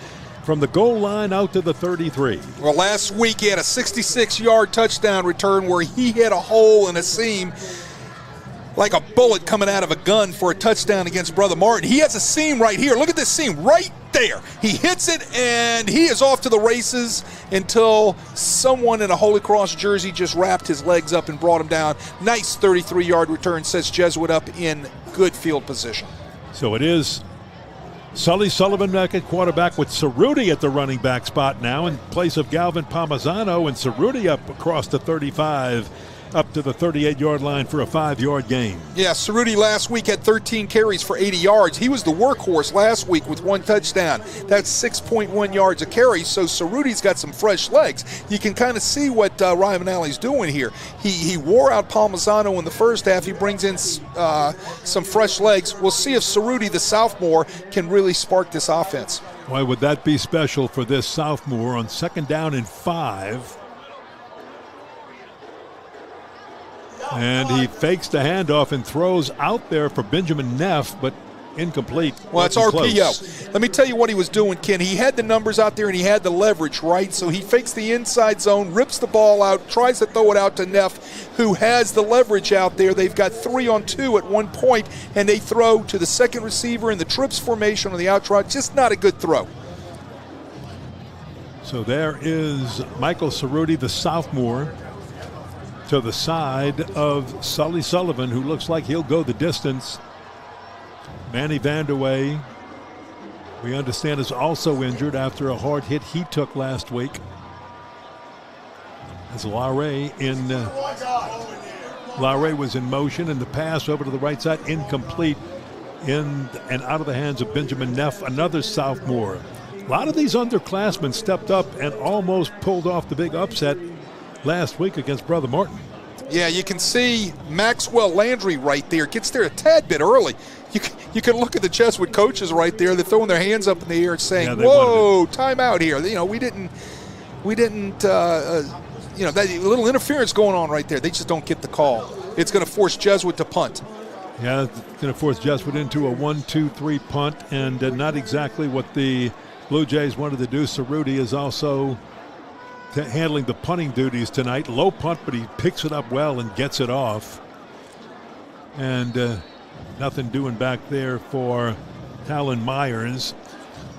from the goal line out to the 33. Well, last week he had a 66-yard touchdown return where he hit a hole in a seam like a bullet coming out of a gun for a touchdown against Brother Martin. He has a seam right here. Look at this seam right there. He hits it, and he is off to the races until someone in a Holy Cross jersey just wrapped his legs up and brought him down. Nice 33-yard return, sets Jesuit up in good field position. So it is Sully Sullivan back at quarterback with Cerruti at the running back spot now in place of Galvin Palmisano, and Cerruti up across the 35 up to the 38-yard line for a 5-yard gain. Yeah, Cerruti last week had 13 carries for 80 yards. He was the workhorse last week with 1 touchdown. That's 6.1 yards a carry, so Cerruti's got some fresh legs. You can kind of see what Ryan Manali's doing here. He wore out Palmisano in the first half. He brings in some fresh legs. We'll see if Cerruti, the sophomore, can really spark this offense. Why would that be special for this sophomore on 2nd down and 5? And he fakes the handoff and throws out there for Benjamin Neff, but incomplete. Well, it's RPO. Let me tell you what he was doing, Ken. He had the numbers out there and he had the leverage, right? So he fakes the inside zone, rips the ball out, tries to throw it out to Neff, who has the leverage out there. They've got 3-on-2 at one point, and they throw to the second receiver in the trips formation on the out route. Just not a good throw. So there is Michael Cerruti, the sophomore, to the side of Sully Sullivan, who looks like he'll go the distance. Manny Vanderway, we understand, is also injured after a hard hit he took last week. As Larray was in motion, and the pass over to the right side incomplete, in and out of the hands of Benjamin Neff, another sophomore. A lot of these underclassmen stepped up and almost pulled off the big upset last week against Brother Martin. Yeah, you can see Maxwell Landry right there. Gets there a tad bit early. You can look at the Jesuit coaches right there. They're throwing their hands up in the air and saying, "Whoa, time out here." You know, we didn't. That little interference going on right there. They just don't get the call. It's going to force Jesuit to punt. Yeah, it's going to force Jesuit into a 1-2-3 punt, and not exactly what the Blue Jays wanted to do. Cerruti is also handling the punting duties tonight. Low punt, but he picks it up well and gets it off. And nothing doing back there for Talon Myers.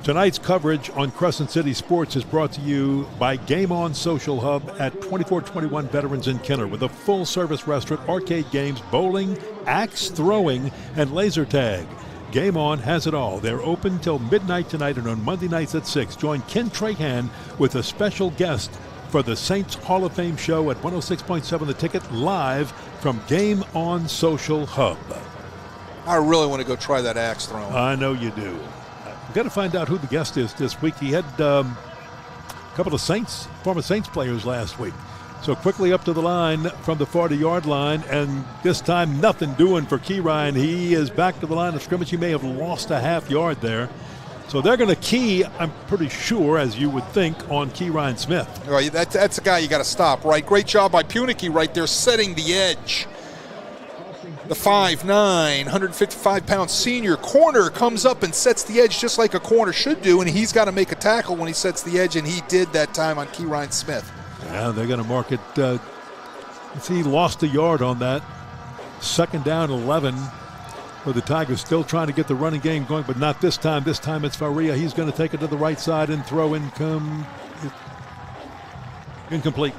Tonight's coverage on Crescent City Sports is brought to you by Game On Social Hub at 2421 Veterans in Kenner, with a full-service restaurant, arcade games, bowling, axe throwing, and laser tag. Game On has it all. They're open till midnight tonight and on Monday nights at 6. Join Ken Trahan with a special guest for the Saints Hall of Fame show at 106.7 The Ticket, live from Game On Social Hub. I really want to go try that axe throwing. I know you do. We've got to find out who the guest is this week. He had a couple of former Saints players last week. So quickly up to the line from the 40-yard line, and this time nothing doing for Key Ryan. He is back to the line of scrimmage. He may have lost a half yard there. So they're going to key, I'm pretty sure, as you would think, on Key Ryan Smith. Right, that's a guy you got to stop, right? Great job by Punicky right there, setting the edge. The 5'9", 155-pound senior corner comes up and sets the edge just like a corner should do, and he's got to make a tackle when he sets the edge, and he did that time on Key Ryan Smith. Yeah, they're going to mark it. He lost a yard on that. 2nd down, 11. Where the Tigers still trying to get the running game going, but not this time. This time it's Faria. He's going to take it to the right side and throw incomplete.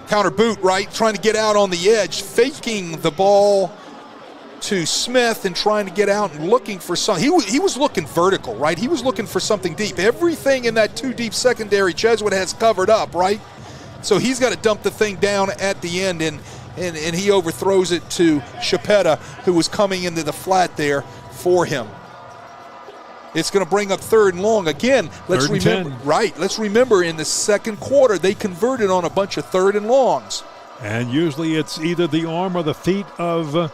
Counter boot, right? Trying to get out on the edge, faking the ball to Smith and trying to get out and looking for something. He was looking vertical, right? He was looking for something deep. Everything in that 2-deep secondary Jesuit has covered up, right? So he's got to dump the thing down at the end, and he overthrows it to Chapetta, who was coming into the flat there for him. It's going to bring up 3rd and long. Again, let's remember in the second quarter, they converted on a bunch of 3rd and longs. And usually it's either the arm or the feet of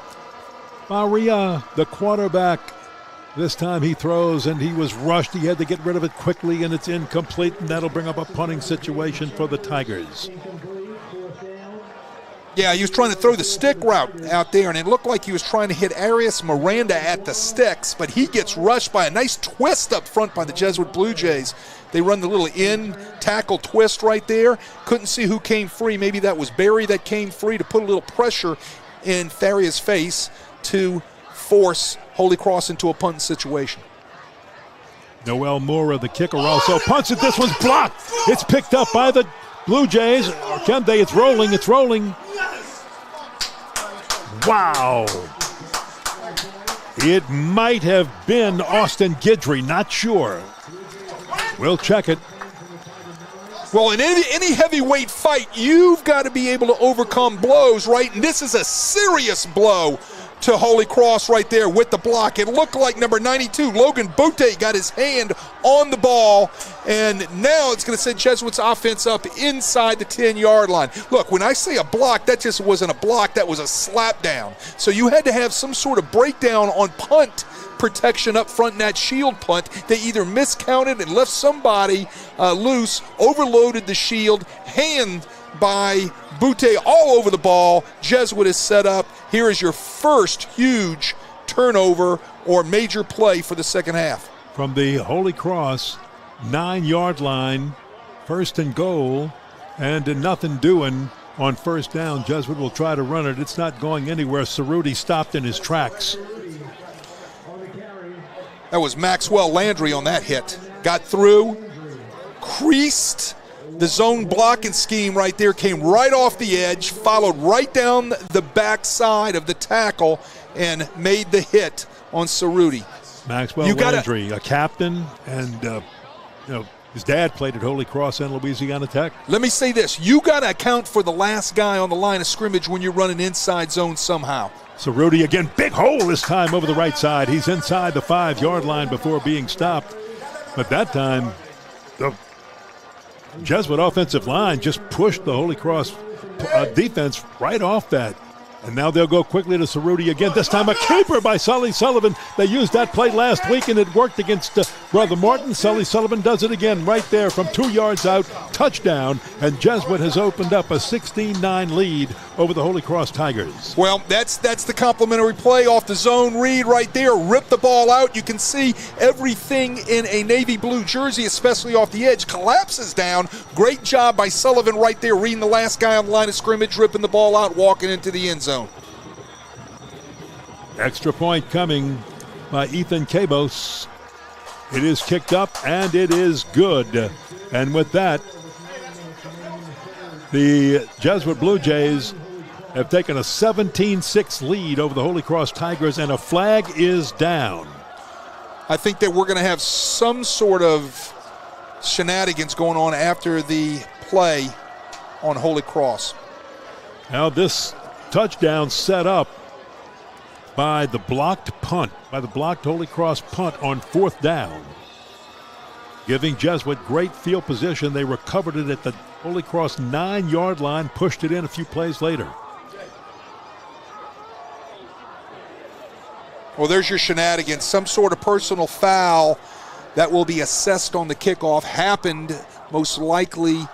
Maria, the quarterback. This time he throws, and he was rushed. He had to get rid of it quickly, and it's incomplete, and that'll bring up a punting situation for the Tigers. Yeah, he was trying to throw the stick route out there, and it looked like he was trying to hit Arias Miranda at the sticks, but he gets rushed by a nice twist up front by the Jesuit Blue Jays. They run the little in tackle twist right there. Couldn't see who came free. Maybe that was Barry that came free to put a little pressure in Tharia's face to force Holy Cross into a punt situation. Noel Moore, the kicker, also punts it. This one's blocked. It's picked up by the Blue Jays. Kembe, it's rolling. Wow. It might have been Austin Guidry, not sure. We'll check it. Well, in any heavyweight fight, you've got to be able to overcome blows, right? And this is a serious blow to Holy Cross right there with the block. It looked like number 92, Logan Butte, got his hand on the ball, and now it's going to send Jesuits offense up inside the 10-yard line. Look, when I say a block, that just wasn't a block, that was a slap down. So you had to have some sort of breakdown on punt protection up front in that shield punt. They either miscounted and left somebody loose, overloaded the shield, hand by Butte all over the ball. Jesuit is set up. Here is your first huge turnover or major play for the second half. From the Holy Cross 9-yard line, first and goal, and nothing doing on first down. Jesuit will try to run it. It's not going anywhere. Cerruti stopped in his tracks. That was Maxwell Landry on that hit. Got through, creased the zone blocking scheme right there, came right off the edge, followed right down the backside of the tackle, and made the hit on Cerruti. Maxwell Landry, a captain, and his dad played at Holy Cross and Louisiana Tech. Let me say this. You got to account for the last guy on the line of scrimmage when you're running inside zone somehow. Cerruti again, big hole this time over the right side. He's inside the 5-yard line before being stopped. But that time, the Jesuit offensive line just pushed the Holy Cross defense right off that. And now they'll go quickly to Cerruti again. This time a keeper by Sully Sullivan. They used that play last week, and it worked against Brother Martin. Sully Sullivan does it again right there from 2 yards out. Touchdown, and Jesuit has opened up a 16-9 lead over the Holy Cross Tigers. Well, that's the complimentary play off the zone read right there. Rip the ball out. You can see everything in a navy blue jersey, especially off the edge, collapses down. Great job by Sullivan right there, reading the last guy on the line of scrimmage, ripping the ball out, walking into the end zone. Extra point coming by Ethan Cabos. It is kicked up, and it is good. And with that, the Jesuit Blue Jays have taken a 17-6 lead over the Holy Cross Tigers, and a flag is down. I think that we're going to have some sort of shenanigans going on after the play on Holy Cross. Now this touchdown set up by the blocked punt, by the blocked Holy Cross punt on 4th down, giving Jesuit great field position. They recovered it at the Holy Cross 9-yard line, pushed it in a few plays later. Well, there's your shenanigans. Some sort of personal foul that will be assessed on the kickoff happened most likely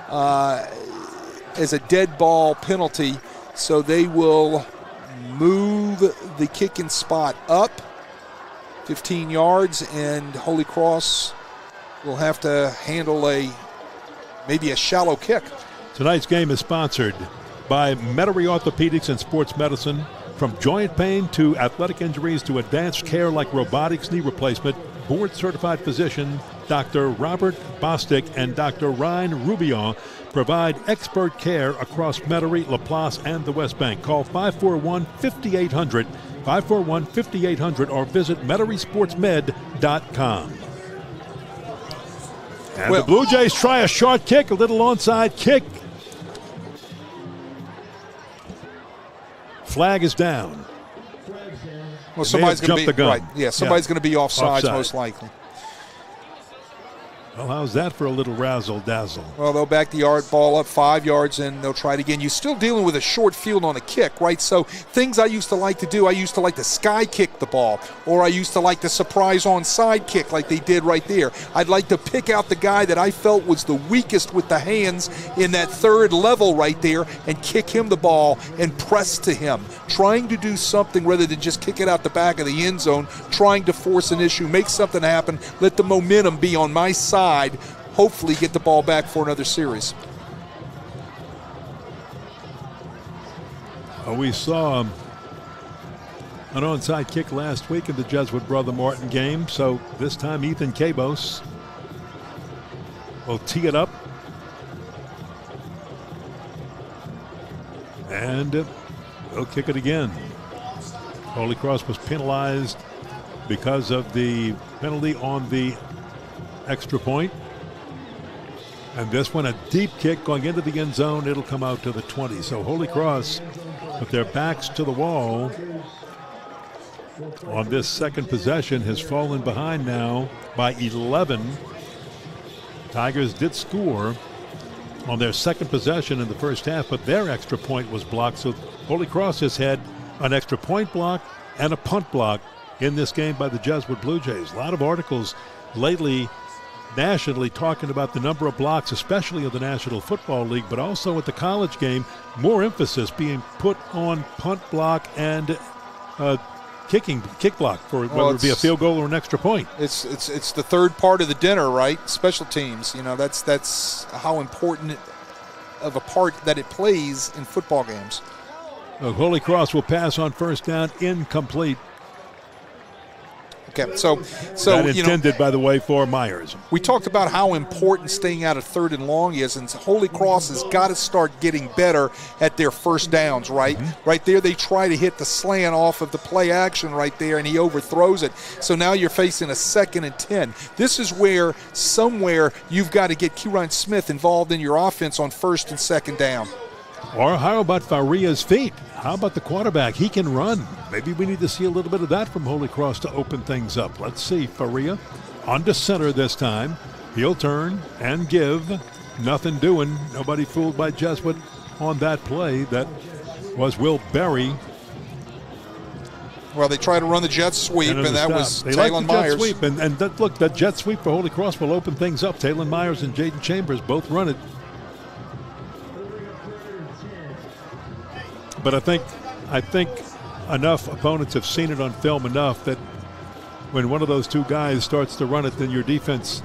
as a dead ball penalty. So they will move the kicking spot up 15 yards, and Holy Cross will have to handle maybe a shallow kick. Tonight's game is sponsored by Metairie Orthopedics and Sports Medicine. From joint pain to athletic injuries to advanced care like robotics knee replacement, board-certified physician Dr. Robert Bostic and Dr. Ryan Rubion provide expert care across Metairie, LaPlace, and the West Bank. Call 541-5800, 541-5800, or visit MetairieSportsMed.com. And the Blue Jays try a short kick, a little onside kick. Flag is down. Well, somebody's going to be the gun. right. Yeah, somebody's going to be offsides most likely. Well, how's that for a little razzle-dazzle? Well, they'll back the yard ball up 5 yards, and they'll try it again. You're still dealing with a short field on a kick, right? So things I used to like to do, I used to like to sky kick the ball, or I used to like to surprise onside kick like they did right there. I'd like to pick out the guy that I felt was the weakest with the hands in that third level right there and kick him the ball and press to him, trying to do something rather than just kick it out the back of the end zone, trying to force an issue, make something happen, let the momentum be on my side, hopefully get the ball back for another series. We saw an onside kick last week in the Jesuit Brother Martin game, so this time Ethan Cabos will tee it up. And he'll kick it again. Holy Cross was penalized because of the penalty on the extra point. And this one, a deep kick going into the end zone. It'll come out to the 20. So Holy Cross, with their backs to the wall on this second possession, has fallen behind now by 11. Tigers did score on their second possession in the first half, but their extra point was blocked. So Holy Cross has had an extra point block and a punt block in this game by the Jesuit Blue Jays. A lot of articles lately nationally talking about the number of blocks, especially in the National Football League, but also at the college game, more emphasis being put on punt block and kick block for whether it be a field goal or an extra point. It's the third part of the dinner, right? Special teams. You know, that's how important of a part that it plays in football games. Holy Cross will pass on first down, incomplete. Okay, so that intended, by the way, for Myers. We talked about how important staying out of third and long is, and Holy Cross has got to start getting better at their first downs, right? Mm-hmm. Right there, they try to hit the slant off of the play action right there, and he overthrows it. So now you're facing a 2nd and 10. This is where somewhere you've got to get Kieran Smith involved in your offense on 1st and 2nd down. Or how about Faria's feet? How about the quarterback? He can run. Maybe we need to see a little bit of that from Holy Cross to open things up. Let's see. Faria on to center this time. He'll turn and give. Nothing doing. Nobody fooled by Jesuit on that play. That was Will Berry. Well, they try to run the jet sweep, and that was Talon Myers. Jet sweep. And that jet sweep for Holy Cross will open things up. Talon Myers and Jaden Chambers both run it. But I think enough opponents have seen it on film enough that when one of those two guys starts to run it, then your defense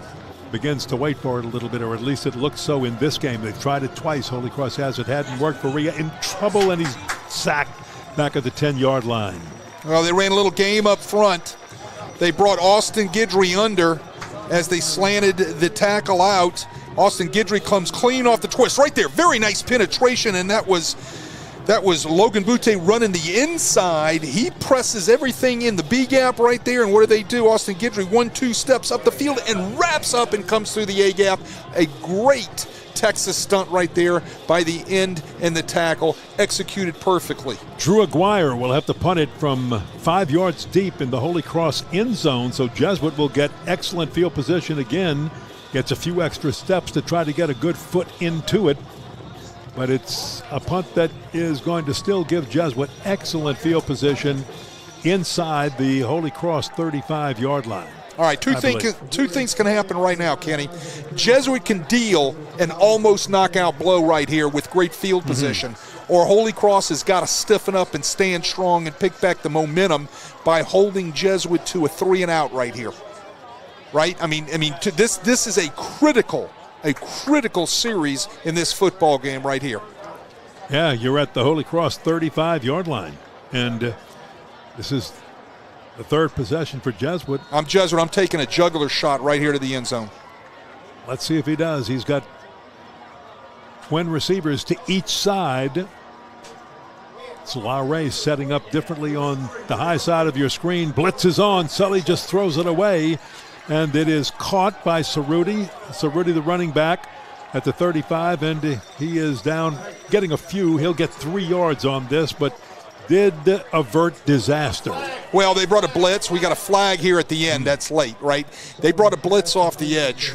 begins to wait for it a little bit, or at least it looks so in this game. They've tried it twice. Holy Cross has it. Hadn't worked. Faria in trouble, and he's sacked back at the 10-yard line. Well, they ran a little game up front. They brought Austin Guidry under as they slanted the tackle out. Austin Guidry comes clean off the twist right there. Very nice penetration, and that was Logan Butte running the inside. He presses everything in the B gap right there, and what do? Austin Guidry 1-2 steps up the field and wraps up and comes through the A gap. A great Texas stunt right there by the end and the tackle, executed perfectly. Drew Aguirre will have to punt it from 5 yards deep in the Holy Cross end zone, so Jesuit will get excellent field position again. Gets a few extra steps to try to get a good foot into it. But it's a punt that is going to still give Jesuit excellent field position inside the Holy Cross 35-yard line. All right, two things can happen right now, Kenny. Jesuit can deal an almost knockout blow right here with great field position, or Holy Cross has got to stiffen up and stand strong and pick back the momentum by holding Jesuit to a 3-and-out right here. Right? I mean, this is a critical series in this football game right here. Yeah, you're at the Holy Cross 35-yard line. And this is the third possession for Jesuit. I'm Jesuit. I'm taking a juggler shot right here to the end zone. Let's see if he does. He's got twin receivers to each side. It's Lauray setting up differently on the high side of your screen. Blitz is on. Sully just throws it away. And it is caught by Cerruti. Cerruti, the running back, at the 35, and he is down getting a few. He'll get 3 yards on this, but did avert disaster. Well, they brought a blitz. We got a flag here at the end. That's late, right? They brought a blitz off the edge.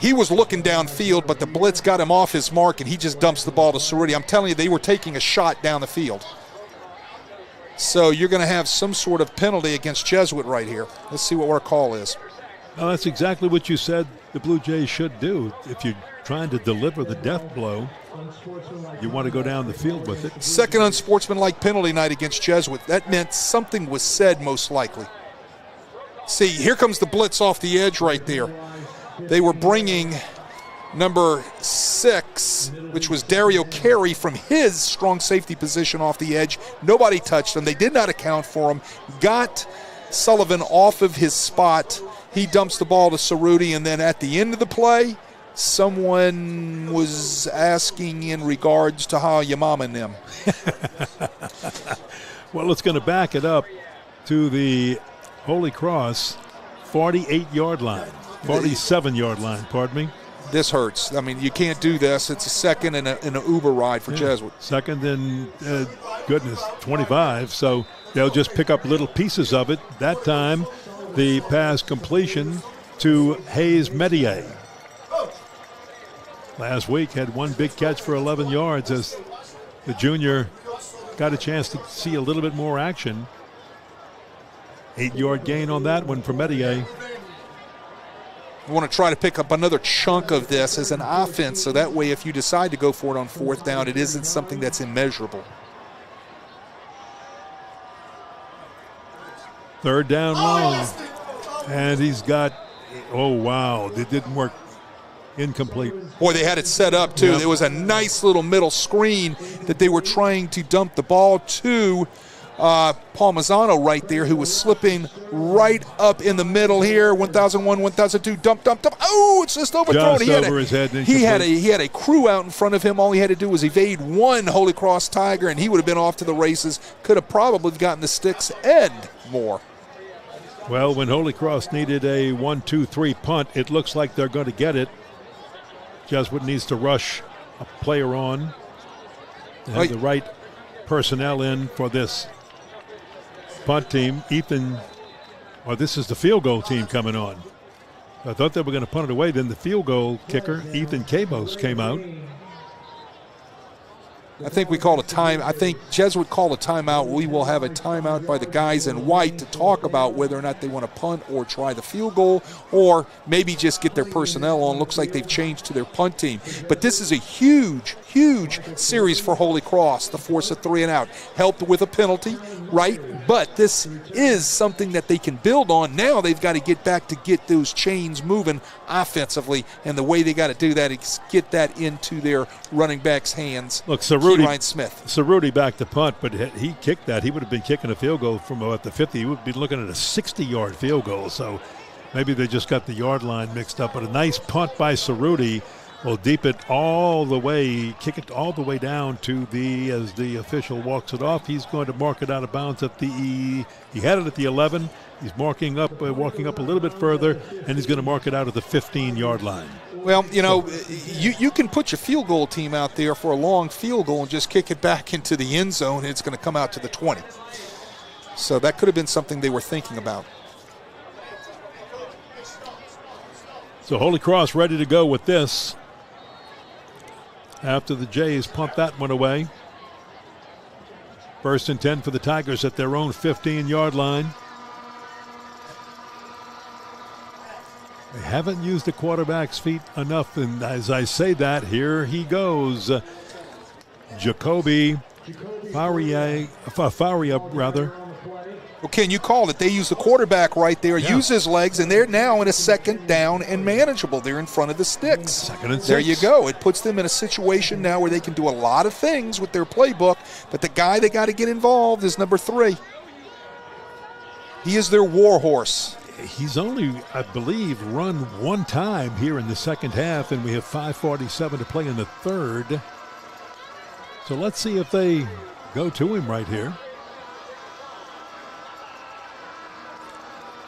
he was looking downfield, but the blitz got him off his mark, and he just dumps the ball to Cerruti. I'm telling you, they were taking a shot down the field. So you're going to have some sort of penalty against Jesuit right here. Let's see what our call is. Well, that's exactly what you said the Blue Jays should do. If you're trying to deliver the death blow, you want to go down the field with it. Second unsportsmanlike penalty night against Jesuit. That meant something was said, most likely. See, here comes the blitz off the edge right there. They were bringing number 6, which was Dario Carey, from his strong safety position off the edge. Nobody touched him. They did not account for him. Got Sullivan off of his spot. He dumps the ball to Cerruti, and then at the end of the play, someone was asking in regards to how your mom and them. Well, it's going to back it up to the Holy Cross 48-yard line. 47-yard line, pardon me. This hurts. I mean, you can't do this. It's a second and an Uber ride for Jesuit. Second and, 25. So they'll just pick up little pieces of it. That time, the pass completion to Hayes Medier. Last week had one big catch for 11 yards as the junior got a chance to see a little bit more action. 8-yard gain on that one for Medier. I want to try to pick up another chunk of this as an offense, so that way if you decide to go for it on fourth down, it isn't something that's immeasurable. Third down long. And he's got, oh, wow, it didn't work. Incomplete. Boy, they had it set up, too. Yep. There was a nice little middle screen that they were trying to dump the ball to Paul Mazzano right there, who was slipping right up in the middle here. 1001, 1002, dump. Oh, it's just overthrown. Just over his head. He had a crew out in front of him. All he had to do was evade one Holy Cross Tiger, and he would have been off to the races. Could have probably gotten the sticks and more. Well, when Holy Cross needed a 1-2-3 punt, it looks like they're going to get it. Jesuit needs to rush a player on. They have the right personnel in for this punt team. This is the field goal team coming on. I thought they were going to punt it away. Then the field goal kicker, Ethan Cabos, came out. I think we called a time. I think Jesuit called a timeout. We will have a timeout by the guys in white to talk about whether or not they want to punt or try the field goal, or maybe just get their personnel on. Looks like they've changed to their punt team. But this is a huge series for Holy Cross. The force of 3 and out helped with a penalty, right? But this is something that they can build on. Now they've got to get back to get those chains moving offensively, and the way they got to do that is get that into their running back's hands. Look, Cerruti back to punt, but he kicked that. He would have been kicking a field goal from about the 50. He would be looking at a 60-yard field goal. So maybe they just got the yard line mixed up. But a nice punt by Cerruti will deep it all the way, kick it all the way down to as the official walks it off. He's going to mark it out of bounds at he had it at the 11. He's walking up a little bit further, and he's going to mark it out at the 15-yard line. Well, you can put your field goal team out there for a long field goal and just kick it back into the end zone, and it's going to come out to the 20. So that could have been something they were thinking about. So Holy Cross ready to go with this after the Jays punt that one away. 1st and 10 for the Tigers at their own 15-yard line. They haven't used the quarterback's feet enough, and as I say that, here he goes. Jacoby Faria. Well, Ken, you called it. They use the quarterback right there, use his legs, and they're now in a second down and manageable. They're in front of the sticks. Second and 6. There you go. It puts them in a situation now where they can do a lot of things with their playbook, but the guy they got to get involved is number 3. He is their war horse. He's only, I believe, run one time here in the second half, and we have 5:47 to play in the third. So let's see if they go to him right here.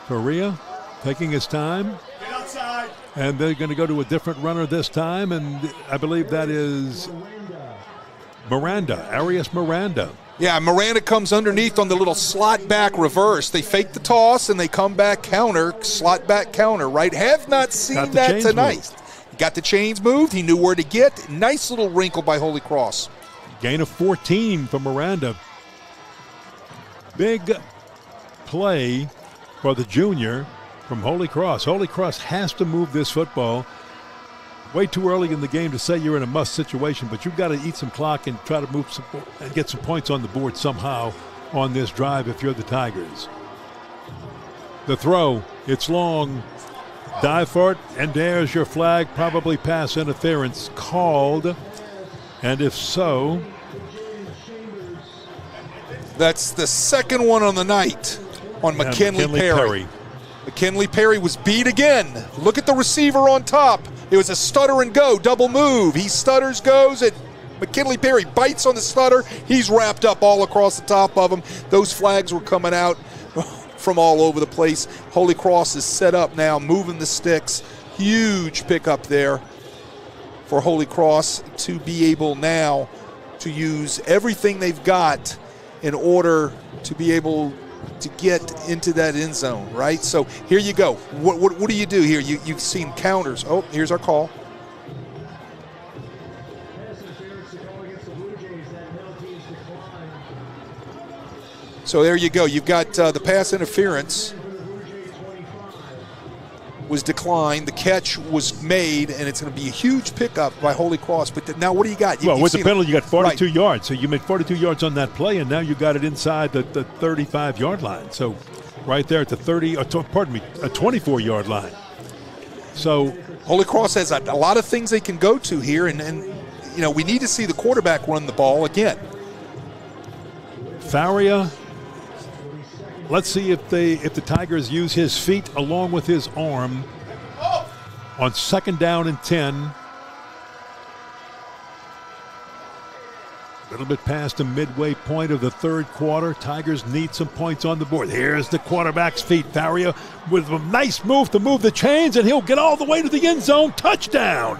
Faria taking his time. Get outside. And they're going to go to a different runner this time, and I believe that is Arias Miranda. Yeah, Miranda comes underneath on the little slot back reverse. They fake the toss and they come back counter, slot back counter, right? Have not seen that tonight. Got the chains moved. He knew where to get. Nice little wrinkle by Holy Cross. Gain of 14 for Miranda. Big play for the junior from Holy Cross. Holy Cross has to move this football. Way too early in the game to say you're in a must situation, but you've got to eat some clock and try to move some and get some points on the board somehow on this drive if you're the Tigers. The throw, it's long. Dive for it, and there's your flag. Probably pass interference called. And if so, that's the second one on the night on McKinley Perry. McKinley Perry was beat again. Look at the receiver on top. It was a stutter and go, double move. He stutters, goes, and McKinley Perry bites on the stutter. He's wrapped up all across the top of him. Those flags were coming out from all over the place. Holy Cross is set up now, moving the sticks. Huge pickup there for Holy Cross to be able now to use everything they've got in order to be able to get into that end zone, right? So here you go. What do you do here? You've seen counters. Oh, here's our call. So there you go. You've got the pass interference was declined. The catch was made, and it's going to be a huge pickup by Holy Cross. But now what do you got? With the penalty, you got 42 yards. So you made 42 yards on that play, and now you got it inside the 35-yard line. So right there at the 24-yard line. So Holy Cross has a lot of things they can go to here, and you know, we need to see the quarterback run the ball again. Faria. Let's see if the Tigers use his feet along with his arm on second down and 10. A little bit past the midway point of the third quarter. Tigers need some points on the board. Here's the quarterback's feet. Faria with a nice move to move the chains, and he'll get all the way to the end zone. Touchdown.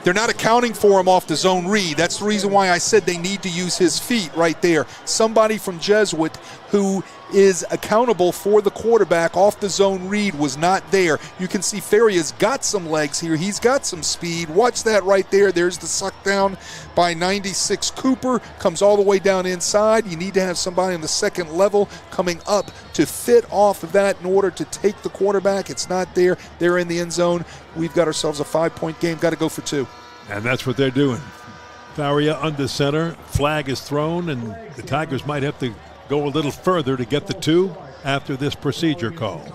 They're not accounting for him off the zone read. That's the reason why I said they need to use his feet right there. Somebody from Jesuit who is accountable for the quarterback off the zone read was not there. You can see Faria's got some legs here. He's got some speed. Watch that right there. There's the suck down by 96 Cooper. Comes all the way down inside. You need to have somebody on the second level coming up to fit off of that in order to take the quarterback. It's not there. They're in the end zone. We've got ourselves a 5-point game. Got to go for 2. And that's what they're doing. Faria under center. Flag is thrown, and the Tigers might have to go a little further to get the 2 after this procedure call.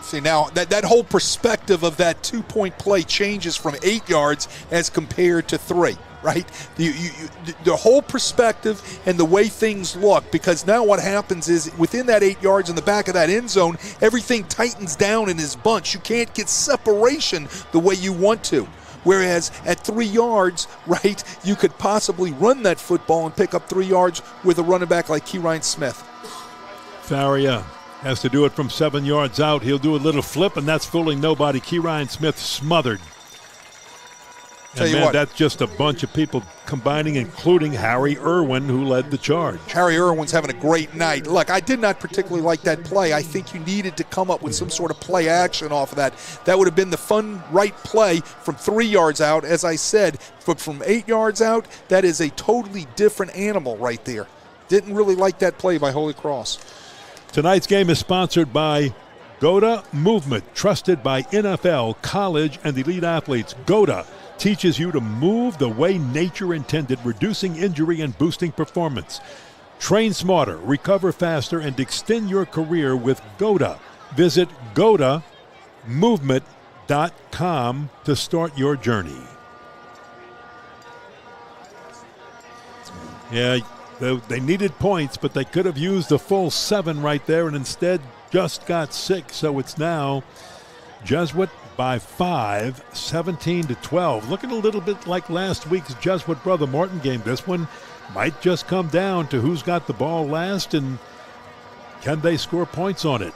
See, now that whole perspective of that 2-point play changes from 8 yards as compared to 3, right? The whole perspective and the way things look, because now what happens is within that 8 yards in the back of that end zone, everything tightens down in his bunch. You can't get separation the way you want to. Whereas at 3 yards, right, you could possibly run that football and pick up 3 yards with a running back like Keyrine Smith. Faria has to do it from 7 yards out. He'll do a little flip, and that's fooling nobody. Keyrine Smith smothered. And man, that's just a bunch of people combining, including Harry Irwin, who led the charge. Harry Irwin's having a great night. Look, I did not particularly like that play. I think you needed to come up with some sort of play action off of that. That would have been the fun, right play from 3 yards out, as I said. But from 8 yards out, that is a totally different animal right there. Didn't really like that play by Holy Cross. Tonight's game is sponsored by Goda Movement, trusted by NFL, college, and elite athletes. Goda teaches you to move the way nature intended, reducing injury and boosting performance. Train smarter, recover faster, and extend your career with Goda. Visit GodaMovement.com to start your journey. Yeah, they needed points, but they could have used the full 7 right there and instead just got 6. So it's now Jesuit by 5, 17-12. Looking a little bit like last week's Jesuit Brother Martin game. This one might just come down to who's got the ball last and can they score points on it.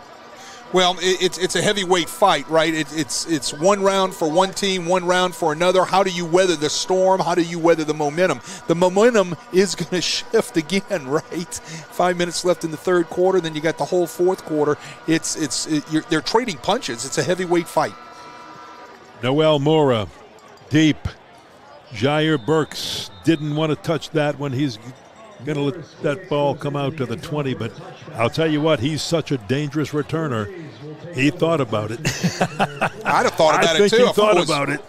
Well, it's a heavyweight fight, right? It's one round for one team, one round for another. How do you weather the storm? How do you weather the momentum? The momentum is going to shift again, right? 5 minutes left in the third quarter, then you got the whole fourth quarter. They're trading punches. It's a heavyweight fight. Noel Mora, deep. Jair Burks didn't want to touch that when he's going to let that ball come out to the 20, but I'll tell you what, he's such a dangerous returner. He thought about it. I'd have thought about I it think too. he thought about it.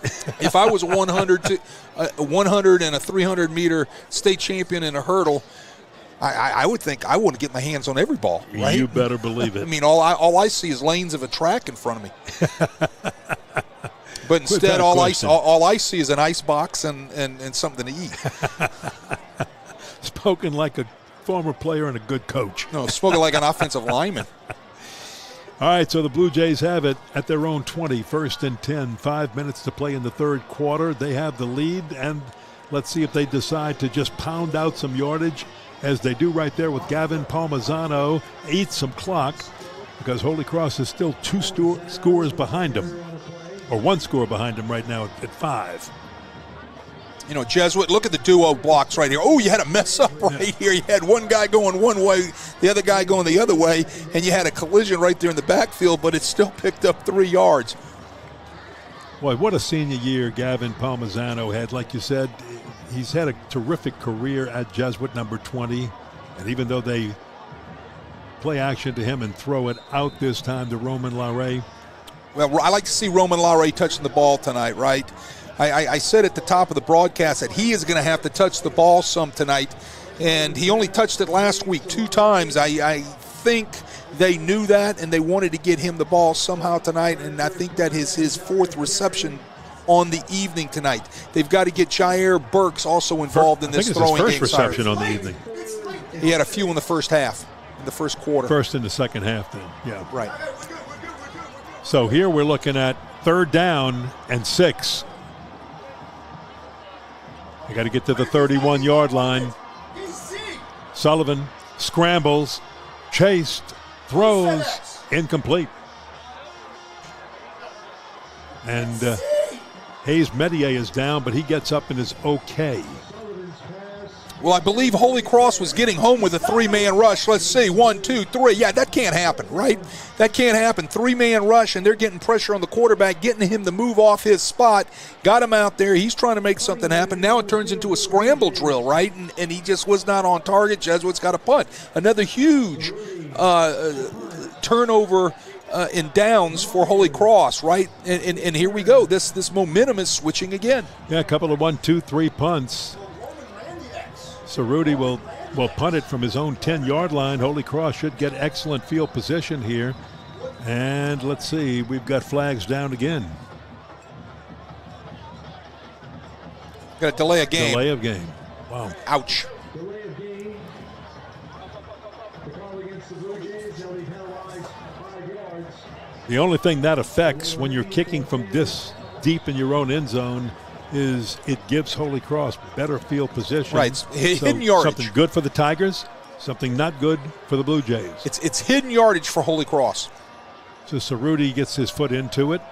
If I was a 100 and a 300 meter state champion in a hurdle, I would think I want to get my hands on every ball. Right? You better believe it. I mean, all I see is lanes of a track in front of me. But instead, all I see is an ice box and something to eat. Spoken like a former player and a good coach. No, spoken like an offensive lineman. All right, so the Blue Jays have it at their own 20, 1st and 10, 5 minutes to play in the third quarter. They have the lead, and let's see if they decide to just pound out some yardage, as they do right there with Gavin Palmisano. Eat some clock, because Holy Cross is still two scores behind them, or one score behind them right now at 5. You know, Jesuit, look at the duo blocks right here. Oh, you had a mess up right here. You had one guy going one way, the other guy going the other way, and you had a collision right there in the backfield, but it still picked up 3 yards. Boy, what a senior year Gavin Palmisano had. Like you said, he's had a terrific career at Jesuit, number 20, and even though they play action to him and throw it out this time to Roman Larray. Well, I like to see Roman Larray touching the ball tonight, right? I said at the top of the broadcast that he is going to have to touch the ball some tonight, and he only touched it last week 2 times. I think they knew that, and they wanted to get him the ball somehow tonight, and I think that is his 4th reception on the evening tonight. They've got to get Jair Burks also involved in this throwing game. I think it's his first reception on the evening. He had a few in the first half, in the first quarter. First in the second half then, yeah. Right. So here we're looking at 3rd down and 6. They got to get to the 31-yard line. Sullivan scrambles, chased, throws, incomplete. And Hayes Medier is down, but he gets up and is okay. Well, I believe Holy Cross was getting home with a 3-man rush. Let's see, 1, 2, 3. Yeah, that can't happen, right? That can't happen. 3-man rush, and they're getting pressure on the quarterback, getting him to move off his spot. Got him out there. He's trying to make something happen. Now it turns into a scramble drill, right? And he just was not on target. Jesuit's got a punt. Another huge turnover in downs for Holy Cross, right? And here we go. This momentum is switching again. Yeah, a couple of 1, 2, 3 punts. Cerruti will punt it from his own 10-yard line. Holy Cross should get excellent field position here. And let's see, we've got flags down again. Got a delay of game. Delay of game. Wow. Ouch. The only thing that affects when you're kicking from this deep in your own end zone is it gives Holy Cross better field position. Right, hidden yardage. Something good for the Tigers, something not good for the Blue Jays. It's hidden yardage for Holy Cross. So Cerruti gets his foot into it.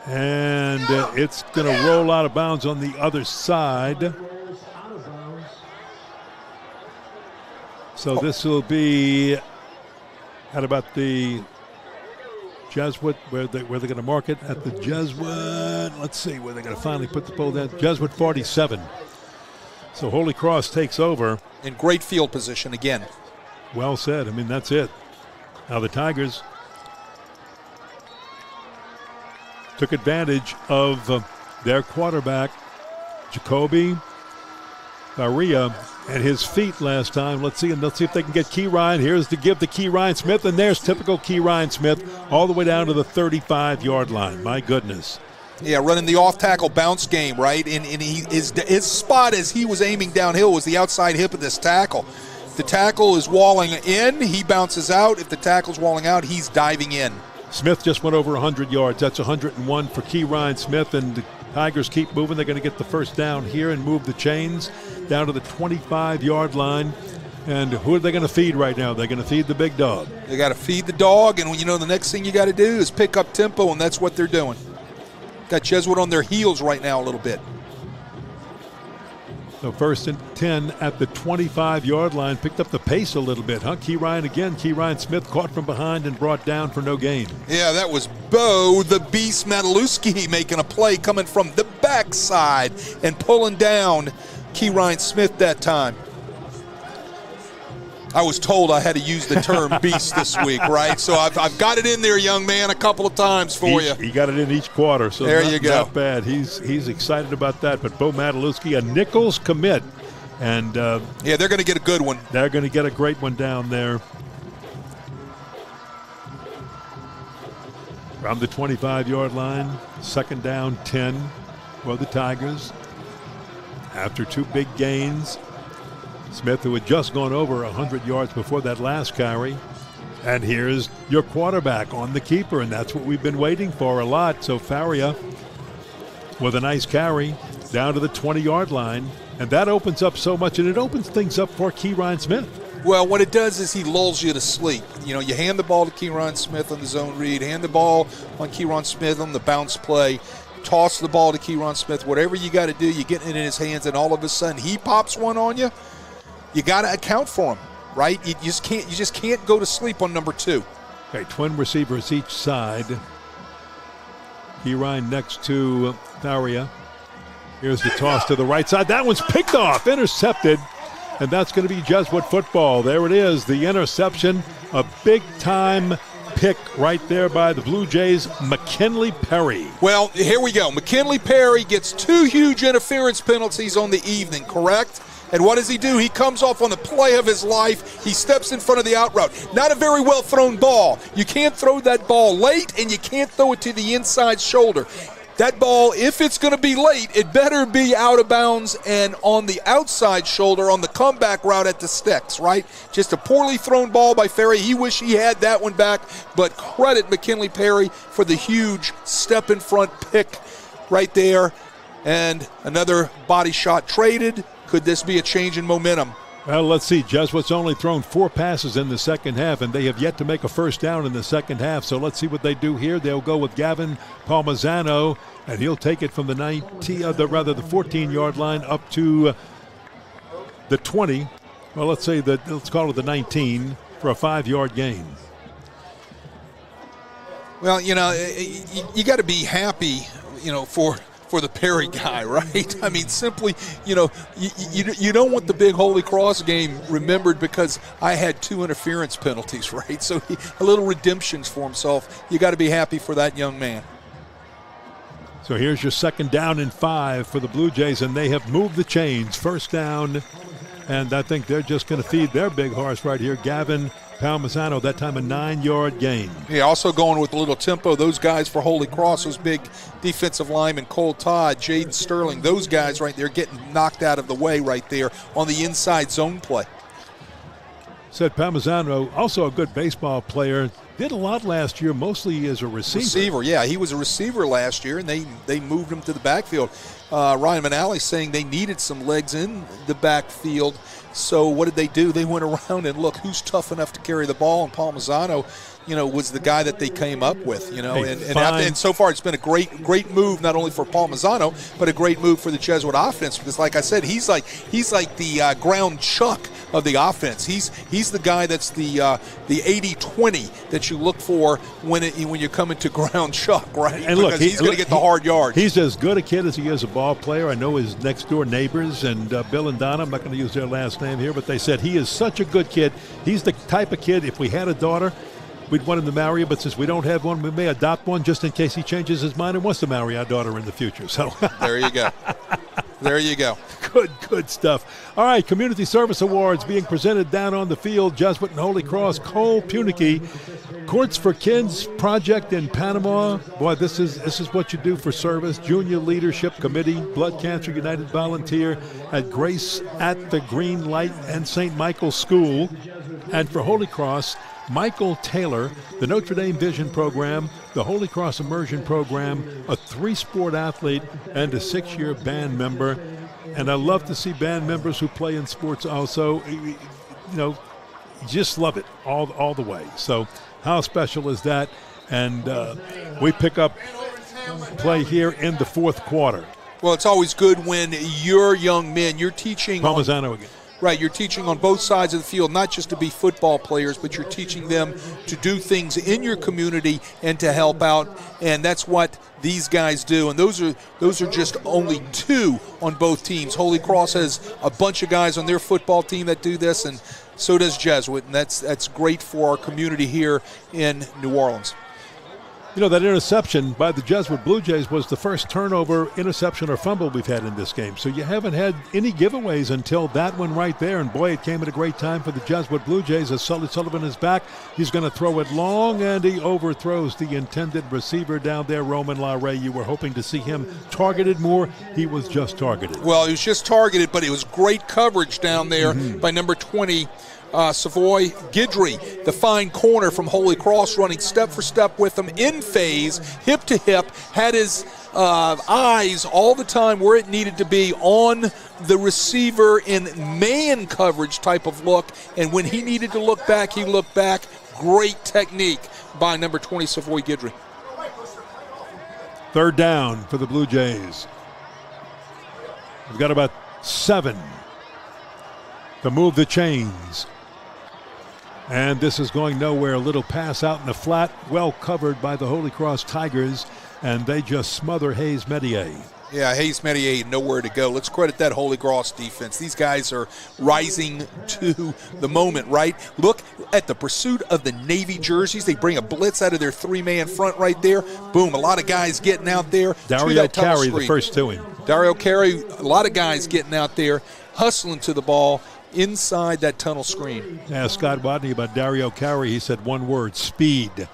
And it's going to roll out of bounds on the other side. So this will be at about the Jesuit, where they're going to mark it at the Jesuit. Let's see where they're going to finally put the ball down. Jesuit 47. So Holy Cross takes over. In great field position again. Well said. I mean, that's it. Now the Tigers took advantage of their quarterback, Jacoby Faria, and his feet last time. Let's see if they can get Key Ryan. Here's to give to Key Ryan Smith, and there's typical Key Ryan Smith all the way down to the 35-yard line. My goodness. Yeah, running the off-tackle bounce game, right? And his spot as he was aiming downhill was the outside hip of this tackle. If the tackle is walling in, he bounces out. If the tackle's walling out, he's diving in. Smith just went over 100 yards. That's 101 for Key Ryan Smith, and the Tigers keep moving. They're going to get the first down here and move the chains down to the 25-yard line. And who are they going to feed right now? They're going to feed the big dog. They got to feed the dog, and the next thing you got to do is pick up tempo, and that's what they're doing. Got Jesuit on their heels right now a little bit. So 1st and 10 at the 25-yard line. Picked up the pace a little bit, huh? Keyron Smith caught from behind and brought down for no gain. Yeah, that was Bo the Beast Matalewski making a play coming from the backside and pulling down Keyron Smith that time. I was told I had to use the term beast this week, right? So I've got it in there, young man, a couple of times for you. He got it in each quarter, so there you go. Not bad. He's excited about that. But Bo Matalewski, a Nichols commit. And yeah, they're going to get a good one. They're going to get a great one down there. From the 25-yard line, 2nd down, 10 for the Tigers. After 2 big gains. Smith, who had just gone over 100 yards before that last carry. And here's your quarterback on the keeper, and that's what we've been waiting for a lot. So Faria with a nice carry down to the 20-yard line. And that opens up so much, and it opens things up for Keyron Smith. Well, what it does is he lulls you to sleep. You hand the ball to Keyron Smith on the zone read, hand the ball on Keyron Smith on the bounce play, toss the ball to Keyron Smith. Whatever you got to do, you get it in his hands, and all of a sudden he pops one on you. You got to account for him, right? You just can't go to sleep on number 2. Okay, twin receivers each side. Keyron next to Faria. Here's the toss to the right side. That one's picked off, intercepted, and that's going to be Jesuit football. There it is, the interception, a big-time pick right there by the Blue Jays, McKinley Perry. Well, here we go. McKinley Perry gets 2 huge interference penalties on the evening, correct? And what does he do? He comes off on the play of his life. He steps in front of the out route. Not a very well thrown ball. You can't throw that ball late, and you can't throw it to the inside shoulder. That ball, if it's going to be late, it better be out of bounds and on the outside shoulder on the comeback route at the sticks, right? Just a poorly thrown ball by Ferry. He wish he had that one back, but credit McKinley Perry for the huge step in front pick right there. And another body shot traded. Could this be a change in momentum? Well, let's see. Jesuit's only thrown 4 passes in the second half, and they have yet to make a first down in the second half. So let's see what they do here. They'll go with Gavin Palmisano, and he'll take it from the 14-yard line up to the 20. Well, let's call it the 19 for a 5-yard gain. Well, you got to be happy, for the Perry guy, right? I mean, simply, you don't want the big Holy Cross game remembered because I had 2 interference penalties, right? So a little redemptions for himself. You got to be happy for that young man. So here's your 2nd down and 5 for the Blue Jays, and they have moved the chains. 1st down, and I think they're just going to feed their big horse right here, Gavin Palmisano, that time a 9-yard gain. Yeah, also going with a little tempo. Those guys for Holy Cross, those big defensive linemen, Cole Todd, Jaden Sterling, those guys right there getting knocked out of the way right there on the inside zone play. Said Palmisano, also a good baseball player, did a lot last year, mostly as a receiver. Yeah, he was a receiver last year, and they moved him to the backfield. Ryan Manali saying they needed some legs in the backfield. So what did they do? They went around and look who's tough enough to carry the ball, and Palmisano, was the guy that they came up with, and so far it's been a great move not only for Palmisano but a great move for the Jesuit offense because, like I said, he's like the ground chuck of the offense. He's the guy that's the 80-20 that you look for when you're coming to ground chuck, right? And look, he's going to get the hard yards. He's as good a kid as he is a ball player. I know his next door neighbors and Bill and Donna. I'm not going to use their last name here, but they said he is such a good kid. He's the type of kid, if we had a daughter, we'd want him to marry her, but since we don't have one, we may adopt one just in case he changes his mind and wants to marry our daughter in the future. So there you go. There you go. Good stuff. All right, Community Service Awards being presented down on the field. Jesuit and Holy Cross. Cole Punicky, Courts for Kids Project in Panama. Boy, this is what you do for service. Junior Leadership Committee, Blood Cancer United Volunteer at Grace at the Green Light and St. Michael's School. And for Holy Cross, Michael Taylor, the Notre Dame Vision Program, the Holy Cross Immersion Program, a 3-sport athlete, and a 6-year band member. And I love to see band members who play in sports also. just love it all the way. So how special is that? And we pick up play here in the fourth quarter. Well, it's always good when your young men, you're teaching. Palmisano again. Right, you're teaching on both sides of the field, not just to be football players, but you're teaching them to do things in your community and to help out, and that's what these guys do. And those are just only two on both teams. Holy Cross has a bunch of guys on their football team that do this, and so does Jesuit, and that's great for our community here in New Orleans. That interception by the Jesuit Blue Jays was the first turnover, interception, or fumble we've had in this game. So you haven't had any giveaways until that one right there. And boy, it came at a great time for the Jesuit Blue Jays as Sully Sullivan is back. He's going to throw it long, and he overthrows the intended receiver down there, Roman LaRae. You were hoping to see him targeted more. He was just targeted. Well, he was just targeted, but it was great coverage down there by number 20, Savoy Guidry, the fine corner from Holy Cross, running step for step with him in phase, hip to hip, had his eyes all the time where it needed to be on the receiver in man coverage type of look, and when he needed to look back, he looked back. Great technique by number 20, Savoy Guidry. Third down for the Blue Jays. We've got about 7 to move the chains. And this is going nowhere. A little pass out in the flat, well covered by the Holy Cross Tigers, and they just smother Hayes Medier. Yeah, Hayes Medier, nowhere to go. Let's credit that Holy Cross defense. These guys are rising to the moment, right? Look at the pursuit of the Navy jerseys. They bring a blitz out of their 3-man front right there. Boom, a lot of guys getting out there. Dario Carey, the first to him. Dario Carey, a lot of guys getting out there, hustling to the ball inside that tunnel screen. Asked Scott Watney about Dario Carey. He said one word, speed.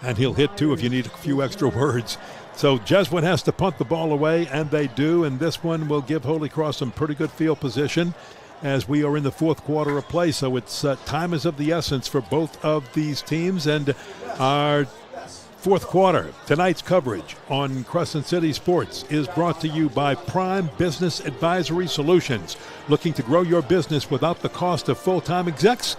And he'll hit 2 if you need a few extra words. So Jesuit has to punt the ball away, and they do. And this one will give Holy Cross some pretty good field position as we are in the fourth quarter of play. So it's time is of the essence for both of these teams. And our fourth quarter, tonight's coverage on Crescent City Sports is brought to you by Prime Business Advisory Solutions. Looking to grow your business without the cost of full-time execs?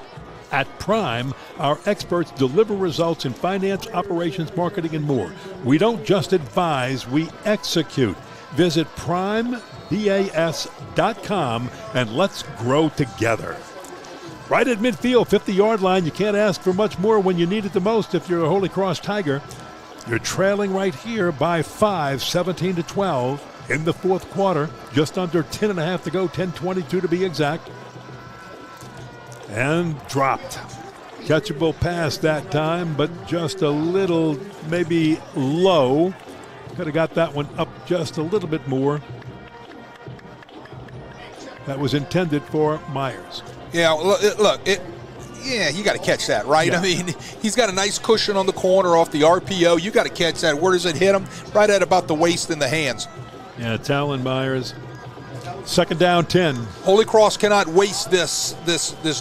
At Prime, our experts deliver results in finance, operations, marketing, and more. We don't just advise, we execute. Visit primebas.com and let's grow together. Right at midfield, 50-yard line. You can't ask for much more when you need it the most if you're a Holy Cross Tiger. You're trailing right here by 5, 17-12 in the fourth quarter. Just under 10.5 to go, 10:22 to be exact. And dropped. Catchable pass that time, but just a little, maybe low. Could have got that one up just a little bit more. That was intended for Myers. Yeah, look, you got to catch that, right? Yeah. I mean, he's got a nice cushion on the corner off the RPO. You got to catch that. Where does it hit him? Right at about the waist in the hands. Yeah, Talon Myers. Second down, 10. Holy Cross cannot waste this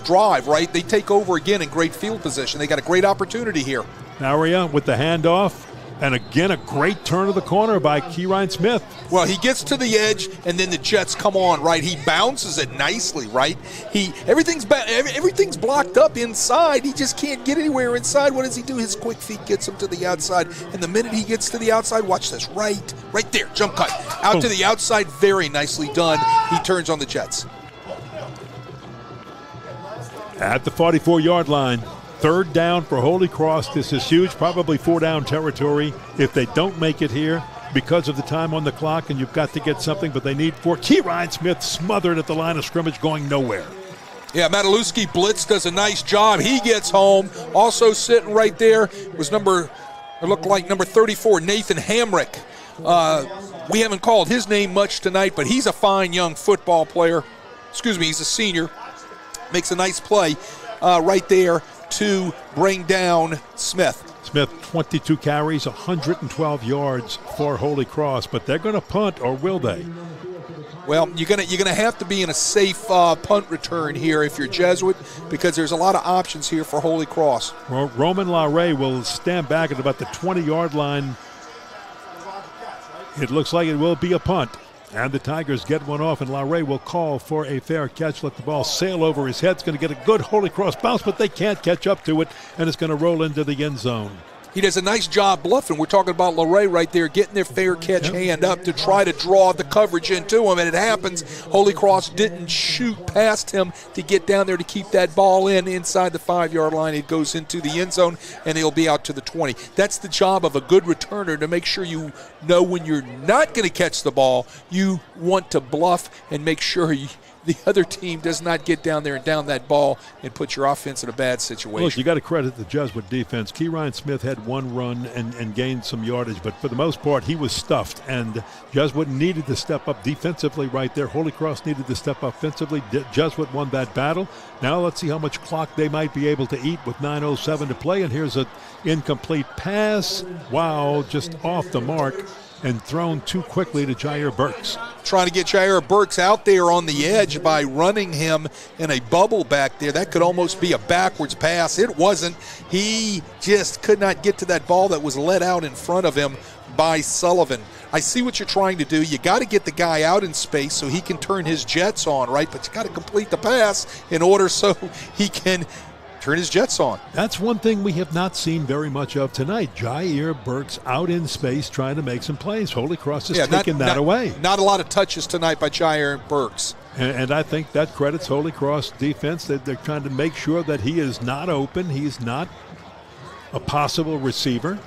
drive, right? They take over again in great field position. They got a great opportunity here. Naria with the handoff. And again, a great turn of the corner by Keyron Smith. Well, he gets to the edge, and then the Jets come on, right? He bounces it nicely, right? Everything's blocked up inside. He just can't get anywhere inside. What does he do? His quick feet gets him to the outside. And the minute he gets to the outside, watch this, right there, jump cut. Out to the outside, very nicely done. He turns on the Jets. At the 44-yard line. Third down for Holy Cross. This is huge, probably 4-down territory if they don't make it here because of the time on the clock, and you've got to get something, but they need 4. Keyron Smith smothered at the line of scrimmage, going nowhere. Yeah, Matalewski blitz does a nice job. He gets home. Also sitting right there was number 34, Nathan Hamrick. We haven't called his name much tonight, but he's a fine young football player. He's a senior. Makes a nice play right there to bring down Smith. Smith, 22 carries, 112 yards for Holy Cross, but they're going to punt, or will they? Well, you're gonna have to be in a safe punt return here if you're Jesuit, because there's a lot of options here for Holy Cross. Well, Roman LaRae will stand back at about the 20-yard line. It looks like it will be a punt. And the Tigers get one off, and Larray will call for a fair catch. Let the ball sail over his head. It's going to get a good Holy Cross bounce, but they can't catch up to it, and it's going to roll into the end zone. He does a nice job bluffing. We're talking about Larray right there, getting their fair catch hand up to try to draw the coverage into him, and it happens. Holy Cross didn't shoot past him to get down there to keep that ball inside the 5-yard line. It goes into the end zone, and he'll be out to the 20. That's the job of a good returner, to make sure you know when you're not going to catch the ball, you want to bluff and make sure the other team does not get down there and down that ball and put your offense in a bad situation. Look, you got to credit the Jesuit defense. Keyron Smith had one run and gained some yardage, but for the most part, he was stuffed, and Jesuit needed to step up defensively right there. Holy Cross needed to step up offensively. Jesuit won that battle. Now let's see how much clock they might be able to eat with 9:07 to play, and here's an incomplete pass. Wow, just off the mark and thrown too quickly to Jair Burks. Trying to get Jair Burks out there on the edge by running him in a bubble back there. That could almost be a backwards pass. It wasn't. He just could not get to that ball that was let out in front of him by Sullivan. I see what you're trying to do. You got to get the guy out in space so he can turn his jets on, right? But you got to complete the pass in order so he can turn his jets on. That's one thing we have not seen very much of tonight. Jair Burks out in space trying to make some plays. Holy Cross is taking that away. Not a lot of touches tonight by Jair Burks. And I think that credits Holy Cross defense. They're trying to make sure that he is not open. He's not a possible receiver.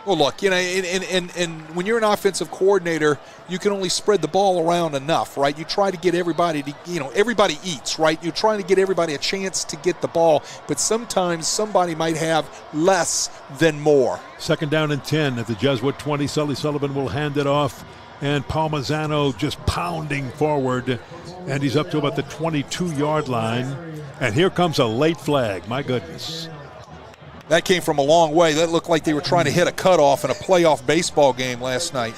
Well, look, and when you're an offensive coordinator, you can only spread the ball around enough, right? You try to get everybody to, everybody eats, right? You're trying to get everybody a chance to get the ball, but sometimes somebody might have less than more. 2nd down and 10 at the Jesuit 20. Sully Sullivan will hand it off, and Palmisano just pounding forward, and he's up to about the 22-yard line. And here comes a late flag. My goodness. That came from a long way. That looked like they were trying to hit a cutoff in a playoff baseball game last night.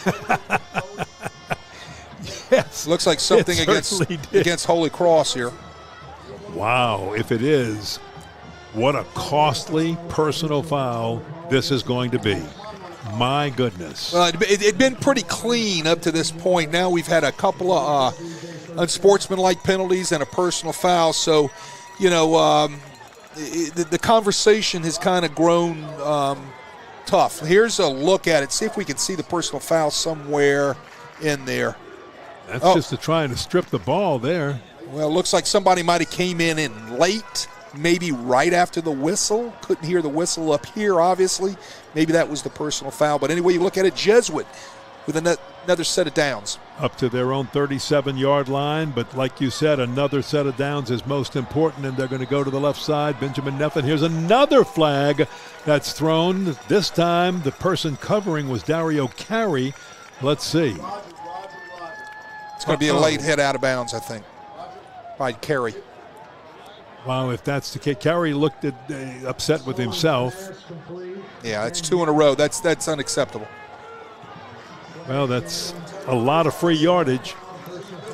Yes. Looks like something against Holy Cross here. Wow, if it is, what a costly personal foul this is going to be. My goodness. Well, it'd been pretty clean up to this point. Now we've had a couple of unsportsmanlike penalties and a personal foul. So, the conversation has kind of grown tough. Here's a look at it. See if we can see the personal foul somewhere in there. That's just to trying to strip the ball there. Well, it looks like somebody might have came in late, maybe right after the whistle. Couldn't hear the whistle up here, obviously. Maybe that was the personal foul. But anyway, you look at it, Jesuit with another set of downs. Up to their own 37-yard line, but like you said, another set of downs is most important, and they're going to go to the left side. Benjamin Neffen, here's another flag that's thrown. This time the person covering was Dario Carey. Let's see. It's going to be a late hit out of bounds, I think, by Carey. Wow, if that's the case. Carey looked upset with himself. Yeah, it's 2 in a row. That's unacceptable. Well, that's a lot of free yardage.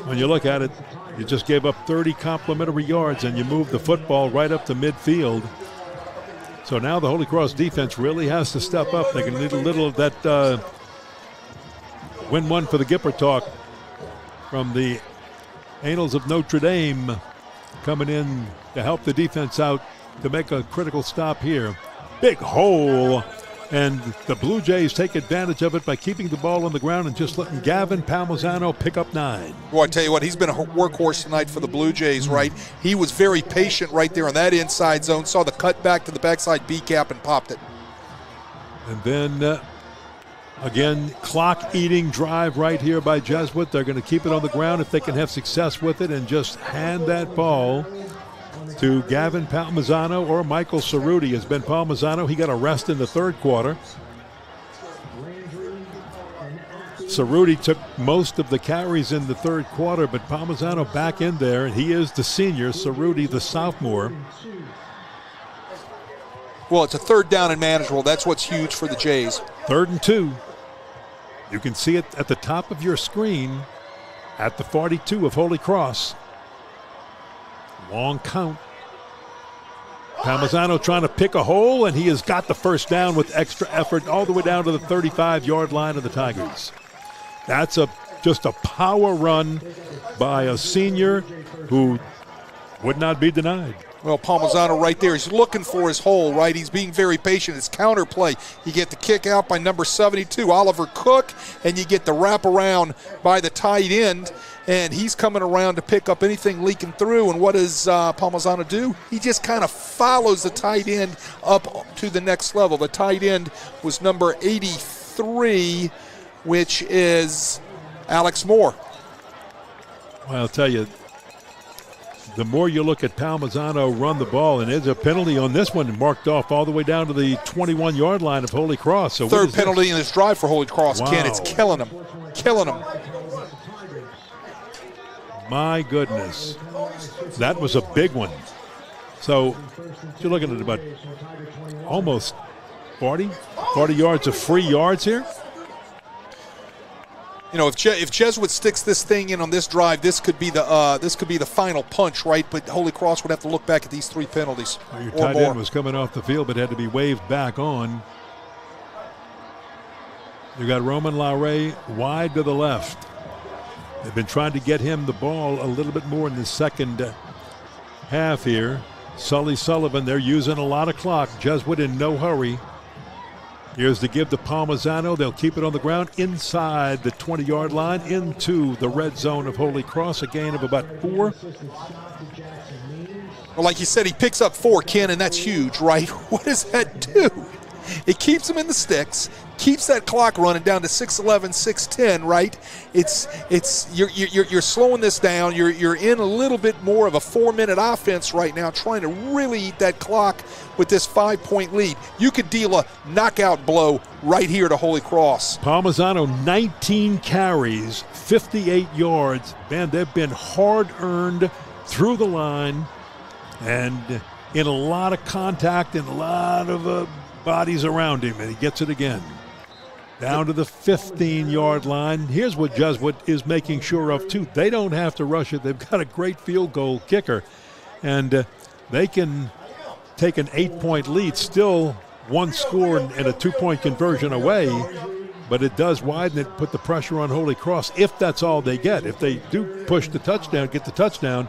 When you look at it, you just gave up 30 complimentary yards and you moved the football right up to midfield. So now the Holy Cross defense really has to step up. They're going to need a little of that win one for the Gipper talk from the Annals of Notre Dame coming in to help the defense out to make a critical stop here. Big hole. And the Blue Jays take advantage of it by keeping the ball on the ground and just letting Gavin Palmisano pick up 9. Boy, I tell you what, he's been a workhorse tonight for the Blue Jays, right? He was very patient right there on that inside zone, saw the cut back to the backside B-cap and popped it. And then, again, clock-eating drive right here by Jesuit. They're going to keep it on the ground if they can have success with it and just hand that ball to Gavin Palmisano or Michael Cerruti. Has been Palmisano. He got a rest in the 3rd quarter. Cerruti took most of the carries in the 3rd quarter, but Palmisano back in there. He is the senior, Cerruti the sophomore. Well, it's a 3rd down and manageable. That's what's huge for the Jays. 3rd and 2. You can see it at the top of your screen at the 42 of Holy Cross. Long count. Palmisano trying to pick a hole, and he has got the first down with extra effort all the way down to the 35-yard line of the Tigers. That's just a power run by a senior who would not be denied. Well, Palmisano right there. He's looking for his hole, right? He's being very patient. It's counterplay. You get the kick out by number 72, Oliver Cook, and you get the wraparound by the tight end, and he's coming around to pick up anything leaking through. And what does Palmisano do? He just kind of follows the tight end up to the next level. The tight end was number 83, which is Alex Moore. Well, I'll tell you, the more you look at Palmisano run the ball, and there's a penalty on this one marked off all the way down to the 21-yard line of Holy Cross. So third penalty in this drive for Holy Cross, wow. Ken. It's killing them. Killing them. My goodness. That was a big one. So you're looking at about almost 40 yards of free yards here. You know, if Jesuit sticks this thing in on this drive, this could be the final punch, right? But Holy Cross would have to look back at these 3 penalties. Well, your or tight more. end was coming off the field, but had to be waved back on. You got Roman Lauray wide to the left. They've been trying to get him the ball a little bit more in the second half here. Sully Sullivan, they're using a lot of clock. Jesuit in no hurry. Here's the give to Palmisano. They'll keep it on the ground inside the 20-yard line into the red zone of Holy Cross, a gain of about 4. Well, like you said, he picks up 4, Ken, and that's huge, right? What does that do? It keeps him in the sticks, keeps that clock running down to 6:11, 6:10, right? You're slowing this down. You're in a little bit more of a 4-minute offense right now, trying to really eat that clock with this 5-point lead. You could deal a knockout blow right here to Holy Cross. Palmisano, 19 carries, 58 yards. Man, they've been hard-earned through the line and in a lot of contact and a lot of bodies around him, and he gets it again. Down to the 15-yard line. Here's what Jesuit is making sure of, too. They don't have to rush it. They've got a great field goal kicker, and they can take an 8-point lead, still one score and a 2-point conversion away, but it does widen it, put the pressure on Holy Cross if that's all they get. If they do push the touchdown, get the touchdown,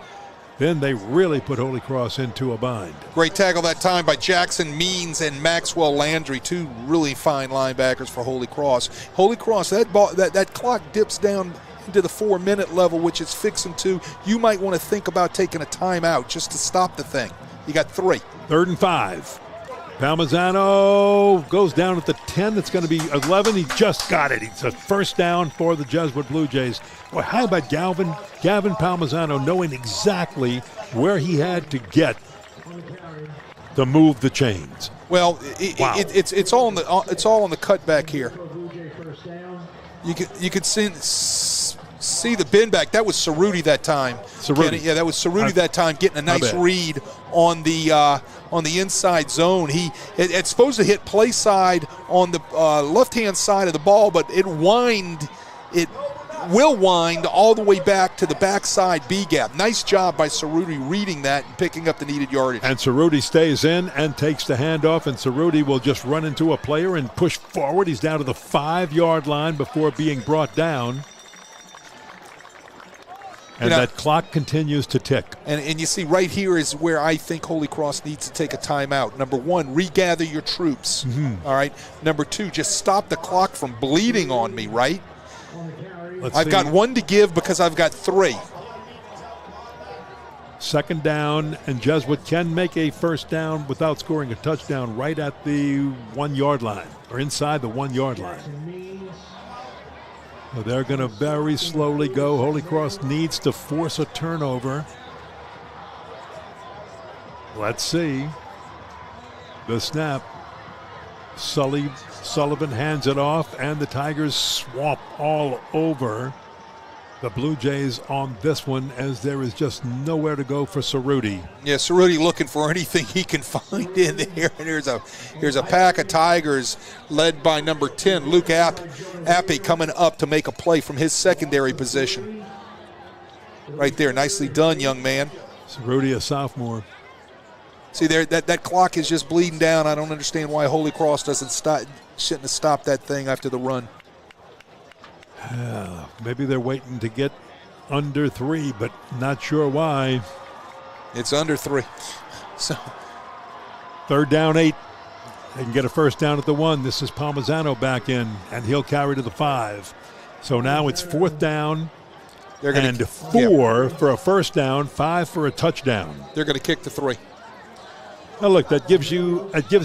then they really put Holy Cross into a bind. Great tackle that time by Jackson Means and Maxwell Landry, 2 really fine linebackers for Holy Cross. Holy Cross, that clock dips down into the 4-minute level, which it's fixing to. You might want to think about taking a timeout just to stop the thing. You got 3. 3rd and 5. Palmisano goes down at the 10. It's going to be 11. He just got it. It's a first down for the Jesuit Blue Jays. Boy, how about Gavin Palmisano knowing exactly where he had to get to move the chains? Well, Wow. it's all on the cutback here. You could see the bin back. That was Cerruti that time. Cerruti. Yeah, that was Cerruti that time, getting a nice read on the inside zone. It's supposed to hit play side on the left-hand side of the ball, but it will wind all the way back to the backside B gap. Nice job by Cerruti reading that and picking up the needed yardage. And Cerruti stays in and takes the handoff, and Cerruti will just run into a player and push forward. He's down to the 5-yard line before being brought down. And that clock continues to tick. And you see right here is where I think Holy Cross needs to take a timeout. Number 1, regather your troops. All right. Number 2, just stop the clock from bleeding on me, right? I've got 1 to give because I've got 3. 2nd down, and Jesuit can make a first down without scoring a touchdown right at the 1-yard line, or inside the 1-yard line. So they're going to very slowly go. Holy Cross needs to force a turnover. Let's see. The snap. Sullivan hands it off, and the Tigers swamp all over the Blue Jays on this one, as there is just nowhere to go for Cerruti. Yeah, Cerruti looking for anything he can find in there. And here's a pack of Tigers led by number 10, Luke Appy, coming up to make a play from his secondary position. Right there, nicely done, young man. Cerruti, a sophomore. See there, that clock is just bleeding down. I don't understand why Holy Cross shouldn't have stopped that thing after the run. Maybe they're waiting to get under 3, but not sure why. It's under 3. So 3rd down 8. They can get a first down at the 1. This is Palmisano back in, and he'll carry to the 5. So now it's 4th down and 4 for a first down, 5 for a touchdown. They're going to kick the 3. Now look, it gives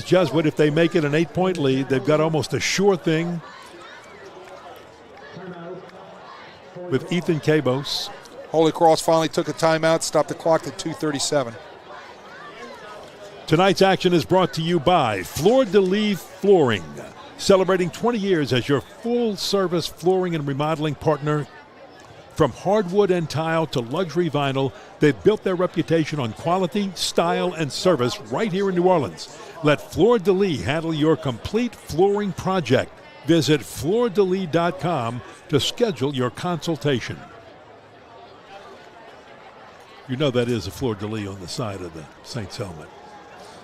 Jesuit, if they make it an 8-point lead, they've got almost a sure thing with Ethan Cabos. Holy Cross finally took a timeout, stopped the clock at 2:37. Tonight's action is brought to you by Fleur de Lis Flooring, celebrating 20 years as your full-service flooring and remodeling partner. From hardwood and tile to luxury vinyl, they've built their reputation on quality, style, and service right here in New Orleans. Let Fleur de Lis handle your complete flooring project. Visit fleurdelis.com to schedule your consultation. You know that is a Fleur de Lis on the side of the Saints helmet.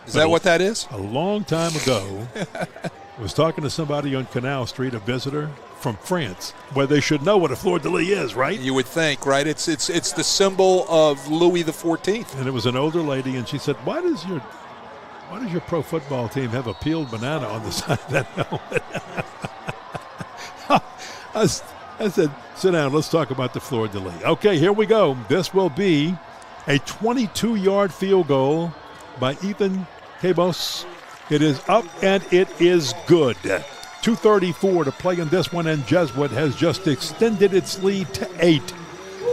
Is that what that is? A long time ago, I was talking to somebody on Canal Street, a visitor from France, where they should know what a Fleur de Lis is, right? You would think, right? It's the symbol of Louis XIV. And it was an older lady, and she said, why does your pro football team have a peeled banana on the side of that helmet? I said, sit down, let's talk about the Fleur de Lis. Okay, here we go. This will be a 22-yard field goal by Ethan Cabos. It is up, and it is good. 2:34 to play in this one, and Jesuit has just extended its lead to 8.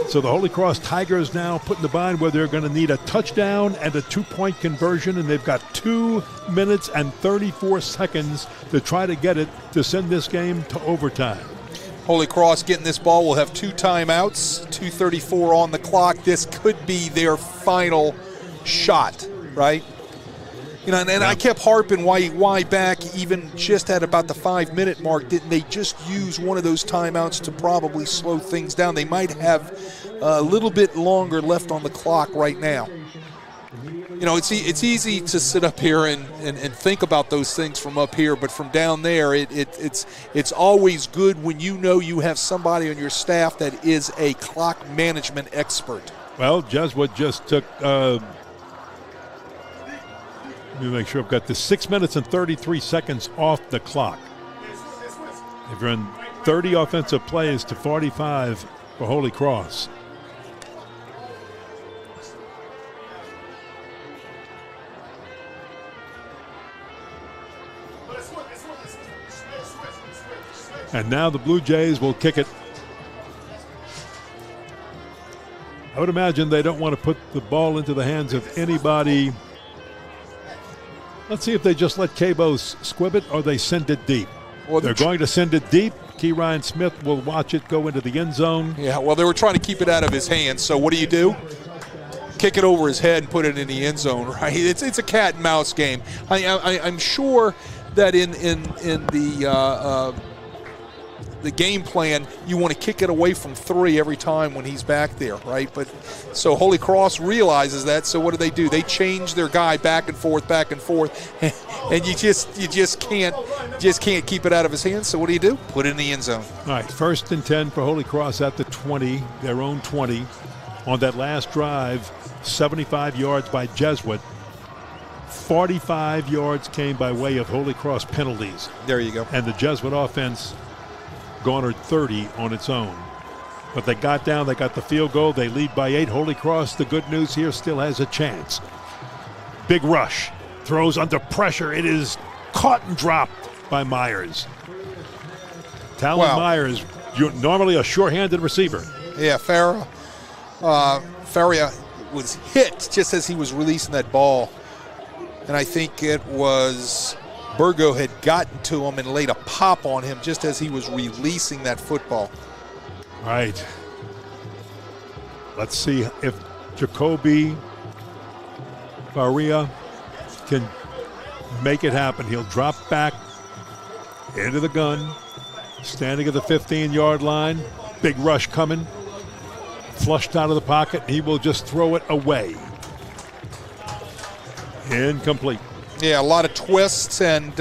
So the Holy Cross Tigers now put in the bind where they're going to need a touchdown and a 2-point conversion, and they've got 2 minutes and 34 seconds to try to get it to send this game to overtime. Holy Cross getting this ball will have 2 timeouts, 2:34 on the clock. This could be their final shot, right? You know, and I kept harping why back even just at about the 5-minute mark didn't they just use one of those timeouts to probably slow things down? They might have a little bit longer left on the clock right now. You know, it's easy to sit up here and think about those things from up here, but from down there, it's always good when you know you have somebody on your staff that is a clock management expert. Well, Jesuit just took. Let me make sure I've got the 6 minutes and 33 seconds off the clock. They've run 30 offensive plays to 45 for Holy Cross. And now the Blue Jays will kick it. I would imagine they don't want to put the ball into the hands of anybody. Let's see if they just let Cabos squib it or they send it deep. Well, they're going to send it deep. Keyron Smith will watch it go into the end zone. Yeah, well, they were trying to keep it out of his hands. So what do? Kick it over his head and put it in the end zone, right? It's a cat and mouse game. I'm sure that in the game plan, you want to kick it away from 3 every time when he's back there, right? But so Holy Cross realizes that. So what do? They change their guy back and forth, and you just can't keep it out of his hands. So what do? Put it in the end zone. All right, 1st and 10 for Holy Cross at the 20, their own 20. On that last drive, 75 yards by Jesuit. 45 yards came by way of Holy Cross penalties. There you go. And the Jesuit offense garnered 30 on its own. But they got down, they got the field goal, they lead by 8. Holy Cross, the good news here, still has a chance. Big rush, throws under pressure. It is caught and dropped by Myers. Talon Myers, normally a sure-handed receiver. Yeah, Faria was hit just as he was releasing that ball. And I think it was Burgo had gotten to him and laid a pop on him just as he was releasing that football. Right. Let's see if Jacoby Faria can make it happen. He'll drop back into the gun, standing at the 15-yard line. Big rush coming. Flushed out of the pocket. He will just throw it away. Incomplete. Yeah, a lot of twists and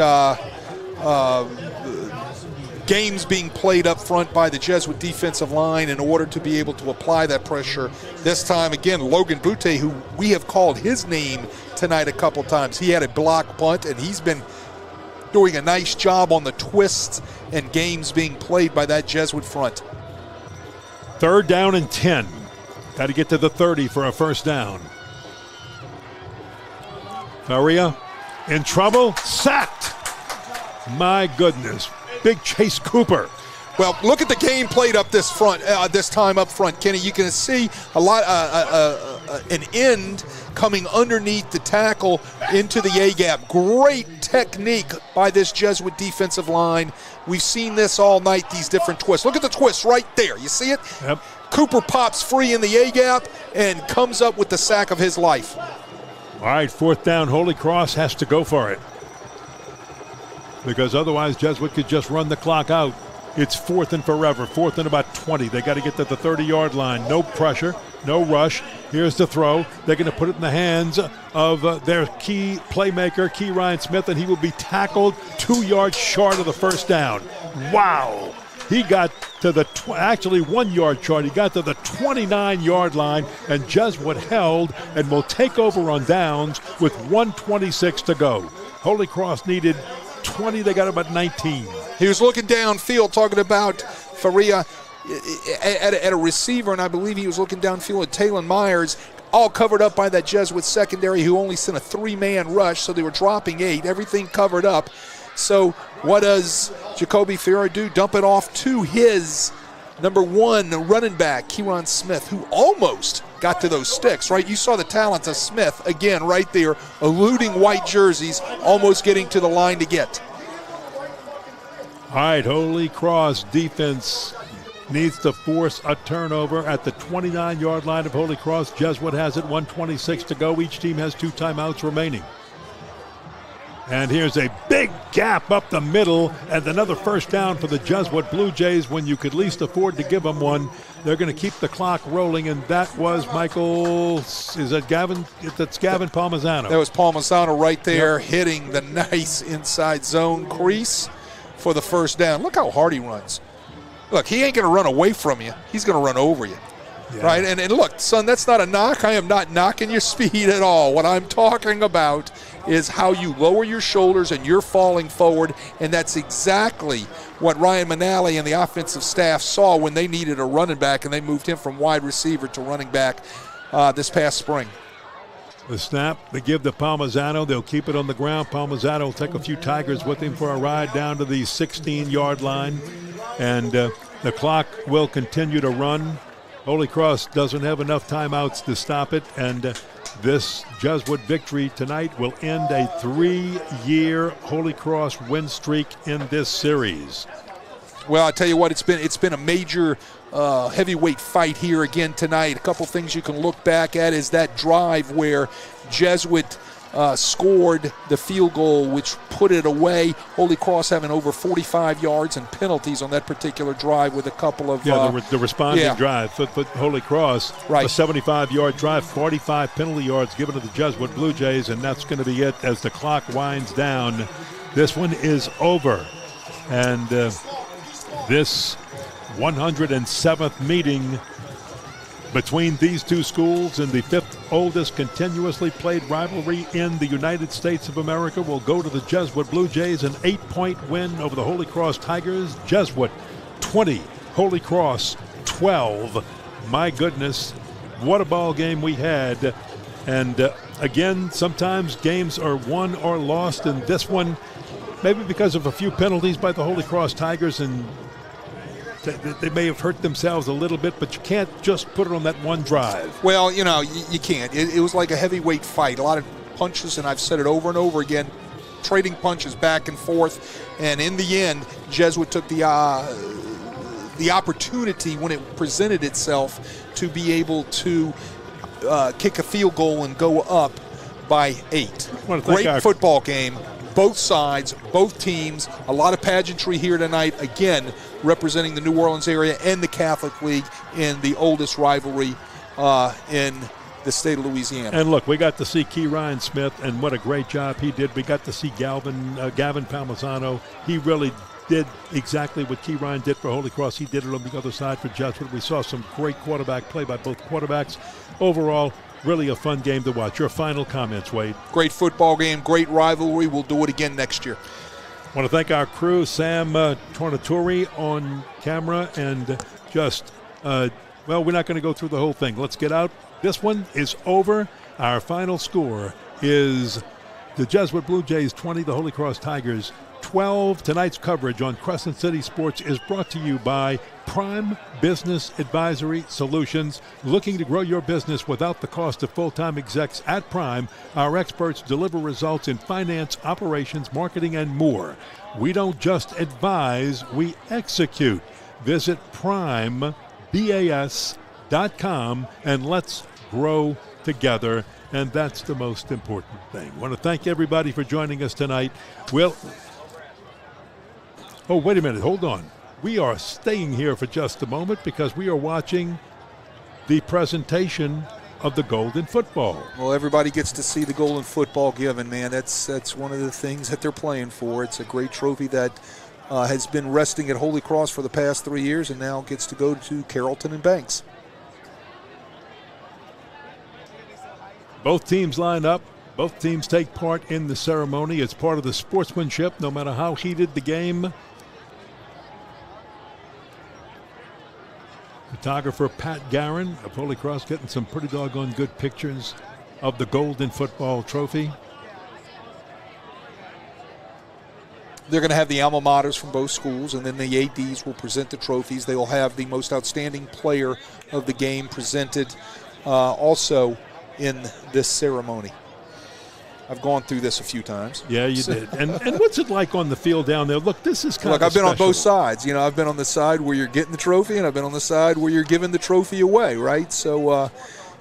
games being played up front by the Jesuit defensive line in order to be able to apply that pressure. This time, again, Logan Butte, who we have called his name tonight a couple times. He had a block punt, and he's been doing a nice job on the twists and games being played by that Jesuit front. 3rd down and 10. Got to get to the 30 for a first down. Faria in trouble, sacked. My goodness, big Chase Cooper. Well, look at the game played up this time up front, Kenny. You can see a lot, an end coming underneath the tackle into the A-gap. Great technique by this Jesuit defensive line. We've seen this all night, these different twists. Look at the twist right there. You see it? Yep. Cooper pops free in the A-gap and comes up with the sack of his life. All right, 4th down. Holy Cross has to go for it, because otherwise Jesuit could just run the clock out. It's 4th and forever, 4th and about 20. They got to get to the 30-yard line. No pressure, no rush. Here's the throw. They're going to put it in the hands of their key playmaker, Key Ryan Smith, and he will be tackled 2 yards short of the first down. Wow. He got to the, actually 1 yard short. He got to the 29-yard line, and Jesuit held and will take over on downs with 1:26 to go. Holy Cross needed 20. They got about 19. He was looking downfield, talking about Faria at a receiver, and I believe he was looking downfield at Talon Myers, all covered up by that Jesuit secondary who only sent a 3-man rush, so they were dropping 8, everything covered up. So what does Jacoby Ferrer do? Dump it off to his number 1 running back, Keyron Smith, who almost got to those sticks, right? You saw the talent of Smith, again, right there, eluding white jerseys, almost getting to the line to get. All right, Holy Cross defense needs to force a turnover at the 29-yard line of Holy Cross. Jesuit has it, 1:26 to go. Each team has 2 timeouts remaining. And here's a big gap up the middle, and another first down for the Jesuit Blue Jays when you could least afford to give them one. They're going to keep the clock rolling, and that was Michael, is that Gavin? That's Gavin Palmisano. That was Palmisano right there, hitting the nice inside zone crease for the first down. Look how hard he runs. Look, he ain't going to run away from you. He's going to run over you. Yeah. Right? And look, son, that's not a knock. I am not knocking your speed at all. What I'm talking about is how you lower your shoulders and you're falling forward, and that's exactly what Ryan Manali and the offensive staff saw when they needed a running back, and they moved him from wide receiver to running back this past spring. The snap, they give to Palmisano. They'll keep it on the ground. Palmisano will take a few Tigers with him for a ride down to the 16-yard line, and the clock will continue to run. Holy Cross doesn't have enough timeouts to stop it, and this Jesuit victory tonight will end a 3-year Holy Cross win streak in this series. Well, I tell you what, it's been a major heavyweight fight here again tonight. A couple things you can look back at is that drive where Jesuit scored the field goal, which put it away. Holy Cross having over 45 yards and penalties on that particular drive with a couple of the responding drive for Holy Cross, right. A 75-yard drive, 45 penalty yards given to the Jesuit Blue Jays, and that's going to be it as the clock winds down. This one is over, and this 107th meeting between these two schools in the 5th oldest continuously played rivalry in the United States of America will go to the Jesuit Blue Jays, an 8-point win over the Holy Cross Tigers. Jesuit 20, Holy Cross 12. My goodness, what a ball game we had. And again, sometimes games are won or lost, and this one, maybe because of a few penalties by the Holy Cross Tigers, and they may have hurt themselves a little bit, but you can't just put it on that one drive. Well, you know, you can't. It was like a heavyweight fight. A lot of punches, and I've said it over and over again, trading punches back and forth. And in the end, Jesuit took the opportunity when it presented itself to be able to kick a field goal and go up by 8. Great football game. Both sides, both teams, a lot of pageantry here tonight, again, representing the New Orleans area and the Catholic League in the oldest rivalry in the state of Louisiana. And look, we got to see Key Ryan Smith, and what a great job he did. We got to see Gavin Palmisano. He really did exactly what Key Ryan did for Holy Cross. He did it on the other side for Jesuit. We saw some great quarterback play by both quarterbacks. Overall, really a fun game to watch. Your final comments, Wade. Great football game, great rivalry. We'll do it again next year. I want to thank our crew, Sam Tornatore on camera, and just, we're not going to go through the whole thing. Let's get out. This one is over. Our final score is the Jesuit Blue Jays 20, the Holy Cross Tigers 12. Tonight's coverage on Crescent City Sports is brought to you by Prime Business Advisory Solutions. Looking to grow your business without the cost of full-time execs at Prime, our experts deliver results in finance, operations, marketing, and more. We don't just advise, we execute. Visit primebas.com and let's grow together. And that's the most important thing. I want to thank everybody for joining us tonight. Oh, wait a minute. Hold on. We are staying here for just a moment because we are watching the presentation of the Golden Football. Well, everybody gets to see the Golden Football given, man. That's one of the things that they're playing for. It's a great trophy that has been resting at Holy Cross for the past 3 years and now gets to go to Carrollton and Banks. Both teams line up. Both teams take part in the ceremony. It's part of the sportsmanship, no matter how heated the game. Photographer Pat Guerin of Holy Cross getting some pretty doggone good pictures of the Golden Football Trophy. They're going to have the alma maters from both schools, and then the ADs will present the trophies. They will have the most outstanding player of the game presented also in this ceremony. I've gone through this a few times. Yeah, you did. And what's it like on the field down there? Look, this is kind of I've been on special. both sides. You know, I've been on the side where you're getting the trophy, and I've been on the side where you're giving the trophy away, right? So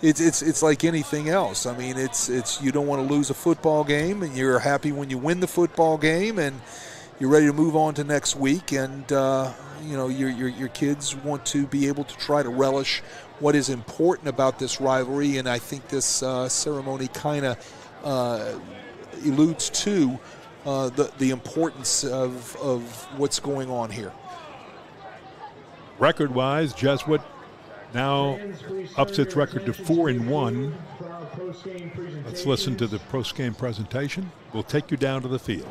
it's like anything else. I mean, it's you don't want to lose a football game, and you're happy when you win the football game, and you're ready to move on to next week, and your kids want to be able to try to relish what is important about this rivalry, and I think this ceremony kind of alludes to the importance of what's going on here. Record-wise, Jesuit now ups its record to 4-1. Let's listen to the post-game presentation. We'll take you down to the field.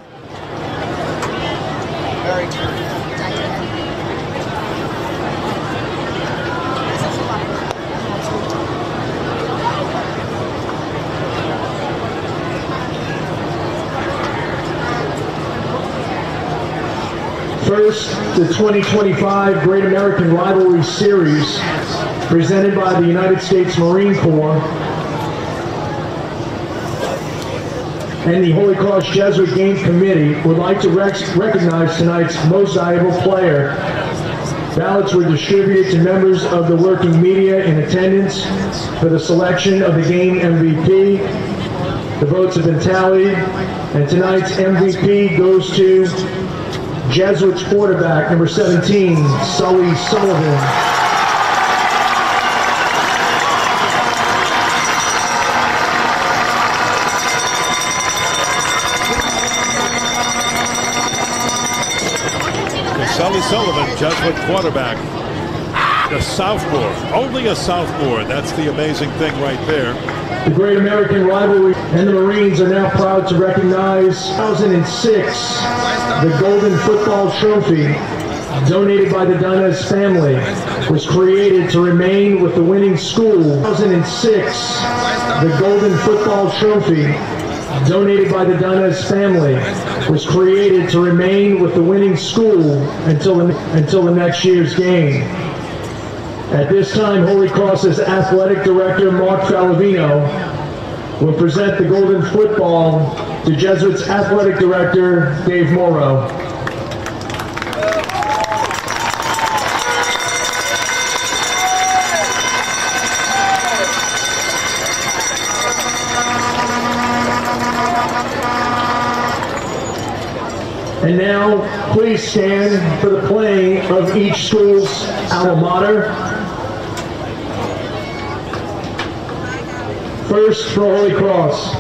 Very true. First, the 2025 Great American Rivalry Series, presented by the United States Marine Corps and the Holy Cross Jesuit Game Committee would like to recognize tonight's most valuable player. Ballots were distributed to members of the working media in attendance for the selection of the game MVP. The votes have been tallied, and tonight's MVP goes to Jesuits quarterback, number 17, Sully Sullivan. Sully Sullivan, Jesuit quarterback. A sophomore, only a sophomore. That's the amazing thing right there. The Great American Rivalry and the Marines are now proud to recognize 2006, the Golden Football Trophy, donated by the Dunnes family, was created to remain with the winning school. 2006, the Golden Football Trophy, donated by the Dunnes family, was created to remain with the winning school until the next year's game. At this time, Holy Cross's athletic director, Mark Falavino, will present the Golden Football to Jesuit's athletic director, Dave Morrow. And now, please stand for the playing of each school's alma mater. First for Holy Cross.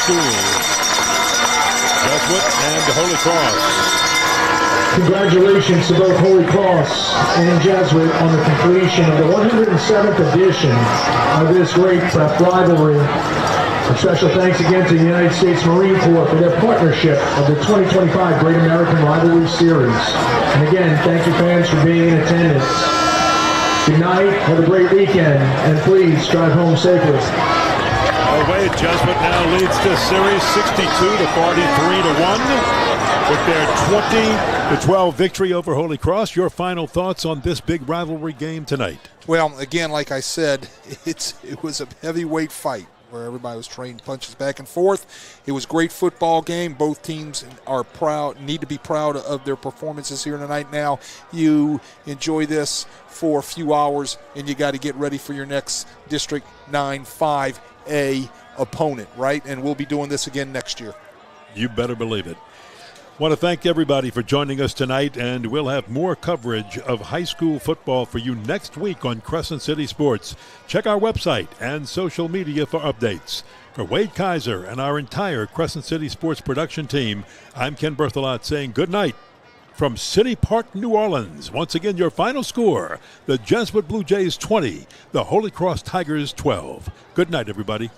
schools, Jesuit and Holy Cross. Congratulations to both Holy Cross and Jesuit on the completion of the 107th edition of this great prep rivalry. A special thanks again to the United States Marine Corps for their partnership of the 2025 Great American Rivalry Series. And again, thank you fans for being in attendance. Good night, have a great weekend, and please drive home safely. Away, Jesuit now leads this series 62-43-1 with their 20-12 victory over Holy Cross. Your final thoughts on this big rivalry game tonight? Well, again, like I said, it was a heavyweight fight where everybody was trading punches back and forth. It was a great football game. Both teams are proud, need to be proud of their performances here tonight. Now, you enjoy this for a few hours, and you got to get ready for your next District 9-5A opponent, right? And we'll be doing this again next year. You better believe it. Want to thank everybody for joining us tonight, and we'll have more coverage of high school football for you next week on Crescent City Sports. Check our website and social media for updates. For Wade Kaiser and our entire Crescent City Sports production team, I'm Ken Berthelot saying good night from City Park, New Orleans. Once again, your final score, the Jesuit Blue Jays 20, the Holy Cross Tigers 12. Good night, everybody.